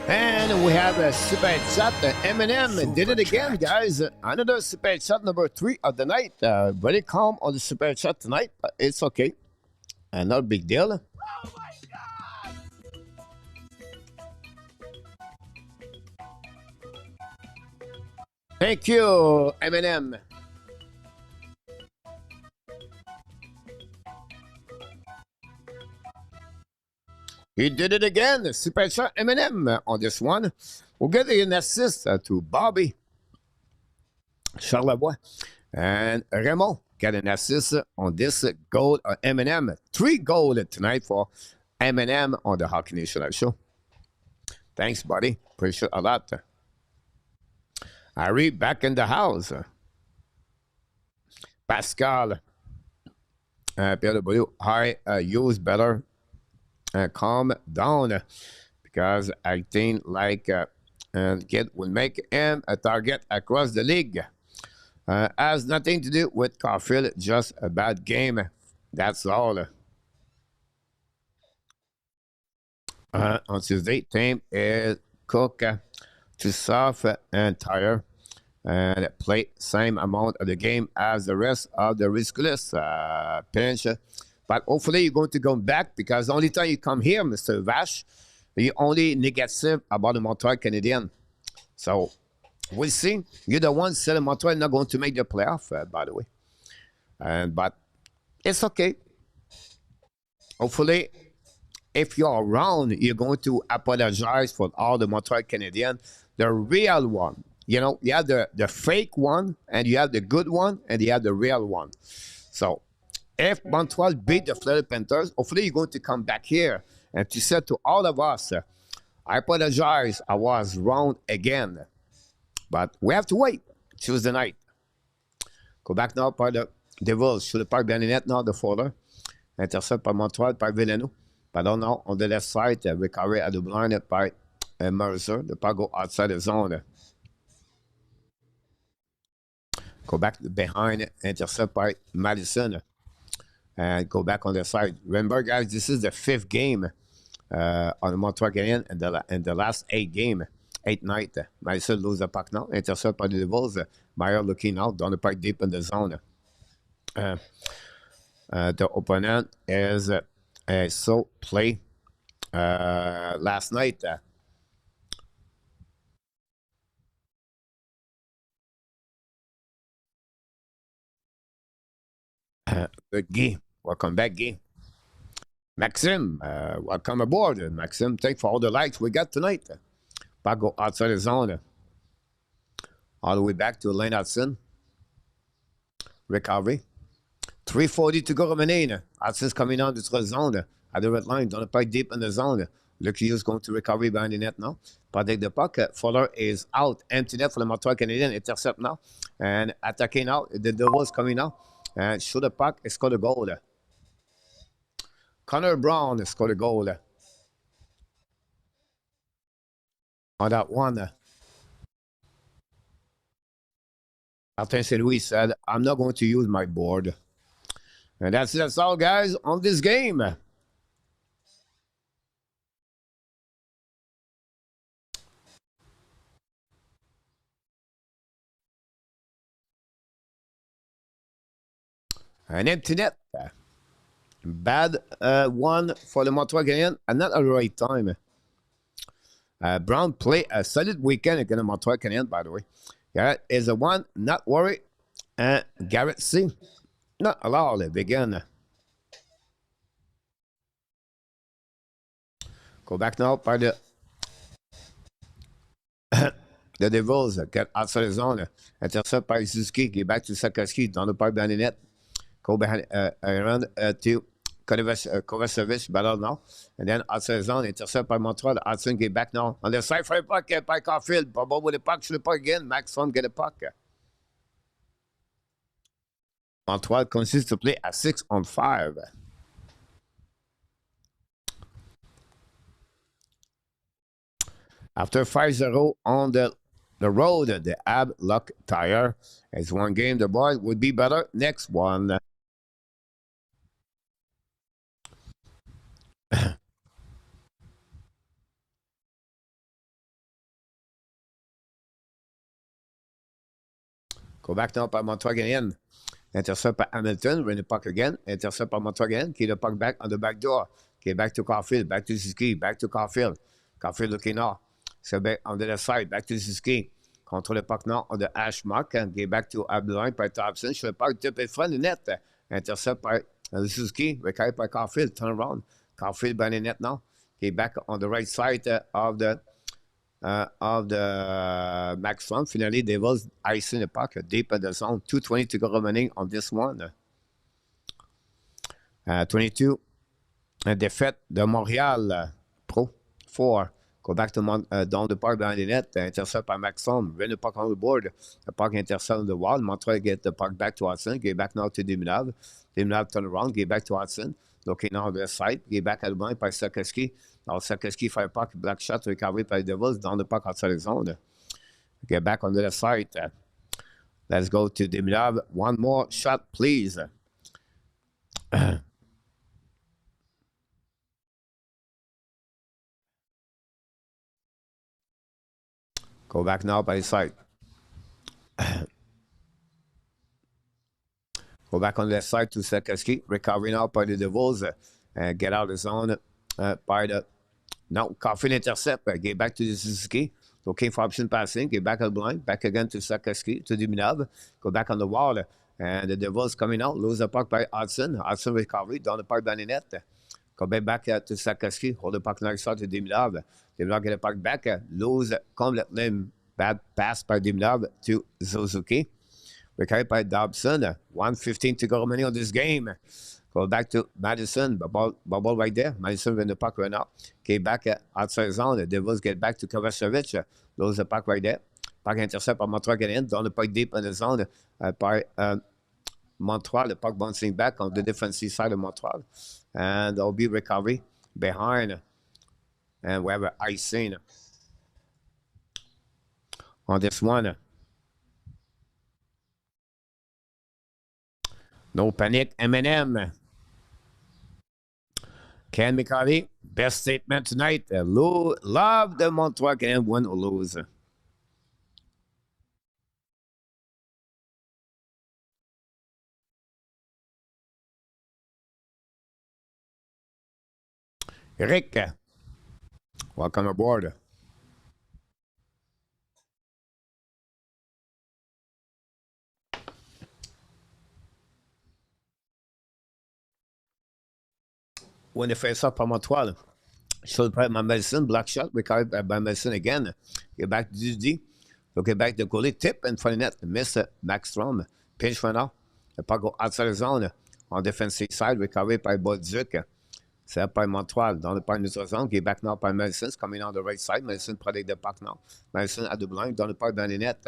And we have a super chat. Eminem did it again, guys. Another super chat number 3 of the night. Very calm on the super chat tonight, but it's okay. Not a big deal. Oh my God! Thank you, Eminem. He did it again. Super chat Eminem on this one. We'll get an assist to Bobby Charlebois and Raymond get an assist on this goal of Eminem. 3 goals tonight for Eminem on the Hockey Nation Live Show. Thanks, buddy. Appreciate a lot. Harry back in the house. Pascal. Pierre W. I use better. Calm down because I think like Kid will make him a target across the league. Has nothing to do with Cfield, just a bad game. That's all. On Tuesday, team is cook too soft and tired and play same amount of the game as the rest of the riskless pinch. But hopefully you're going to go back because the only time you come here, Mr. Vash, you're only negative about the Montreal Canadiens. So we'll see. You're the one selling Montreal not going to make the playoff, by the way. But it's okay. Hopefully, if you're around, you're going to apologize for all the Montreal Canadiens. The real one. You know, you have the fake one, and you have the good one, and you have the real one. So if Montreal beat the Florida Panthers, hopefully you're going to come back here and to say to all of us, I apologize, I was wrong again. But we have to wait Tuesday night. Go back now par the Devils. Shoot the puck behind the net now, the Fowler. Intercept par Montreal, par Villano. Pardon, now on the left side, recovery at the blind by Mercer. The puck go outside the zone. Go back behind, intercept by Madison. And go back on the side. Remember, guys, this is the 5th game on the Montreal Canadiens in the last 8 nights. Madison lose the puck now. Intercept by the Devils. Meyer looking out down the puck deep in the zone. The opponent is so play last night. Good game. Welcome back, Guy. Maxime, welcome aboard. Maxime, thanks for all the likes we got tonight. Puck go outside the zone. All the way back to Lane Hudson. Recovery. 3:40 to go remaining. Hudson's coming down the zone. At the red line, down the puck deep in the zone. Lucky is going to recovery behind the net now. Protect the puck. Fowler is out. Empty net for the Montreal Canadiens. Intercept now. And attacking now. The Devils coming now. and shoot the puck and score the goal. Connor Brown scored a goal on that one. Martin St. Louis said, I'm not going to use my board. And that's all, guys, on this game. An empty net. Bad one for the Montreal Canadiens, and not at the right time. Brown played a solid weekend against the Montreal Canadiens, by the way. Garrett is a one, not worried. And Garrett C. Not allowed to begin. Go back now by the the Devils. Get outside the zone. Intercept by Suzuki. Get back to Sakaski. Dans le parc dans les nets. Go behind around to Kovacevic. Battle now. And then outside the zone. Intercept by Montreal. Hudson get back now. On the side for the puck. By Cfield. Bobo with the puck. Shoot the puck again. Maxson get the puck. Montreal continues to play at 6-on-5. After 5-0 on the road, the Habs luck tire. As one game, the boys would be better. Next one. Go back now by Montreal Canadiens. Intercept by Hamilton, run the puck again. Intercept by Montreal again. Keep the puck back on the back door. Get back to Cfield, back to Suzuki, back to Cfield. Cfield looking now. So back on the left side, back to Suzuki. Control the puck now on the hash mark. And get back to Abdelin by Thompson. Show the puck tip in front of the net. Intercept by Suzuki. Recarried by Cfield. Turn around. Cfield by the net now. Get back on the right side of the max front. Finally, they was icing the puck deep in the zone. 2:20 to go remaining on this one. 22. A defeat de Montréal. Pro 4. Go back to down the park behind the net. Intercept by Maxson. Run the puck on the board. The puck intercept on the wall. Montreal get the puck back to Hudson. Get back now to Deminav. Deminav turn around. Get back to Hudson. Looking now on the side. Get back at the line by Sakaski. Now Sakaski fire puck. Black shot recovered by the Devils. Down the puck outside the zone. Get back on the left side. Let's go to Deminav. One more shot, please. Go back now by the side. Go back on the left side to Sakaski. Recovery now by the Devils. Get out of the zone by the... Now, Cfield intercept. Get back to the Suzuki. Looking for option passing. Get back at the blind. Back again to Sakaski, to Deminav. Go back on the wall. And the Devils coming out. Lose the puck by Hudson. Hudson recovery. Down the puck by the net. Go back to Sakaski. Hold the puck next side to Deminav. Deminav get the puck back. Lose complete bad pass by Deminav to Suzuki. Recovered by Dobson. 1:15 to go remaining on this game. Go back to Madison. Bubble right there. Madison when the puck ran out. Get back outside zone. The Devils get back to Kovacevic. Lose the puck right there. Puck intercept by Montreal Canadiens. Down the puck deep in the zone by Montreal. The puck bouncing back on the defensive side of Montreal. And there'll be recovery behind. And we have an icing on this one. No panic, Eminem. Ken McCarty, best statement tonight. Love the Montreal Canadiens, win or lose. Eric, welcome aboard. When the face up on Montreal, showed by Madison, black shot, recovered by Madison again. Get back to Didi. Look back the goalie, tip in front of net. Miss Backstrom. Pinch for now. The puck go outside the zone. On defensive side, recovered by Bolduc. set by Montreal down the part neutral zone. Get back now by Madison's coming on the right side. Madison protect the puck now. Madison at the blind down the part down the net.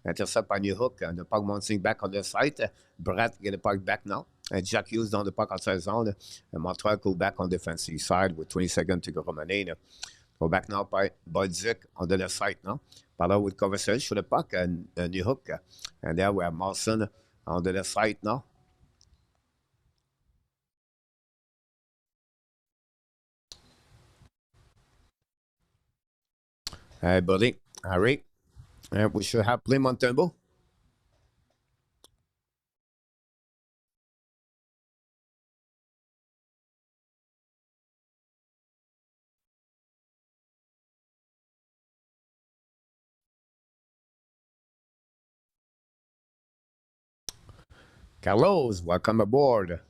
Intercept by New Hook. The puck mounting back on the side. Brett get the puck back now. And Jack Hughes down the puck outside zone. And Montreal go back on the defensive side with 20 seconds to go remaining. Go back now by Budzik on the left side now. Par with Coversel show the puck and New Hook. And there we have Marson on the left side now. Hey, buddy. Harry. We should have play Montembeau. Carlos, welcome aboard.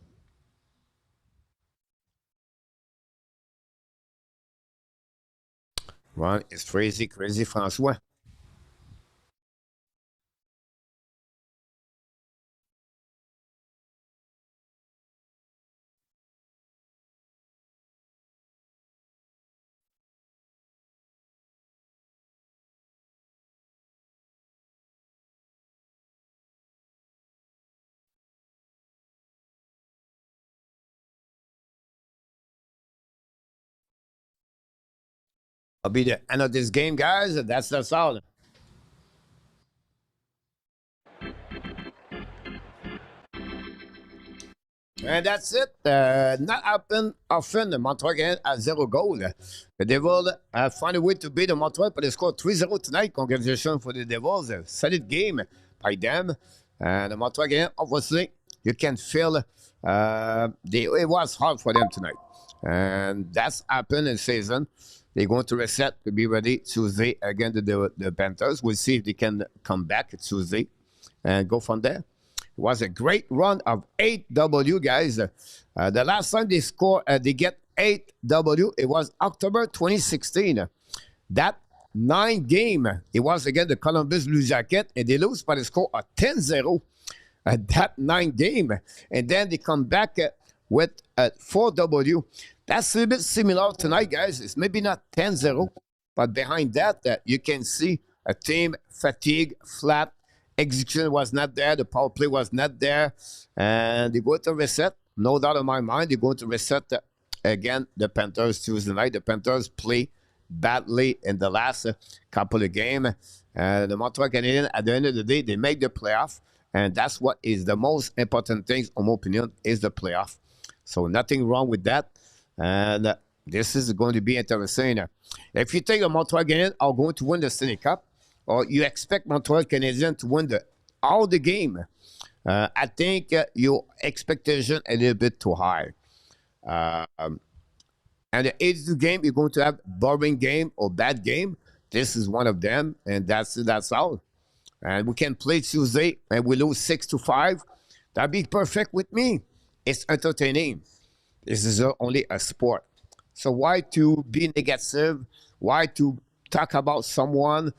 One is crazy François. I'll be the end of this game, guys. That's all. And that's it. Not happen often. Montreal again at 0 goal. The Devils found a way to beat the Montreal, but they scored 3-0 tonight. Congratulations for the Devils. Solid game by them. And the Montreal again, obviously, you can feel it was hard for them tonight. And that's happened in season. They're going to reset to be ready Tuesday against the Panthers. We'll see if they can come back Tuesday and go from there. It was a great run of 8 W, guys. The last time they score, they get 8 W, it was October 2016. That 9 game, it was against the Columbus Blue Jackets, and they lose by the score of 10-0 at that 9 game. And then they come back with 4 W. That's a little bit similar tonight, guys. It's maybe not 10-0, but behind that, you can see a team fatigue, flat. Execution was not there. The power play was not there. And they're going to reset. No doubt in my mind, they're going to reset again the Panthers Tuesday night. The Panthers play badly in the last couple of games. The Montreal Canadiens, at the end of the day, they make the playoff. And that's what is the most important thing, in my opinion, is the playoff. So nothing wrong with that. And this is going to be interesting. If you think the Montreal Canadiens are going to win the Stanley Cup, or you expect Montreal Canadiens to win all the game, I think your expectation a little bit too high. And the 82 game, you're going to have boring game or bad game. This is one of them, and that's all. And we can play Tuesday, and we lose 6-5. That'd be perfect with me. It's entertaining. This is only a sport. So why to be negative? Why to talk about someone?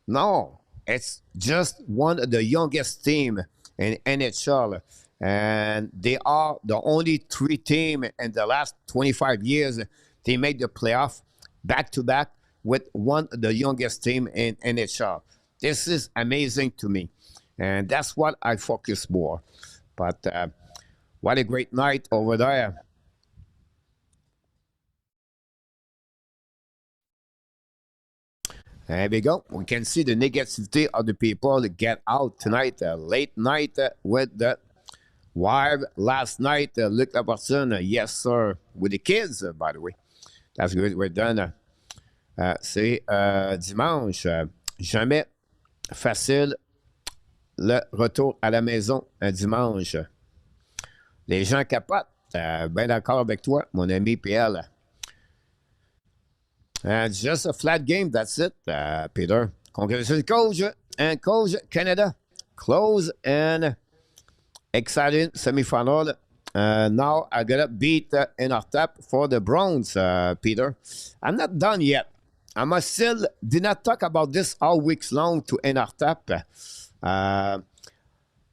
No, it's just one of the youngest team in NHL. And they are the only 3 teams in the last 25 years. They made the playoff back-to-back with one of the youngest team in NHL. This is amazing to me. And that's what I focus more. But what a great night over there. There we go. We can see the negativity of the people that get out tonight. Late night with the wife. Last night, Luc Laportune, yes, sir, with the kids, by the way. That's good. We're done. C'est dimanche. Jamais facile le retour à la maison un dimanche. Les gens capotent. Bien d'accord avec toi, mon ami PL. And just a flat game, that's it, Peter. Congratulations, Coach, and Coach Canada. Close and exciting semifinal. Now I gotta beat in our tap for the Browns, Peter. I'm not done yet. I must still did not talk about this all weeks long to NRTAP.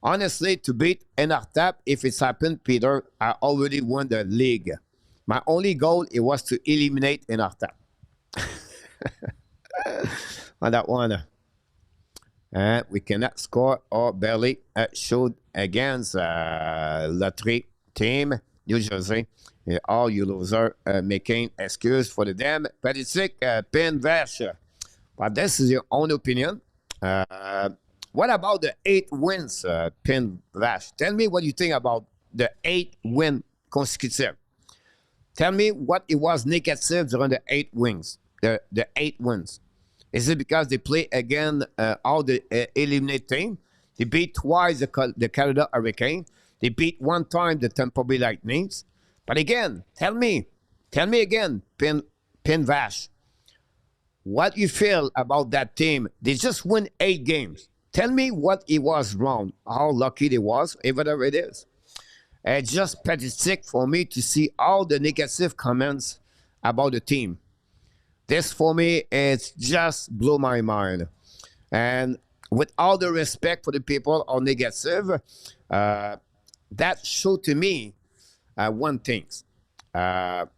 Honestly, to beat NRTAP, if it's happened, Peter, I already won the league. My only goal, it was to eliminate in our top. On that one. We cannot score or barely shoot against Lottery team, New Jersey. All you losers making excuse for the damn pathetic pin vash. But this is your own opinion. What about the 8 wins, pin vash? Tell me what you think about the 8 win consecutive. Tell me what it was negative during the 8 wins. The 8 wins. Is it because they play again all the eliminated team? They beat twice the Canada Hurricane. They beat one time the Tampa Bay Lightnings. But again, tell me again, Pin Vash, what you feel about that team. They just win 8 games. Tell me what it was wrong, how lucky they was, whatever it is. It's just pathetic for me to see all the negative comments about the team. This for me, it's just blew my mind. And with all the respect for the people on negative, that showed to me one thing. You're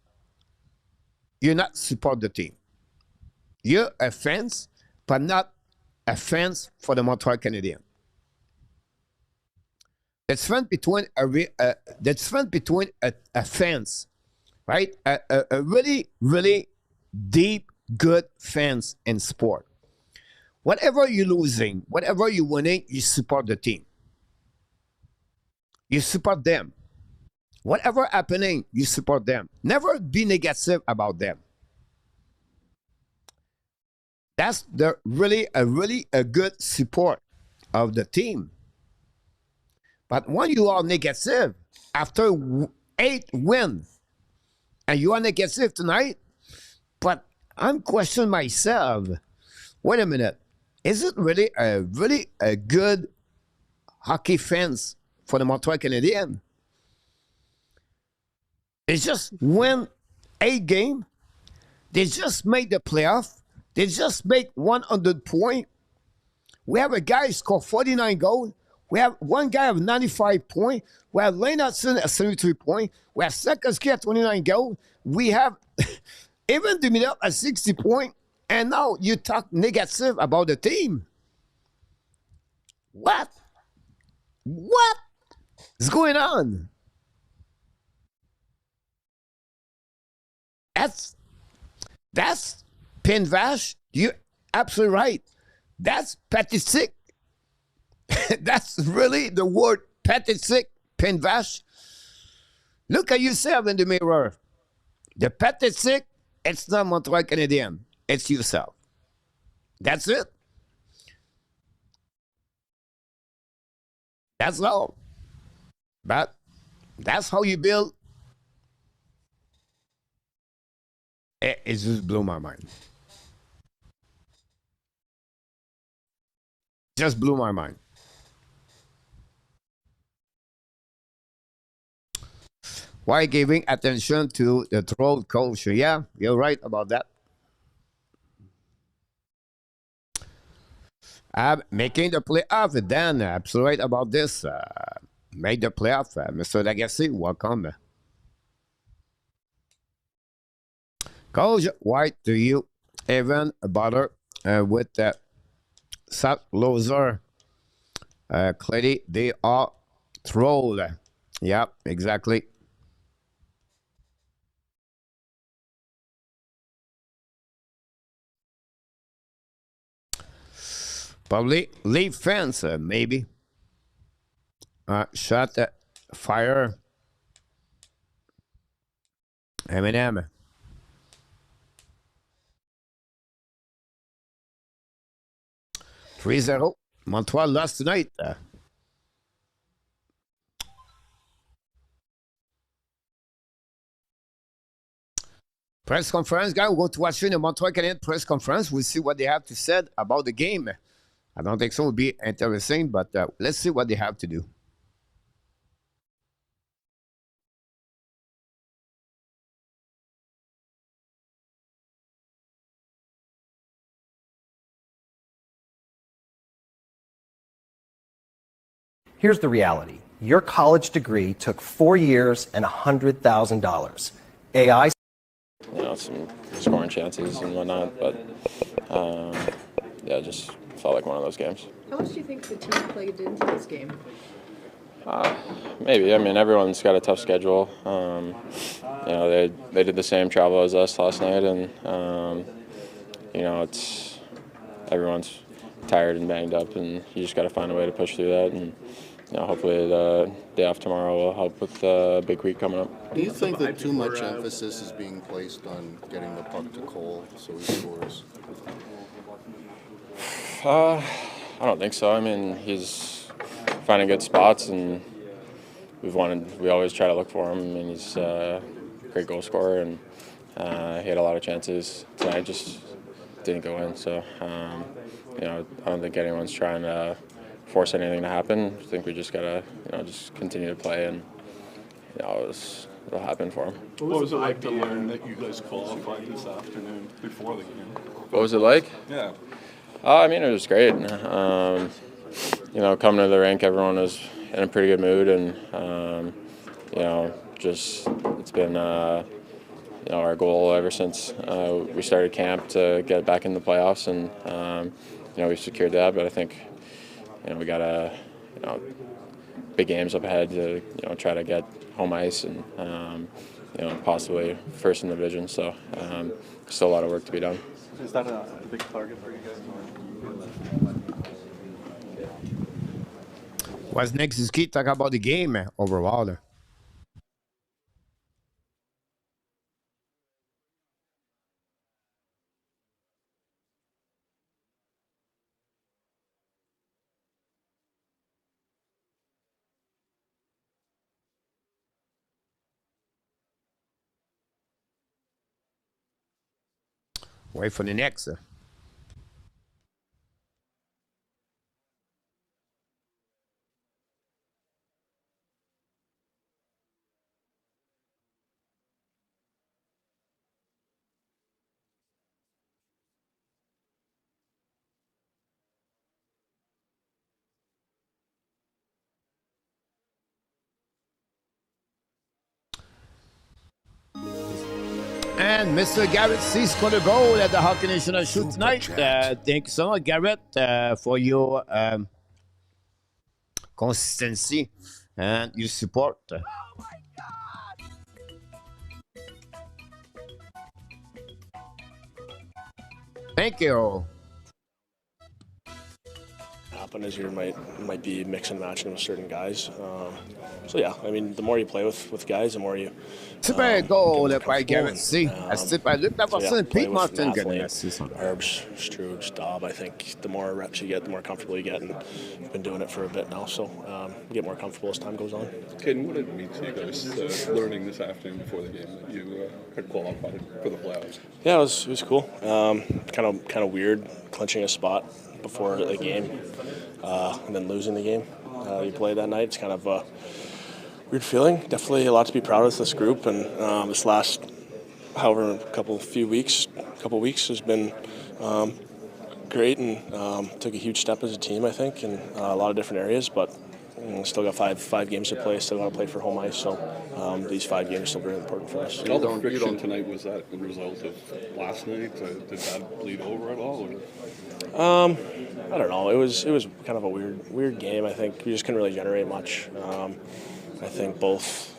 not support the team. You're a fans, but not a fans for the Montreal Canadiens. The difference between a fans, right? A really, really deep, good fans in sport. Whatever you're losing, whatever you're winning, you support the team. You support them. Whatever happening, you support them. Never be negative about them. That's really a good support of the team. But when you are negative, after 8 wins, and you are negative tonight, but I'm questioning myself. Wait a minute. Is it really a good hockey fans for the Montreal Canadiens? They just win 8 games. They just made the playoff. They just make 100 points. We have a guy who scored 49 goals. We have one guy of 95 points. We have Lane Hudson at 73 points. We have Sikorsky at 29 goals. We have even Demidov at 60 points. And now you talk negative about the team. What? What is going on? That's Pinvash. You're absolutely right. That's pathetic. That's really the word pathetic, Pinvash. Look at yourself in the mirror. The pathetic, it's not Montreal Canadiens. It's yourself. That's it. That's all. But that's how you build. It just blew my mind. Just blew my mind. Why giving attention to the troll coach? Yeah, you're right about that. Making the playoff, Dan. Absolutely right about this. Made the playoff. Mr. Legacy, welcome. Coach, why do you even bother with the South loser? Clearly, they are troll. Yeah, exactly. Probably leave fence, maybe. Shot fire. Eminem. (3-0). Montreal lost tonight. Press conference, guys. We're going to watch the Montreal Canadiens press conference. We'll see what they have to say about the game. I don't think so. It'll be interesting, but let's see what they have to do. Here's the reality. Your college degree took 4 years and $100,000. AI. Some scoring chances and whatnot, but yeah, just felt like one of those games. How much do you think the team played into this game? Maybe. I mean, everyone's got a tough schedule. They did the same travel as us last night, and it's everyone's tired and banged up, and you just got to find a way to push through that. And hopefully the day off tomorrow will help with the big week coming up. Do you think that too much emphasis is being placed on getting the puck to Cole so he scores? I don't think so. I mean, he's finding good spots, and we always try to look for him. I mean, he's a great goal scorer, and he had a lot of chances tonight, just didn't go in. So, I don't think anyone's trying to force anything to happen. I think we just gotta, just continue to play, and it'll happen for him. What was it like to learn that you guys qualified this afternoon before the game? What was it like? Yeah. I mean, it was great. Coming to the rink, everyone was in a pretty good mood, and it's been our goal ever since we started camp to get back in the playoffs, and we secured that. But I think we got big games up ahead to try to get home ice and possibly first in the division. So still a lot of work to be done. Is that a big target for you guys? What's next is key. Talk about the game overall. Wait for the next. And Mr. Garrett C scored a goal at the Hockey National Shoot tonight. Thank you so much, Garrett, for your consistency and your support. Oh my God! Thank you. Happen as you might be mixing and matching with certain guys. So yeah, I mean, the more you play with guys, the more you. Super goal by Garrett C. I looked up on Pete Martin getting assist on Herbs, Struge, Dobb. I think the more reps you get, the more comfortable you get, and you've been doing it for a bit now, so you get more comfortable as time goes on. Caden, what did it mean to you guys learning this afternoon before the game that you had qualified for the playoffs? Yeah, it was cool. Kind of weird clinching a spot before the game and then losing the game you played that night. It's kind of a weird feeling. Definitely a lot to be proud of this group, and this last couple weeks has been great, and took a huge step as a team, I think, in a lot of different areas, but still got five games to play, still got to play for home ice, so these 5 games are still very important for us. All the friction tonight, was that the result of last night? Did that bleed over at all? Or? I don't know. It was kind of a weird game. I think we just couldn't really generate much. I think both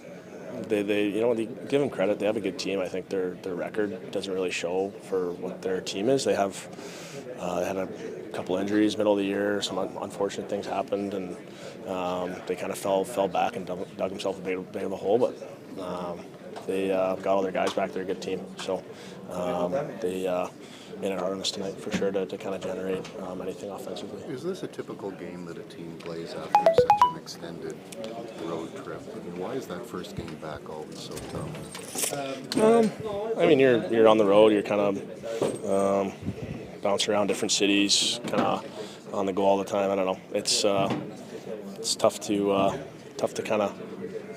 they give them credit. They have a good team. I think their record doesn't really show for what their team is. They had a couple injuries middle of the year. Some unfortunate things happened, and they kind of fell back and dug themselves a bit of a hole. But they got all their guys back. They're a good team. So they made it hard on us tonight for sure to kind of generate anything offensively. Is this a typical game that a team plays after such an extended road trip? I mean, why is that first game back always so tough? I mean, you're on the road. You're kind of bouncing around different cities, kind of on the go all the time. I don't know. It's tough to kind of.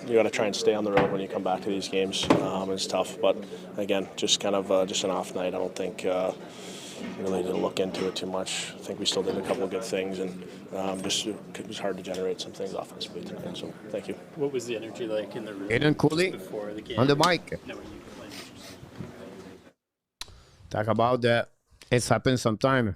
You got to try and stay on the road when you come back to these games. It's tough, but again, just kind of just an off night. I don't think really didn't look into it too much. I think we still did a couple of good things, and it was hard to generate some things offensively tonight. So thank you. What was the energy like in the room Aiden Cooley before the game? on the mic. Talk about that. It's happened sometime.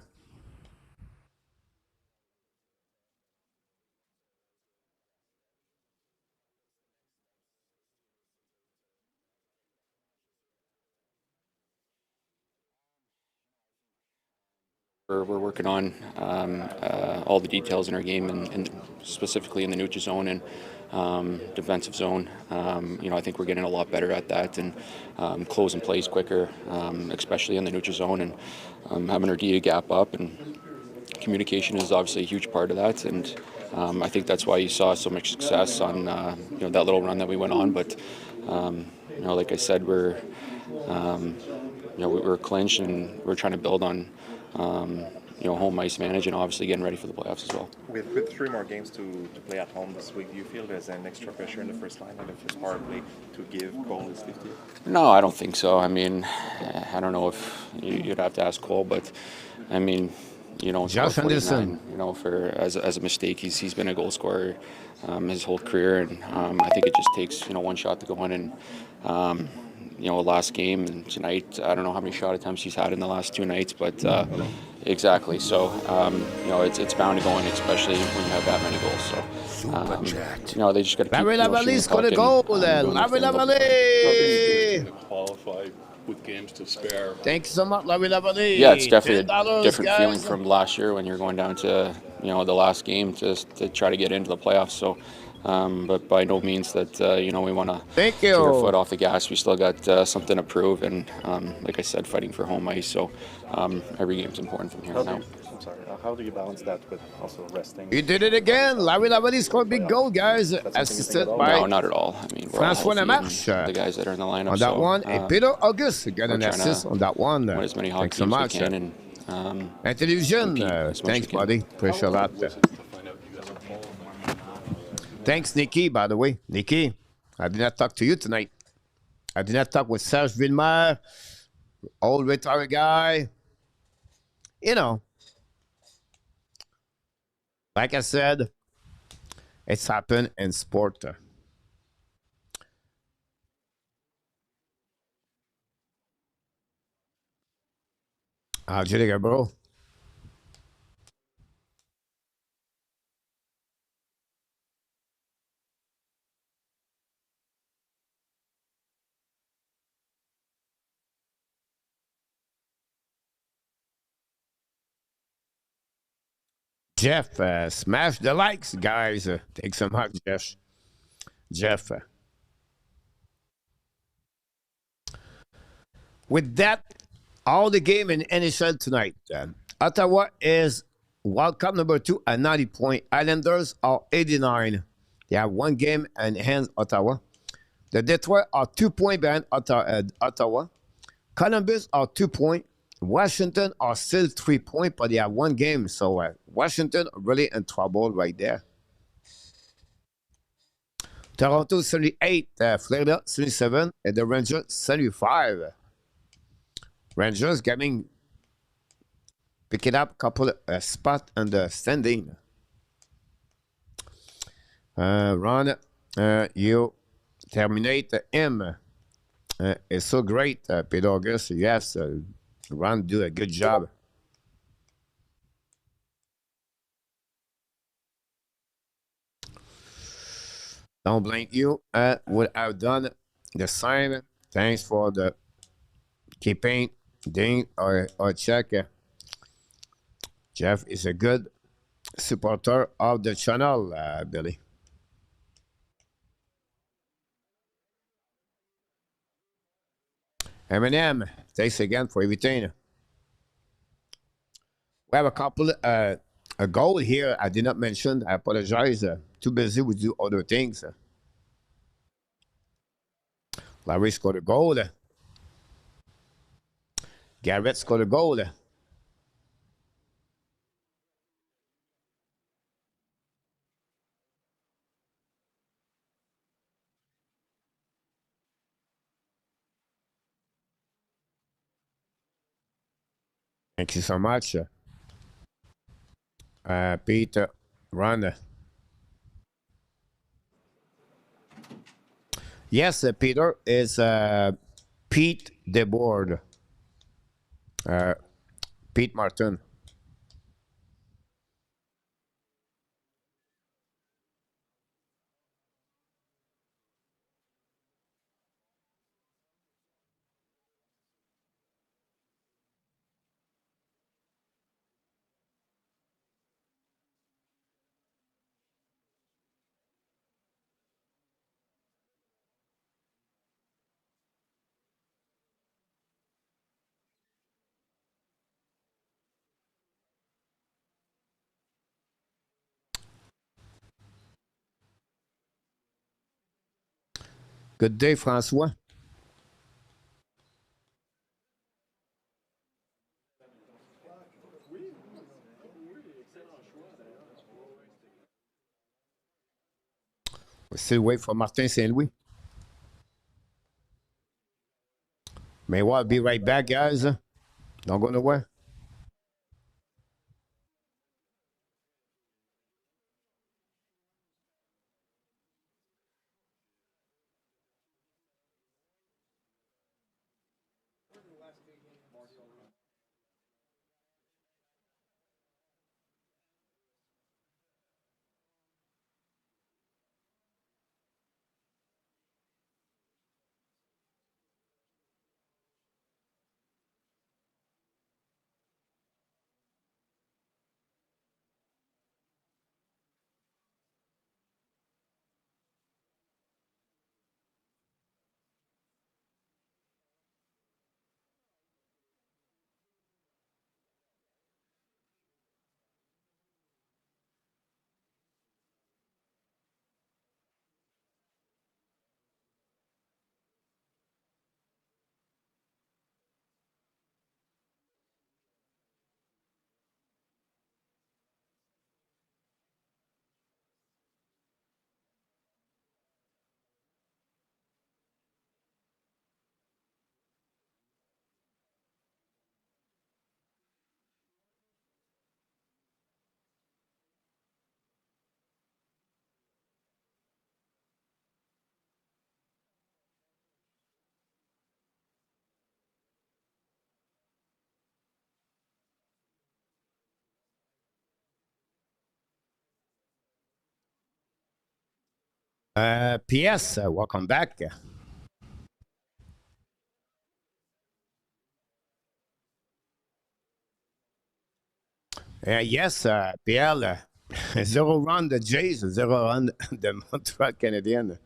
We're working on all the details in our game, and specifically in the neutral zone and defensive zone. I think we're getting a lot better at that and closing plays quicker, especially in the neutral zone, and having our DA gap up. And communication is obviously a huge part of that. And I think that's why you saw so much success on that little run that we went on. But like I said, we're clinched, and we're trying to build on home ice advantage, and obviously getting ready for the playoffs as well. With 3 more games to play at home this week, do you feel there's an extra pressure in the first line and the first power play to give Cole his 50? No, I don't think so. I mean, I don't know if you'd have to ask Cole, but I mean, Josh Anderson, as a mistake, he's been a goal scorer his whole career, and I think it just takes one shot to go in. And last game and tonight, I don't know how many shot attempts he's had in the last 2 nights, but exactly. So it's bound to go in, especially when you have that many goals. So they just got to keep. Larry Lavalley scored a goal. Larry Lavalley qualify with games to spare. Thank you so much, Larry Lavalley. Yeah, it's definitely a different guys. feeling from last year when you're going down to the last game just to try to get into the playoffs. So. But by no means that we want to take our foot off the gas. We still got something to prove, and like I said, fighting for home ice. So every game's important from here on out. How do you balance that with also resting? He did it again. Larry Lavalley scored a big goal, guys. Assisted by No, not at all. I mean, we're François all Lamarche. the guys that are in the lineup. On that one, and Peter August got an assist on that one. Win as many hockey Thanks so games much. as we can, and Television. as much Thanks, as we can. buddy. Appreciate that. Thanks, Nikki, by the way. Nikki, I did not talk to you tonight. I did not talk with Serge Villemer, old retired guy. Like I said, it's happened in sport. How'd you go, bro? Jeff, smash the likes, guys. Thanks so much, Jeff. Jeff. With that, all the game in NHL tonight. Ottawa is Wildcard number 2 at 90 points. Islanders are 89. They have 1 game in hand, Ottawa. The Detroit are 2 points behind Ottawa. Columbus are 2 points. Washington are still 3 points, but they have 1 game. So Washington really in trouble right there. Toronto 78, Florida 77, and the Rangers 75. Rangers picking up a couple of spots in the standing. Ron, you terminate him. It's so great, Peter August. Yes, Ron do a good job. Don't blame you. Would have done the same. Thanks for the keeping ding or check. Jeff is a good supporter of the channel, Billy. Eminem, thanks again for everything. We have a couple a goal here I did not mention. I apologize. Too busy to do other things. Larry scored a goal. Garrett scored a goal. Thank you so much. Peter, Ron. Yes, Peter is Pete DeBoard. Pete Martin. Good day, François. We still wait for Martin Saint-Louis. May well be right back, guys. Don't go nowhere. PS, welcome back. Yes, PL, zero run the Jays, zero run the Montreal Canadiens.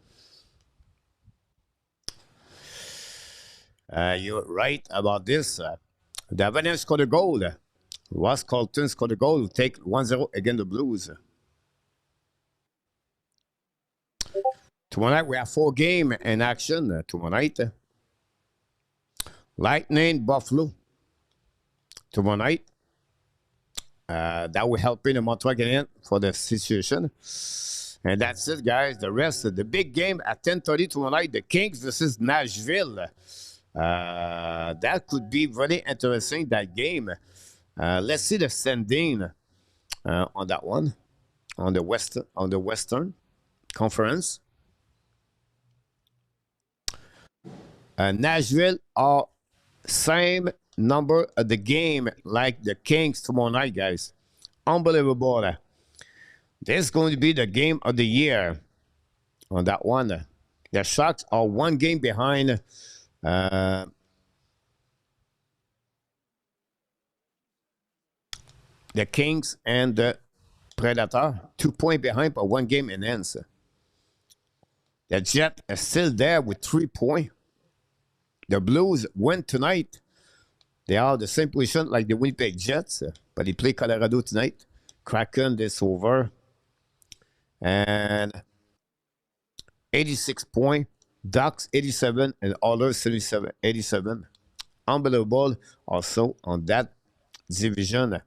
You're right about this. Davenant scored a goal. Ross Colton scored a goal. Take 1-0 against the Blues. Tomorrow night, we have 4 games in action. Tomorrow night, Lightning, Buffalo. Tomorrow night. That will help in the Montreal Canadiens for the situation. And that's it, guys. The rest of the big game at 10:30 tomorrow night, the Kings versus Nashville. That could be very interesting, that game. Let's see the standing on that one, on the Western Conference. Nashville are same number of the game like the Kings tomorrow night, guys. Unbelievable. This is going to be the game of the year on that one. The Sharks are 1 game behind the Kings and the Predator. 2 points behind, but 1 game in hands. The Jet is still there with 3 points. The Blues win tonight. They are the same position like the Winnipeg Jets, but they play Colorado tonight. Kraken is over. And 86 points. Ducks 87 and Oilers 87. Unbelievable also on that division.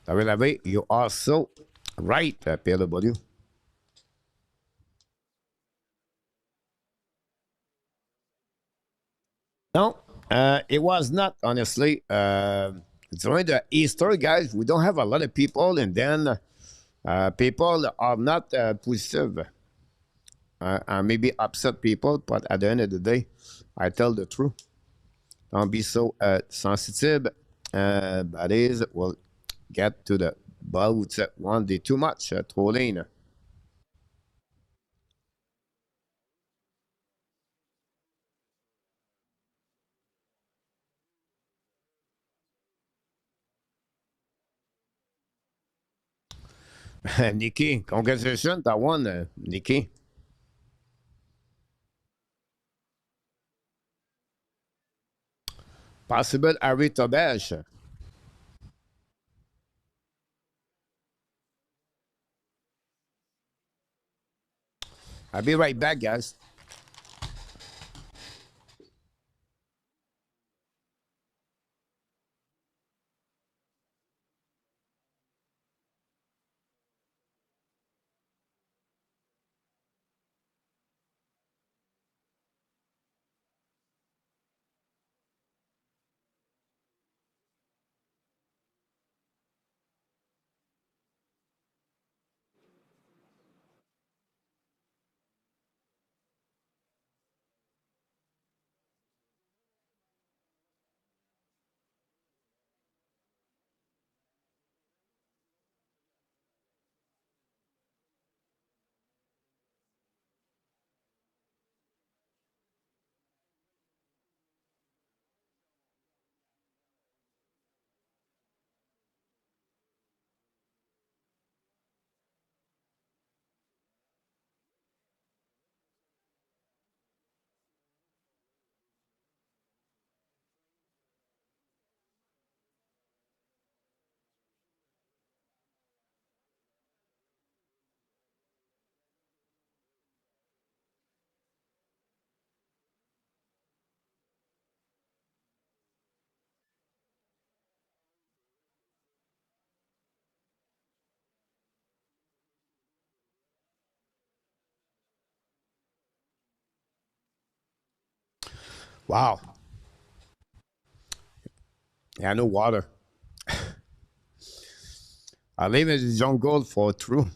David, you are so right, PLW. No, it was not, honestly. During the Easter, guys, we don't have a lot of people, and then people are not positive. I maybe upset people, but at the end of the day, I tell the truth. Don't be so sensitive. That is, we'll get to the bout one day too much. Trop laid. Nikki, congratulations, that one, Nikki. Possible Harry Dobeš. I'll be right back, guys. Wow. Yeah, no water. I live in the jungle for true.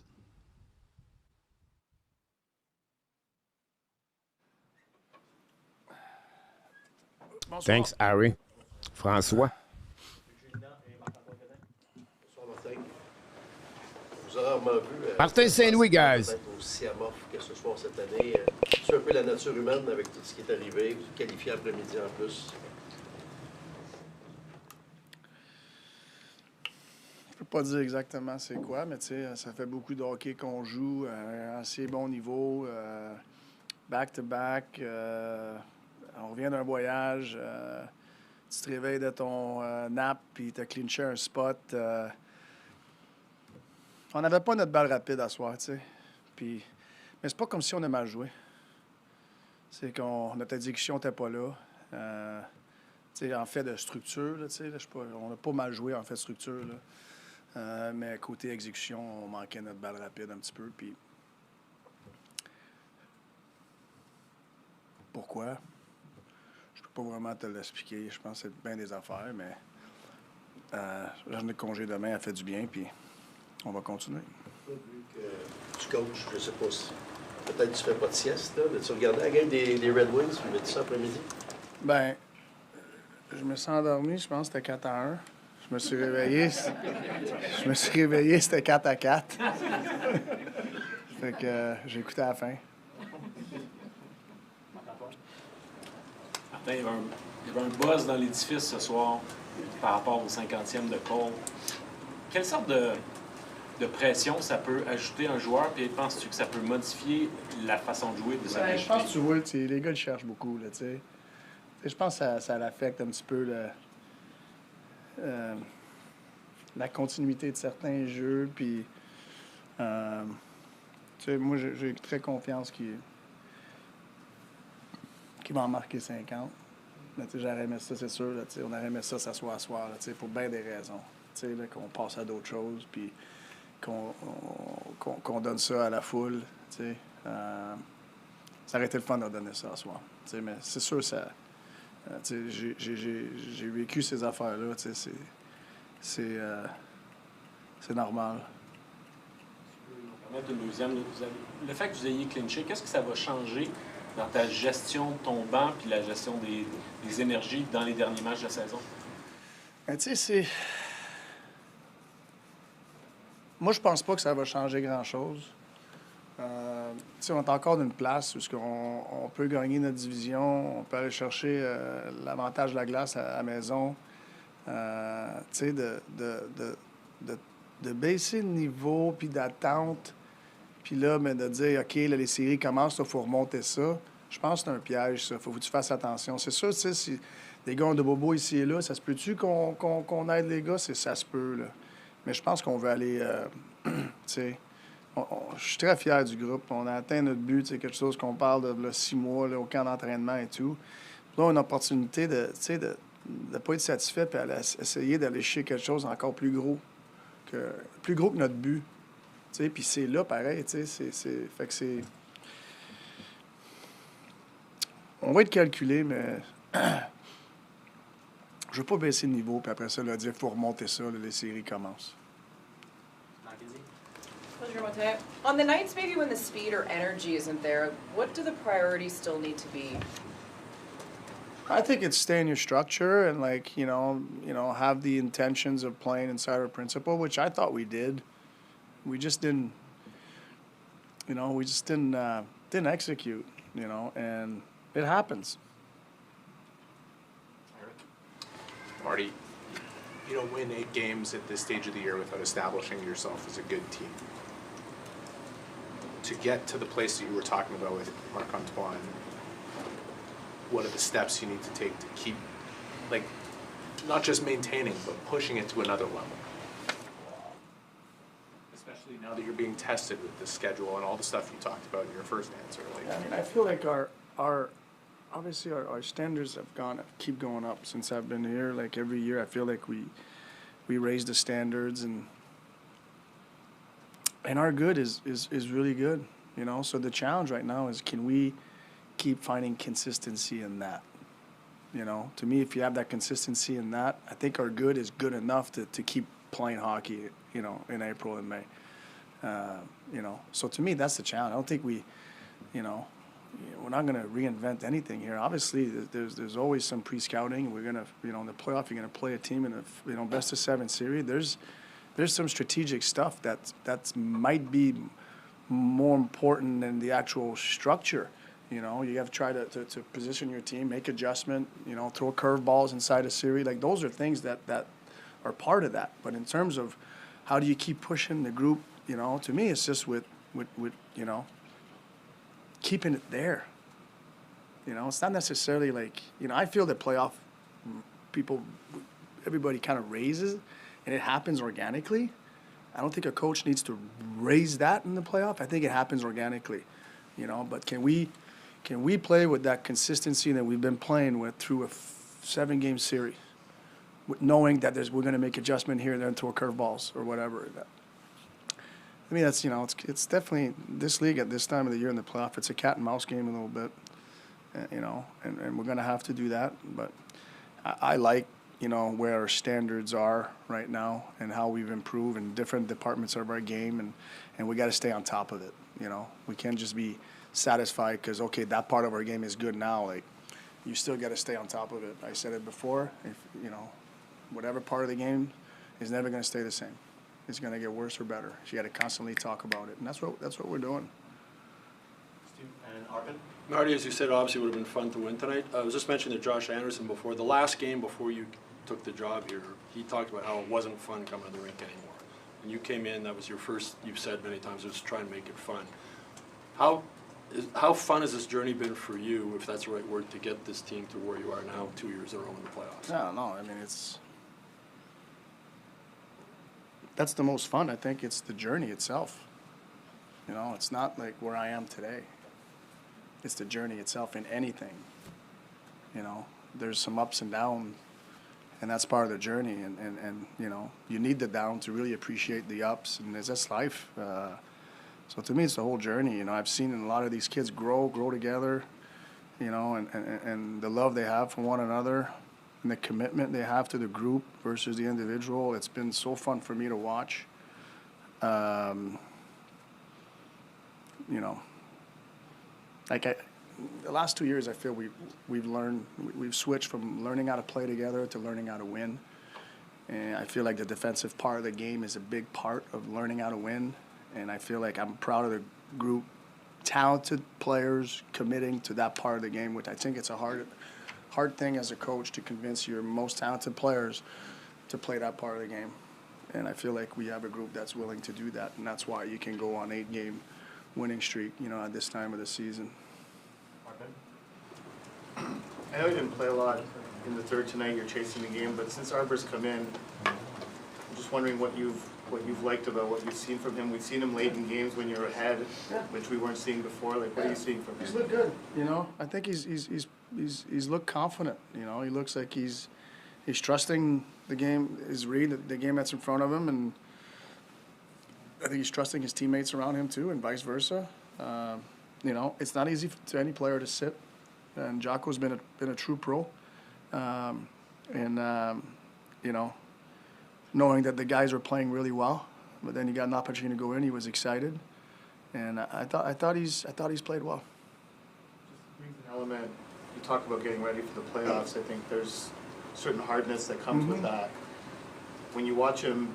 Thanks, Harry. François. Martin Saint-Louis, guys. Aussi amorphe que ce soir cette année. C'est un peu la nature humaine avec tout ce qui est arrivé. Vous qualifiez après-midi en plus. Je peux pas dire exactement c'est quoi, mais tu sais, ça fait beaucoup de hockey qu'on joue à un assez bon niveau. Back-to-back. On revient d'un voyage. Tu te réveilles de ton nap puis tu as clinché un spot. On n'avait pas notre balle rapide à soir, tu sais. Puis, mais c'est pas comme si on a mal joué. C'est qu'on notre exécution n'était pas là. Tu sais, en fait de structure, là, tu sais, on n'a pas mal joué en fait de structure, là. Mais côté exécution, on manquait notre balle rapide un petit peu. Puis pourquoi? Je peux pas vraiment te l'expliquer. Je pense que c'est bien des affaires, mais la journée de congé demain a fait du bien, puis on va continuer. Vu que tu coaches, je sais pas si peut-être tu fais pas de sieste, là. Tu regardais la game des Red Wings, tu m'as dit ça après-midi? Ben, je me suis endormi, je pense que c'était 4-1. Je me suis réveillé. C'était 4-4. Fait que j'ai écouté à la fin. Martin, il y avait un buzz dans l'édifice ce soir par rapport au 50e de Cole. Quelle sorte de pression ça peut ajouter un joueur, puis penses-tu que ça peut modifier la façon de jouer de sa Je pense que tu vois, les gars, ils cherchent beaucoup, là, tu sais. Je pense que ça l'affecte un petit peu la continuité de certains jeux, puis tu sais, moi, j'ai très confiance qu'il va en marquer 50. Mais tu sais, j'aurais aimé ça, c'est sûr, là, tu sais, on aurait aimé ça s'asseoir à soir, là, tu sais, pour bien des raisons. Tu sais, là, qu'on passe à d'autres choses, puis qu'on donne ça à la foule, tu sais. Ça aurait été le fun de donner ça à soir. Tu sais, mais c'est sûr, ça... tu sais, j'ai vécu ces affaires-là, tu sais, c'est normal. Mettre une deuxième, le fait que vous ayez clinché, qu'est-ce que ça va changer dans ta gestion de ton banc puis la gestion des énergies dans les derniers matchs de la saison? Ben, tu sais, c'est... Moi, je pense pas que ça va changer grand-chose. Tu sais, on est encore d'une place où on peut gagner notre division, on peut aller chercher l'avantage de la glace à la maison. Tu sais, de baisser le niveau puis d'attente, puis là, mais de dire, OK, là, les séries commencent, il faut remonter ça. Je pense que c'est un piège, ça. Faut que tu fasses attention. C'est sûr, tu sais, si les gars ont de bobo ici et là, ça se peut-tu qu'on aide les gars? Ça se peut, là. Mais je pense qu'on veut aller, tu sais... Je suis très fier du groupe. On a atteint notre but, c'est quelque chose qu'on parle de là, 6 mois là, au camp d'entraînement et tout. Là, on a une opportunité de ne pas être satisfait et essayer d'aller chercher quelque chose encore plus gros que notre but. Puis c'est là, pareil. Fait que c'est... On va être calculé, mais je veux pas baisser le niveau puis après ça, là, dire qu'il faut remonter ça, là, les séries commencent. On the nights maybe when the speed or energy isn't there, what do the priorities still need to be? I think it's stay in your structure and have the intentions of playing inside our principle, which I thought we did. We just didn't, didn't execute, and it happens. Marty, you don't win 8 games at this stage of the year without establishing yourself as a good team. To get to the place that you were talking about with Marc-Antoine, what are the steps you need to take to keep, not just maintaining, but pushing it to another level? Especially now that you're being tested with the schedule and all the stuff you talked about in your first answer. I feel like our standards keep going up since I've been here. Like every year, I feel like we raise the standards and our good is really good, So the challenge right now is, can we keep finding consistency in that? To me, if you have that consistency in that, I think our good is good enough to keep playing hockey, in April and May. So to me, that's the challenge. I don't think we're not going to reinvent anything here. Obviously, there's always some pre-scouting. We're going to, in the playoff, you're going to play a team in a best of 7 series. There's some strategic stuff that might be more important than the actual structure. You have to try to position your team, make adjustment, throw curveballs inside a series. Like, those are things that are part of that. But in terms of how do you keep pushing the group, to me, it's just with keeping it there. It's not necessarily I feel that playoff everybody kind of raises, and it happens organically. I don't think a coach needs to raise that in the playoff. I think it happens organically, But can we play with that consistency that we've been playing with through a 7-game series, knowing that we're going to make adjustment here and there and throw curveballs or whatever. I mean, that's it's definitely this league at this time of the year in the playoff. It's a cat and mouse game a little bit, and we're going to have to do that. But I like where our standards are right now and how we've improved in different departments of our game, and we got to stay on top of it. We can't just be satisfied because that part of our game is good now. You still got to stay on top of it. I said it before. If whatever part of the game is never going to stay the same. It's going to get worse or better. So you got to constantly talk about it, and that's what we're doing. And Arvin? Marty, as you said, obviously it would have been fun to win tonight. I was just mentioning to Josh Anderson before, the last game before you took the job here, he talked about how it wasn't fun coming to the rink anymore. And you came in, that was your first, you've said many times, was try and make it fun. How fun has this journey been for you, if that's the right word, to get this team to where you are now 2 years in a row in the playoffs? I don't know. I mean, that's the most fun. I think it's the journey itself. It's not like where I am today. It's the journey itself in anything. There's some ups and downs, and that's part of the journey. And you need the down to really appreciate the ups, and that's life. So to me, it's the whole journey. I've seen a lot of these kids grow together, and the love they have for one another, and the commitment they have to the group versus the individual. It's been so fun for me to watch. you know, the last 2 years, I feel we've switched from learning how to play together to learning how to win. And I feel like the defensive part of the game is a big part of learning how to win. And I feel like I'm proud of the group, talented players committing to that part of the game, which I think it's a hard thing as a coach to convince your most talented players to play that part of the game. And I feel like we have a group that's willing to do that, and that's why you can go on 8-game winning streak, you know, at this time of the season. I know you didn't play a lot in the third tonight. You're chasing the game, but since Arber's come in, I'm just wondering what you've liked about what you've seen from him. We've seen him late in games when you're ahead, which we weren't seeing before. Like, what are you seeing from him? He's looked good. You know, I think he's looked confident. You know, he looks like he's trusting the game, his read, the game that's in front of him, and I think he's trusting his teammates around him too, and vice versa. You know, it's not easy to any player to sit, and Jako's been a true pro, you know, knowing that the guys are playing really well, but then he got an opportunity to go in, he was excited, and I thought he's played well. Brings an element. You talk about getting ready for the playoffs. I think there's certain hardness that comes with that. When you watch him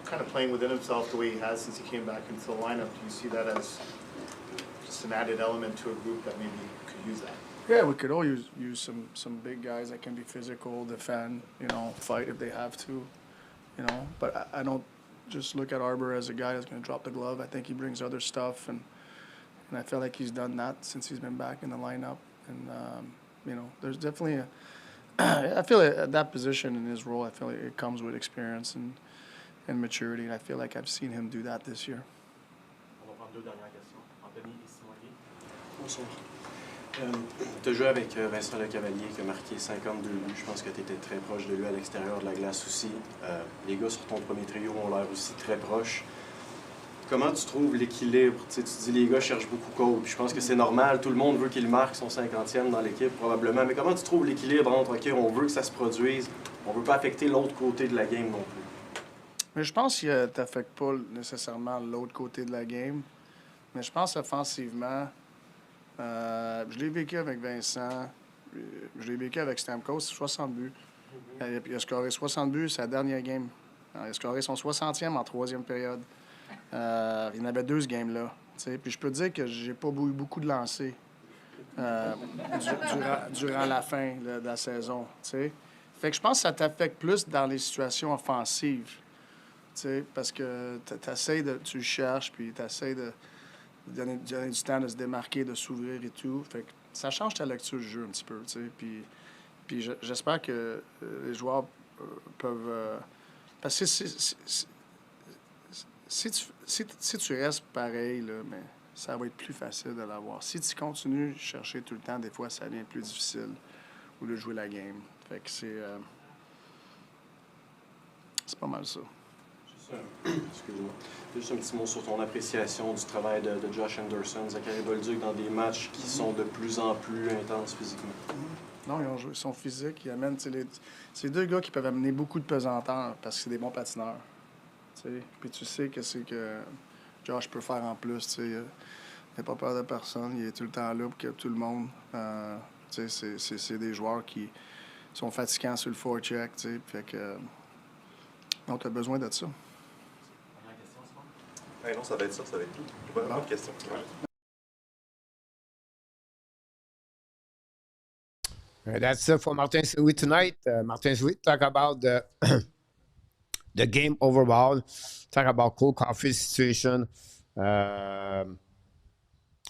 kind of playing within himself the way he has since he came back into the lineup, do you see that as just an added element to a group that maybe could use that? Yeah, we could all use some big guys that can be physical, defend, you know, fight if they have to, you know. But I don't just look at Arber as a guy that's going to drop the glove. I think he brings other stuff, and I feel like he's done that since he's been back in the lineup. And you know, there's definitely I feel at that position in his role, I feel like it comes with experience and maturity, and I feel like I've seen him do that this year. Bonsoir. Tu as joué avec Vincent Lecavalier qui a marqué 52 buts. Je pense que tu étais très proche de lui à l'extérieur de la glace aussi. Les gars sur ton premier trio ont l'air aussi très proches. Comment tu trouves l'équilibre? Tu dis les gars cherchent beaucoup Cole. Je pense que c'est normal. Tout le monde veut qu'il marque son 50e dans l'équipe probablement. Mais comment tu trouves l'équilibre entre OK, on veut que ça se produise, on veut pas affecter l'autre côté de la game non plus? Mais je pense que tu n'affectes pas nécessairement l'autre côté de la game. Mais je pense offensivement, je l'ai vécu avec Vincent, je l'ai vécu avec Stamkos, 60 buts. Il a scoré 60 buts sa dernière game. Il a scoré son 60e en troisième période. Il y en avait 2 ce game-là. Puis je peux te dire que j'ai pas eu beaucoup de lancers durant la fin de la saison. T'sais. Fait que je pense que ça t'affecte plus dans les situations offensives. Parce que tu le cherches, puis tu essaies de donner du temps de se démarquer, de s'ouvrir et tout. Fait que ça change ta lecture du jeu un petit peu. Puis j'espère que les joueurs peuvent... parce que si tu restes pareil, là, mais ça va être plus facile de l'avoir. Si tu continues de chercher tout le temps, des fois, ça devient plus difficile ou de jouer la game. Fait que c'est pas mal ça. Excuse-moi. Juste un petit mot sur ton appréciation du travail de Josh Anderson, Zachary Bolduc dans des matchs qui sont de plus en plus intenses physiquement. Non, ils sont physiques. Ils amènent, c'est 2 gars qui peuvent amener beaucoup de pesanteur parce que c'est des bons patineurs. Puis tu sais que c'est que Josh peut faire en plus. Il n'a pas peur de personne. Il est tout le temps là pour tout le monde. C'est des joueurs qui sont fatigants sur le forecheck. Fait que non, tu as besoin de ça. Non, ça va être tout. Pas de questions. That's it for Martin Sweet tonight. Martin Sweet talk about the game overall, talk about Cole Caulfield's situation.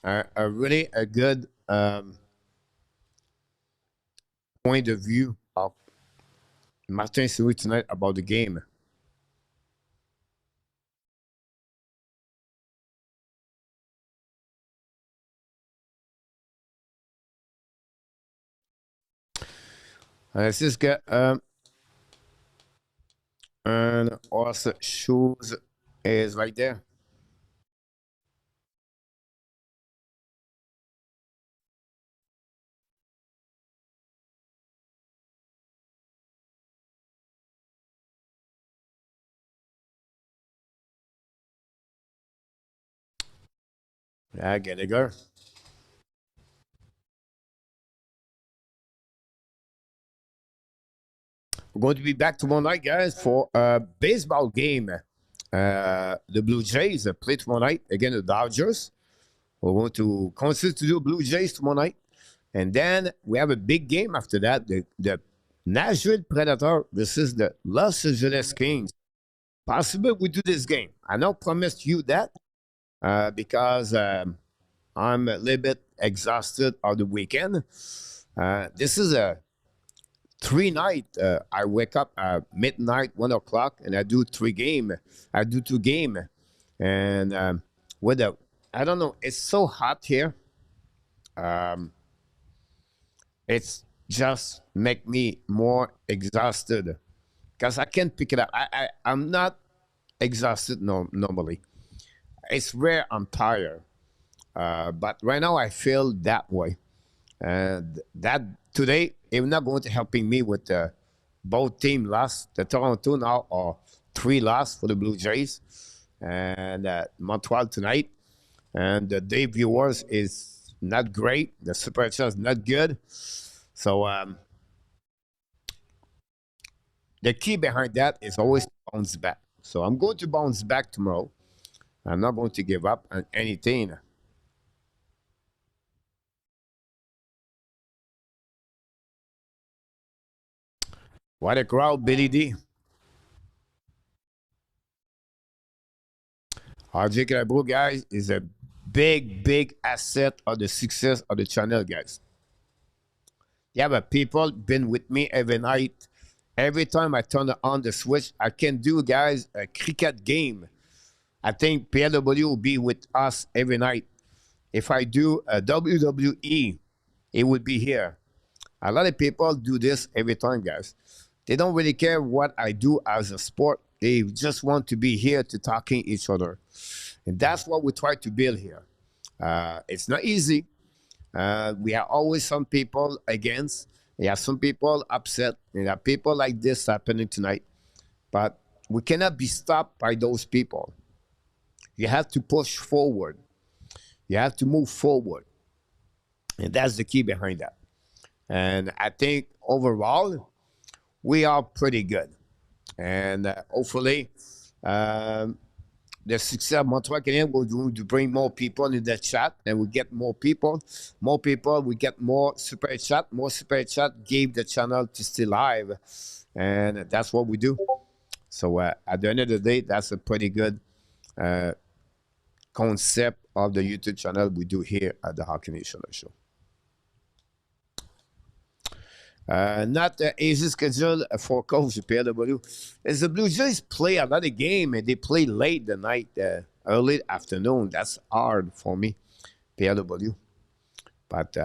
Really a good point of view of Martin Sweet tonight about the game. Let's just get and also shoes is right there. Yeah, Gallagher. We're going to be back tomorrow night, guys, for a baseball game. The Blue Jays play tomorrow night against the Dodgers. We're going to consider to do Blue Jays tomorrow night. And then we have a big game after that. The Nashville Predator versus the Los Angeles Kings. Possibly we do this game. I don't promise you that because I'm a little bit exhausted of the weekend. This is a 3 night. I wake up at midnight, 1 o'clock, and I do 3 game. I do 2 game, and with the I don't know. It's so hot here. Um, it's just make me more exhausted because I can't pick it up. I'm not exhausted normally. It's rare I'm tired, but right now I feel that way. And that today, it's not going to helping me with both team lost. The Toronto now are 3 loss for the Blue Jays, and Montreal tonight. And the day viewers is not great. The super chat is not good. So the key behind that is always to bounce back. So I'm going to bounce back tomorrow. I'm not going to give up on anything. What a crowd, Billy D. RJ Calabro, guys, is a big asset of the success of the channel, guys. Yeah, but people been with me every night. Every time I turn on the switch, I can do, guys, a cricket game. I think PLW will be with us every night. If I do a WWE, it would be here. A lot of people do this every time, guys. They don't really care what I do as a sport. They just want to be here to talking each other. And that's what we try to build here. It's not easy. We have always some people against. We have some people upset. We have people like this happening tonight. But we cannot be stopped by those people. You have to push forward. You have to move forward. And that's the key behind that. And I think overall, we are pretty good. And hopefully, the success of Montreal Canadiens will do to bring more people in the chat, and we get more people. More people, we get more super chat. More super chat gave the channel to stay live, and that's what we do. So at the end of the day, that's a pretty good concept of the YouTube channel we do here at the Hockey Nation Show. Not the easy schedule for Coach PLW. As the Blue Jays play a lot of game and they play late the night, early afternoon. That's hard for me, PLW. But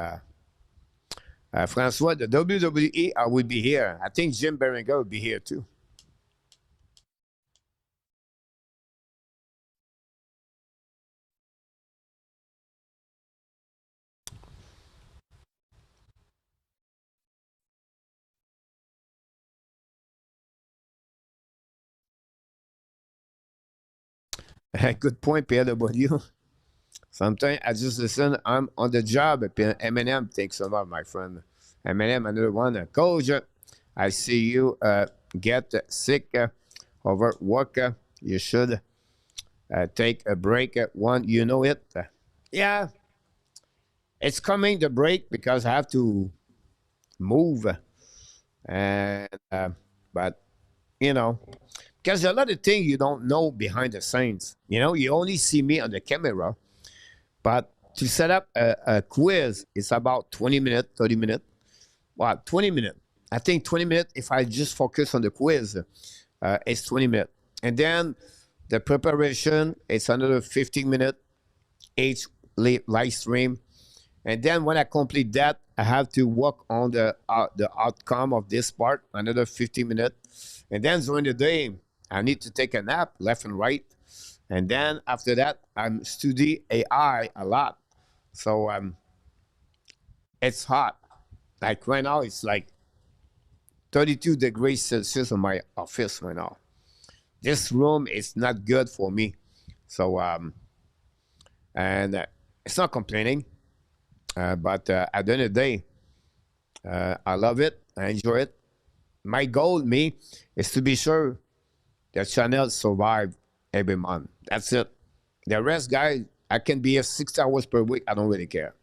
Francois, the WWE, I will be here. I think Jim Berenger will be here too. Good point, PLW. Sometimes I just listen. I'm on the job. Eminem takes a lot, my friend. Eminem, another one. Coach, I see you get sick over work. You should take a break. One, you know it. Yeah, it's coming the break because I have to move. And but you know, because a lot of things you don't know behind the scenes. You know, you only see me on the camera. But to set up a quiz, it's about 20 minutes, 30 minutes. Well, 20 minutes. I think 20 minutes, if I just focus on the quiz, it's 20 minutes. And then the preparation, it's another 15 minutes each live stream. And then when I complete that, I have to work on the outcome of this part, another 15 minutes. And then during the day, I need to take a nap left and right. And then after that, I'm study AI a lot. So it's hot. Like right now, it's like 32 degrees Celsius in my office right now. This room is not good for me. So, and it's not complaining, but at the end of the day, I love it. I enjoy it. My goal, me, is to be sure the channel survive every month. That's it. The rest, guys, I can be here 6 hours per week. I don't really care.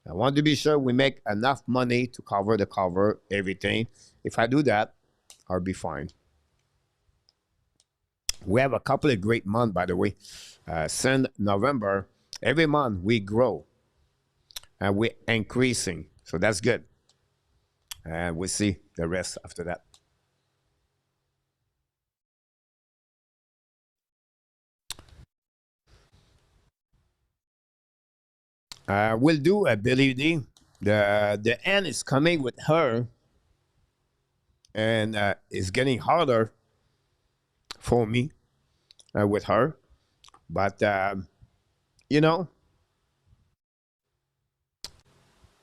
I want to be sure we make enough money to cover the cover, everything. If I do that, I'll be fine. We have a couple of great months, by the way. Since November, every month we grow and we're increasing. So that's good. And we'll see the rest after that. We'll do a Billy D. The end is coming with her, and it's getting harder for me with her. But you know,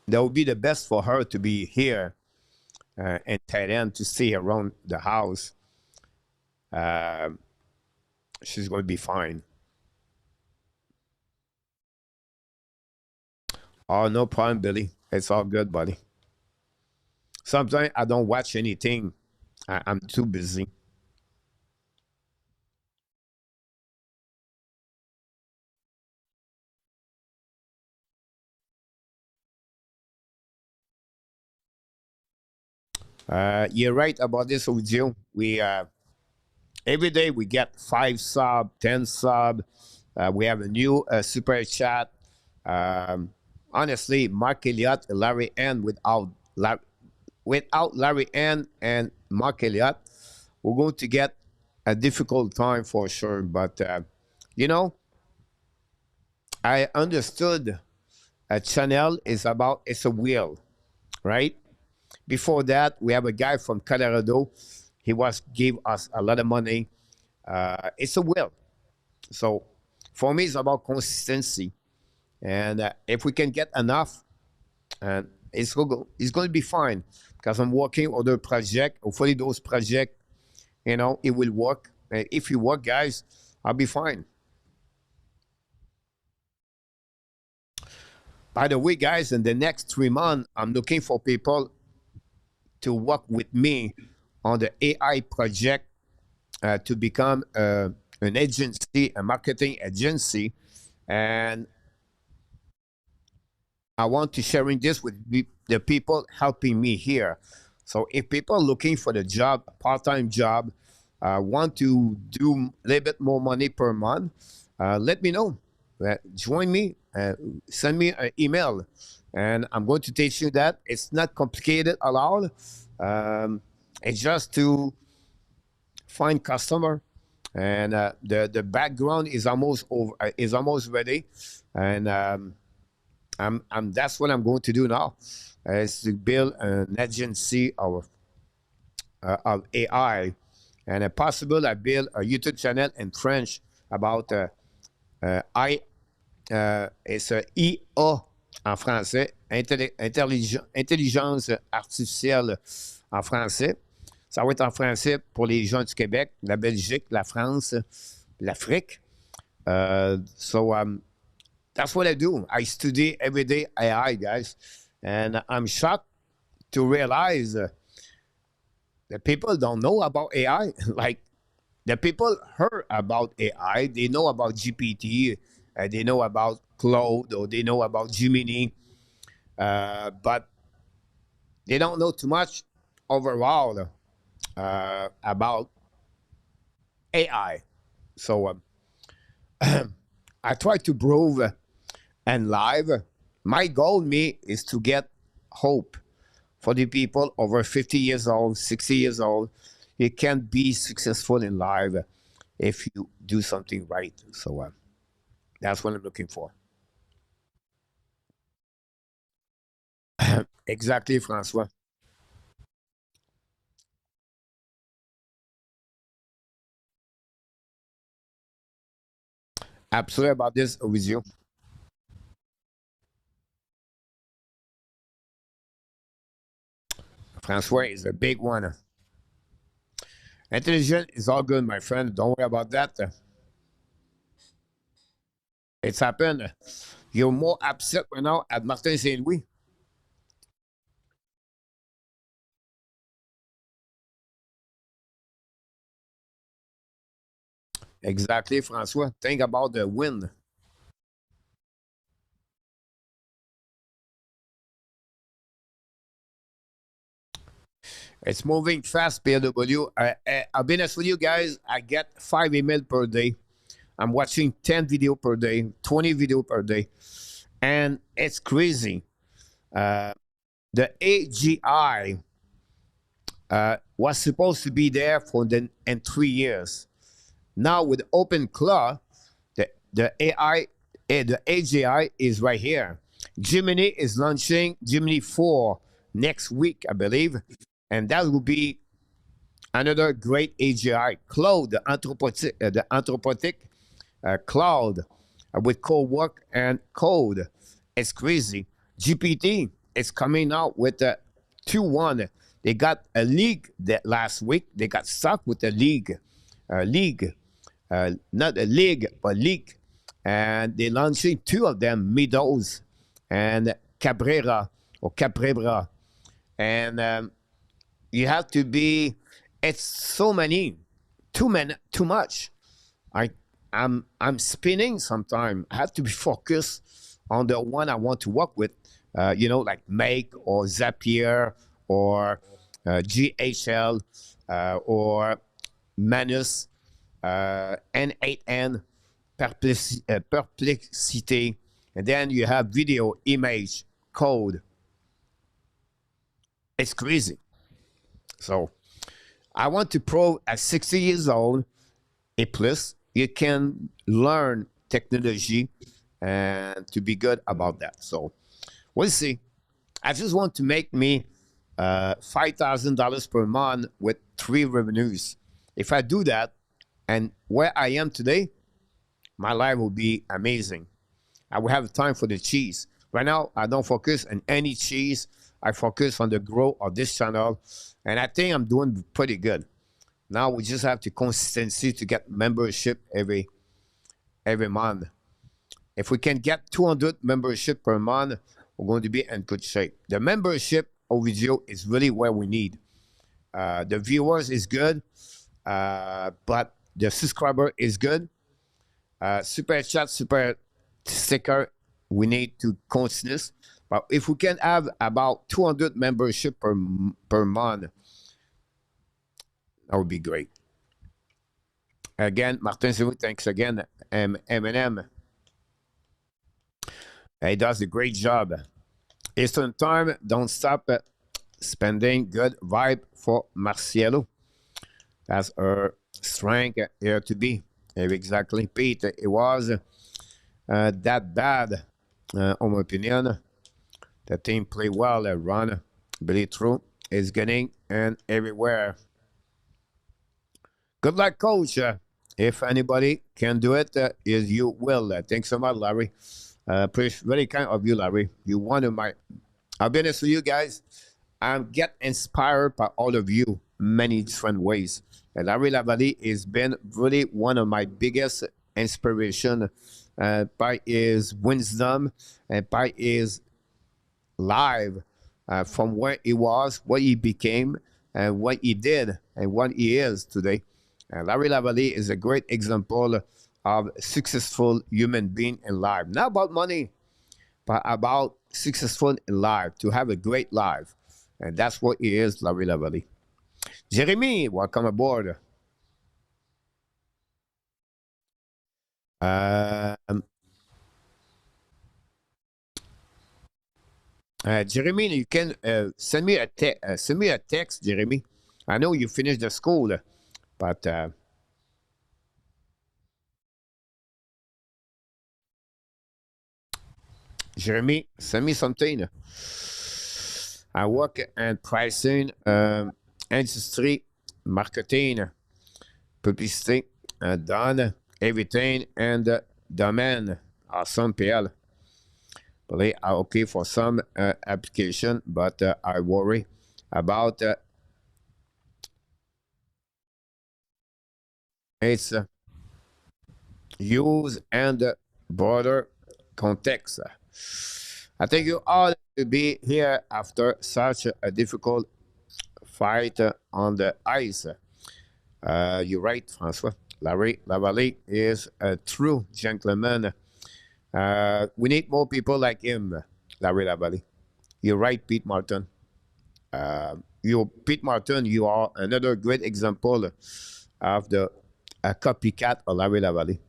that would be the best for her to be here and tight end to stay around the house. She's going to be fine. Oh, no problem, Billy. It's all good, buddy. Sometimes I don't watch anything. I'm too busy. You're right about this with you. We every day we get 5 sub, 10 sub. We have a new super chat. Honestly, Mark Elliott, Larry N without Larry N and Mark Elliott, we're going to get a difficult time for sure. But you know, I understood a channel is about it's a wheel, right? Before that, we have a guy from Colorado. He gave us a lot of money. It's a wheel. So for me, it's about consistency. And if we can get enough, and it's going to be fine because I'm working on the project. Hopefully, those projects, you know, it will work. If you work, guys, I'll be fine. By the way, guys, in the next 3 months, I'm looking for people to work with me on the AI project to become an agency, a marketing agency. And I want to sharing this with the people helping me here. So if people are looking for the job, a part-time job, want to do a little bit more money per month, let me know. Join me, send me an email, and I'm going to teach you that. It's not complicated at all. It's just to find customer, and the background is almost over, is almost ready, and that's what I'm going to do now, is to build an agency of AI, and if possible, I build a YouTube channel in French about it's IA en français, intelligence artificielle en français. Ça va être en français pour les gens du Québec, la Belgique, la France, l'Afrique. So that's what I do. I study every day AI, guys. And I'm shocked to realize that people don't know about AI. Like, the people heard about AI. They know about GPT. They know about Claude, or they know about Gemini. But they don't know too much overall about AI. So I try to prove and live. My goal, me, is to get hope for the people over 50 years old, 60 years old. You can be successful in life if you do something right. So that's what I'm looking for. Exactly, Francois. Absolutely about this with you. Francois is a big one. Intelligent is all good, my friend. Don't worry about that. It's happened. You're more upset right now at Martin St. Louis. Exactly, Francois. Think about the win. It's moving fast, PW. I'll be honest with you guys. I get 5 emails per day. I'm watching 10 video per day, 20 video per day, and it's crazy. The AGI was supposed to be there for in 3 years. Now with Open Claw, the the AGI is right here. Gemini is launching Gemini 4 next week, I believe, and that will be another great AGI. Cloud, the anthropotic cloud with co-work and code. It's crazy. GPT is coming out with a 2-1. They got a league that last week. They got stuck with a league. Not a league, but league. And they're launching two of them, Meadows and Cabrera or Cabrera. And you have to be, it's so many, too much. I'm spinning sometimes. I have to be focused on the one I want to work with, like Make or Zapier or GHL or Manus, N8N, Perplexity, and then you have video, image, code. It's crazy. So I want to prove at 60 years old, a plus, you can learn technology and to be good about that. So we'll see. I just want to make me $5,000 per month with 3 revenues. If I do that, and where I am today, my life will be amazing. I will have time for the cheese. Right now, I don't focus on any cheese. I focus on the growth of this channel, and I think I'm doing pretty good. Now we just have to consistency to get membership every month. If we can get 200 membership per month, we're going to be in good shape. The membership of video is really where we need. The viewers is good, but the subscriber is good. Super chat, super sticker, we need to continue. But if we can have about 200 membership per month, that would be great. Again, Martin Zimou, thanks again. Eminem. He does a great job. Eastern time, don't stop spending. Good vibe for Marcielo. That's her strength here to be. Exactly, Pete. It was that bad, in my opinion. The team played well. Run, Billy True is getting and everywhere. Good luck, coach. If anybody can do it, is you will. Thanks so much, Larry. Very kind of you, Larry. You one of my. I'll be honest with you guys. I get inspired by all of you many different ways. And Larry Lavalley has been really one of my biggest inspiration by his wisdom and by his live from where he was, what he became, and what he did, and what he is today. Larry Lavalley is a great example of a successful human being in life. Not about money, but about successful in life, to have a great life. And that's what he is, Larry Lavalley. Jeremy, welcome aboard. Jeremy, you can send me a text, Jeremy. I know you finished the school, but Jeremy, send me something. I work in pricing, industry, marketing, publicity, done everything, and domain. Awesome, PL. They are okay for some application, but I worry about its use and broader context. I thank you all to be here after such a difficult fight on the ice. You're right, François. Larry Lavallée is a true gentleman. We need more people like him, Larry Lavallée. You're right, Pete Martin. Pete Martin, you are another great example of the a copycat of Larry Lavallée.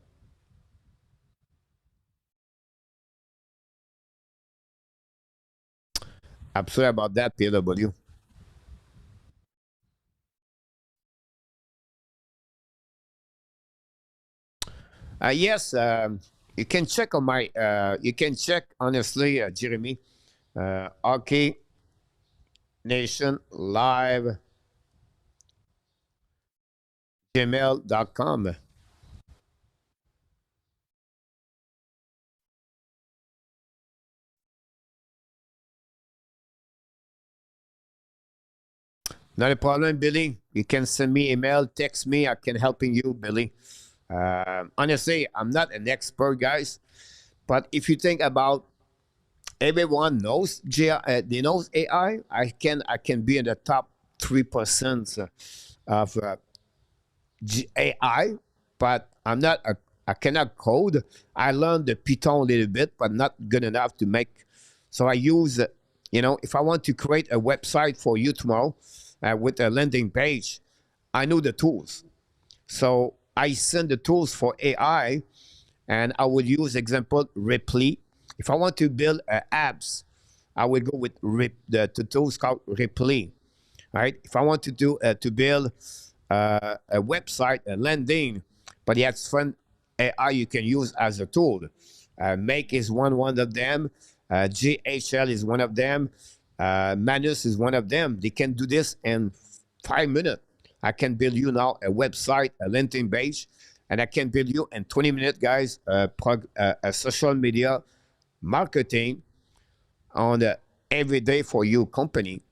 I'm sorry about that, PW. Yes, you can check on my. You can check honestly, Jeremy. Hockey Nation Live gmail.com. Not a problem, Billy. You can send me email, text me. I can helping you, Billy. Honestly, I'm not an expert, guys. But if you think about everyone knows they knows AI, I can be in the top 3% of AI, but I cannot code. I learned the Python a little bit, but not good enough to make. So I use, if I want to create a website for you tomorrow with a landing page, I know the tools. So I send the tools for AI, and I would use example Ripley. If I want to build apps, I would go with the tools called Ripley. Right? If I want to do to build a website, a landing, but it's fun AI you can use as a tool. Make is one of them. GHL is one of them. Manus is one of them. They can do this in 5 minutes. I can build you now a website, a landing page, and I can build you in 20 minutes, guys, a social media marketing on the everyday for you company.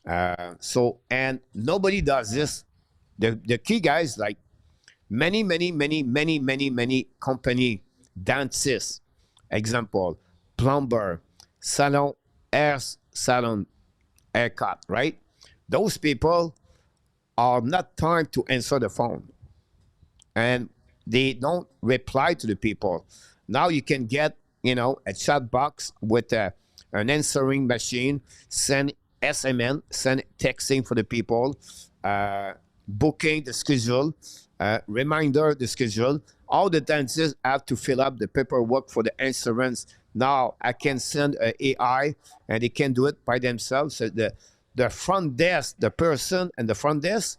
And nobody does this. The key guys, like many company, dentists, example, plumber, salon haircut, right? Those people are not time to answer the phone, and they don't reply to the people. Now you can get, a chat box with an answering machine, send SMN, send texting for the people, booking the schedule, reminder the schedule. All the dentists have to fill up the paperwork for the insurance. Now I can send an AI, and they can do it by themselves. So the front desk, the person and the front desk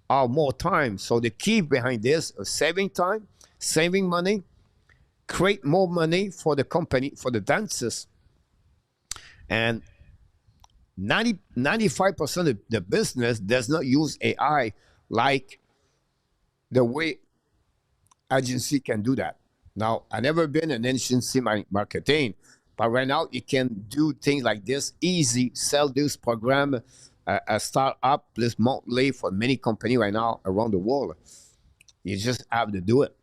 are more time. So the key behind this is saving time, saving money, create more money for the company, for the dentists. And 95% of the business does not use AI like the way agency can do that. Now, I've never been an agency marketing, but right now you can do things like this easy, sell this program, a startup plus monthly for many companies right now around the world. You just have to do it.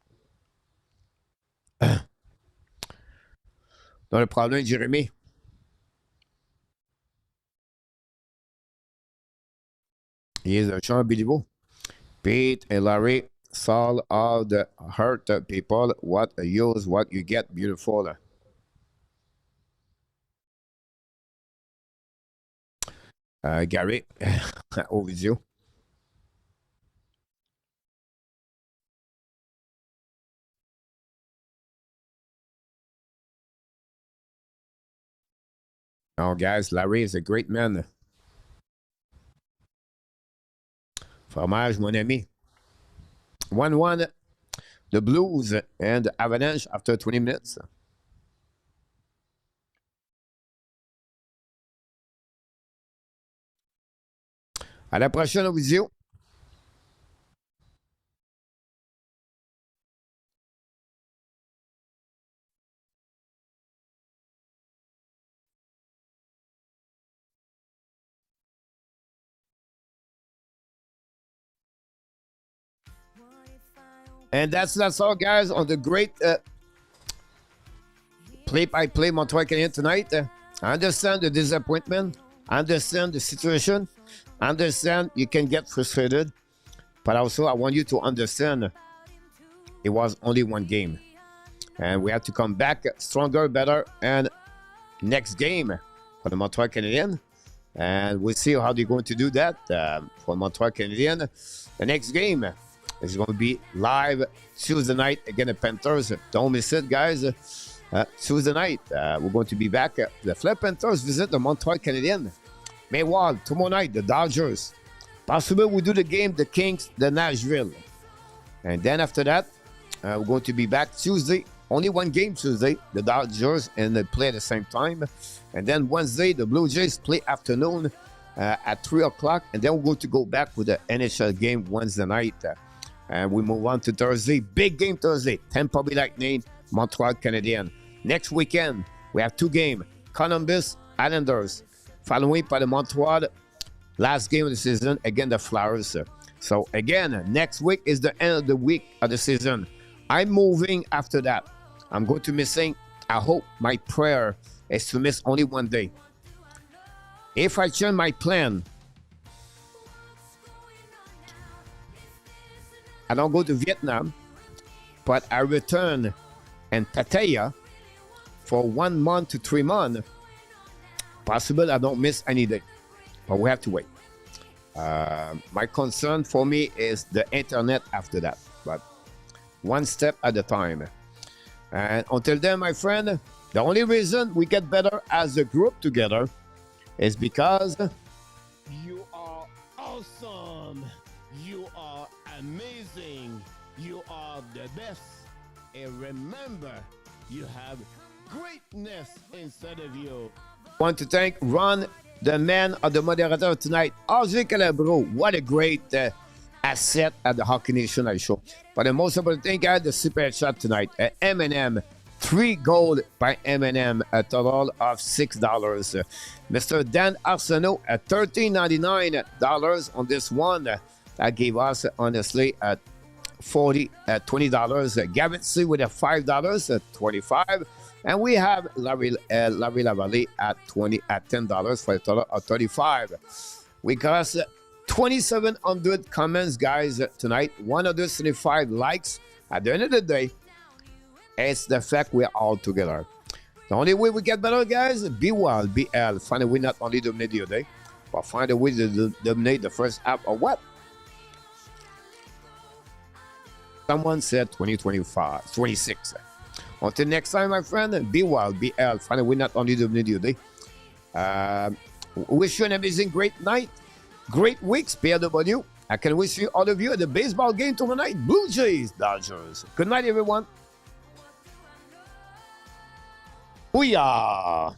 Not a problem, Jeremy. He is a Jean Béliveau. Pete and Larry solve all the hurt people. What you use, what you get, beautiful. Gary, over you. Oh, guys, Larry is a great man. Fromage, mon ami. 1-1, the Blues and the Avalanche after 20 minutes. À la prochaine vidéo. And that's all, guys, on the great play-by-play Montreal Canadiens tonight. I understand the disappointment. I understand the situation. I understand you can get frustrated. But also, I want you to understand it was only one game. And we have to come back stronger, better, and next game for the Montreal Canadiens. And we'll see how they're going to do that for Montreal Canadiens. The next game is going to be live Tuesday night against the Panthers. Don't miss it, guys. Tuesday night, we're going to be back. The Flip Panthers visit the Montreal Canadiens. Meanwhile, tomorrow night, the Dodgers. Possibly we do the game, the Kings, the Nashville. And then after that, we're going to be back Tuesday. Only one game Tuesday, the Dodgers, and they play at the same time. And then Wednesday, the Blue Jays play afternoon at 3 o'clock. And then we're going to go back with the NHL game Wednesday night. And we move on to Thursday. Big game Thursday. Tampa Bay Lightning, Montreal Canadiens. Next weekend, we have two games. Columbus, Islanders. Following by the Montreal, last game of the season, again, the Flyers. So again, next week is the end of the week of the season. I'm moving after that. I'm going to missing, I hope my prayer is to miss only one day. If I change my plan, I don't go to Vietnam, but I return in Pattaya for 1 month to 3 months. Possible I don't miss any day, but we have to wait. My concern for me is the internet after that, but one step at a time. And until then, my friend, the only reason we get better as a group together is because you are awesome. You are amazing. You are the best. And remember, you have greatness inside of you. I want to thank Ron, the man of the moderator tonight. RJ Calabro, what a great asset at the Hockey Nation Live show. But the most important thing, guys, the super chat tonight. Eminem, 3 gold by Eminem, a total of $6. Mr. Dan Arsenault at $13.99 on this one. That gave us, honestly, at $20. Gavin C with a $5 at $25. And we have Larry Lavallee at $10 for a total of $35. We got 2,700 comments, guys, tonight. 175 likes. At the end of the day, it's the fact we're all together. The only way we get better, guys, be wild, be L. Find a way not only to dominate your day, but find a way to dominate the first half or what? Someone said 2025, 26. Until next time, my friend, be wild, be L. Find a way not only to dominate your day. Wish you an amazing, great night. Great weeks, PLW. I can wish you all of you at the baseball game tonight. Blue Jays, Dodgers. Good night, everyone. Booyah!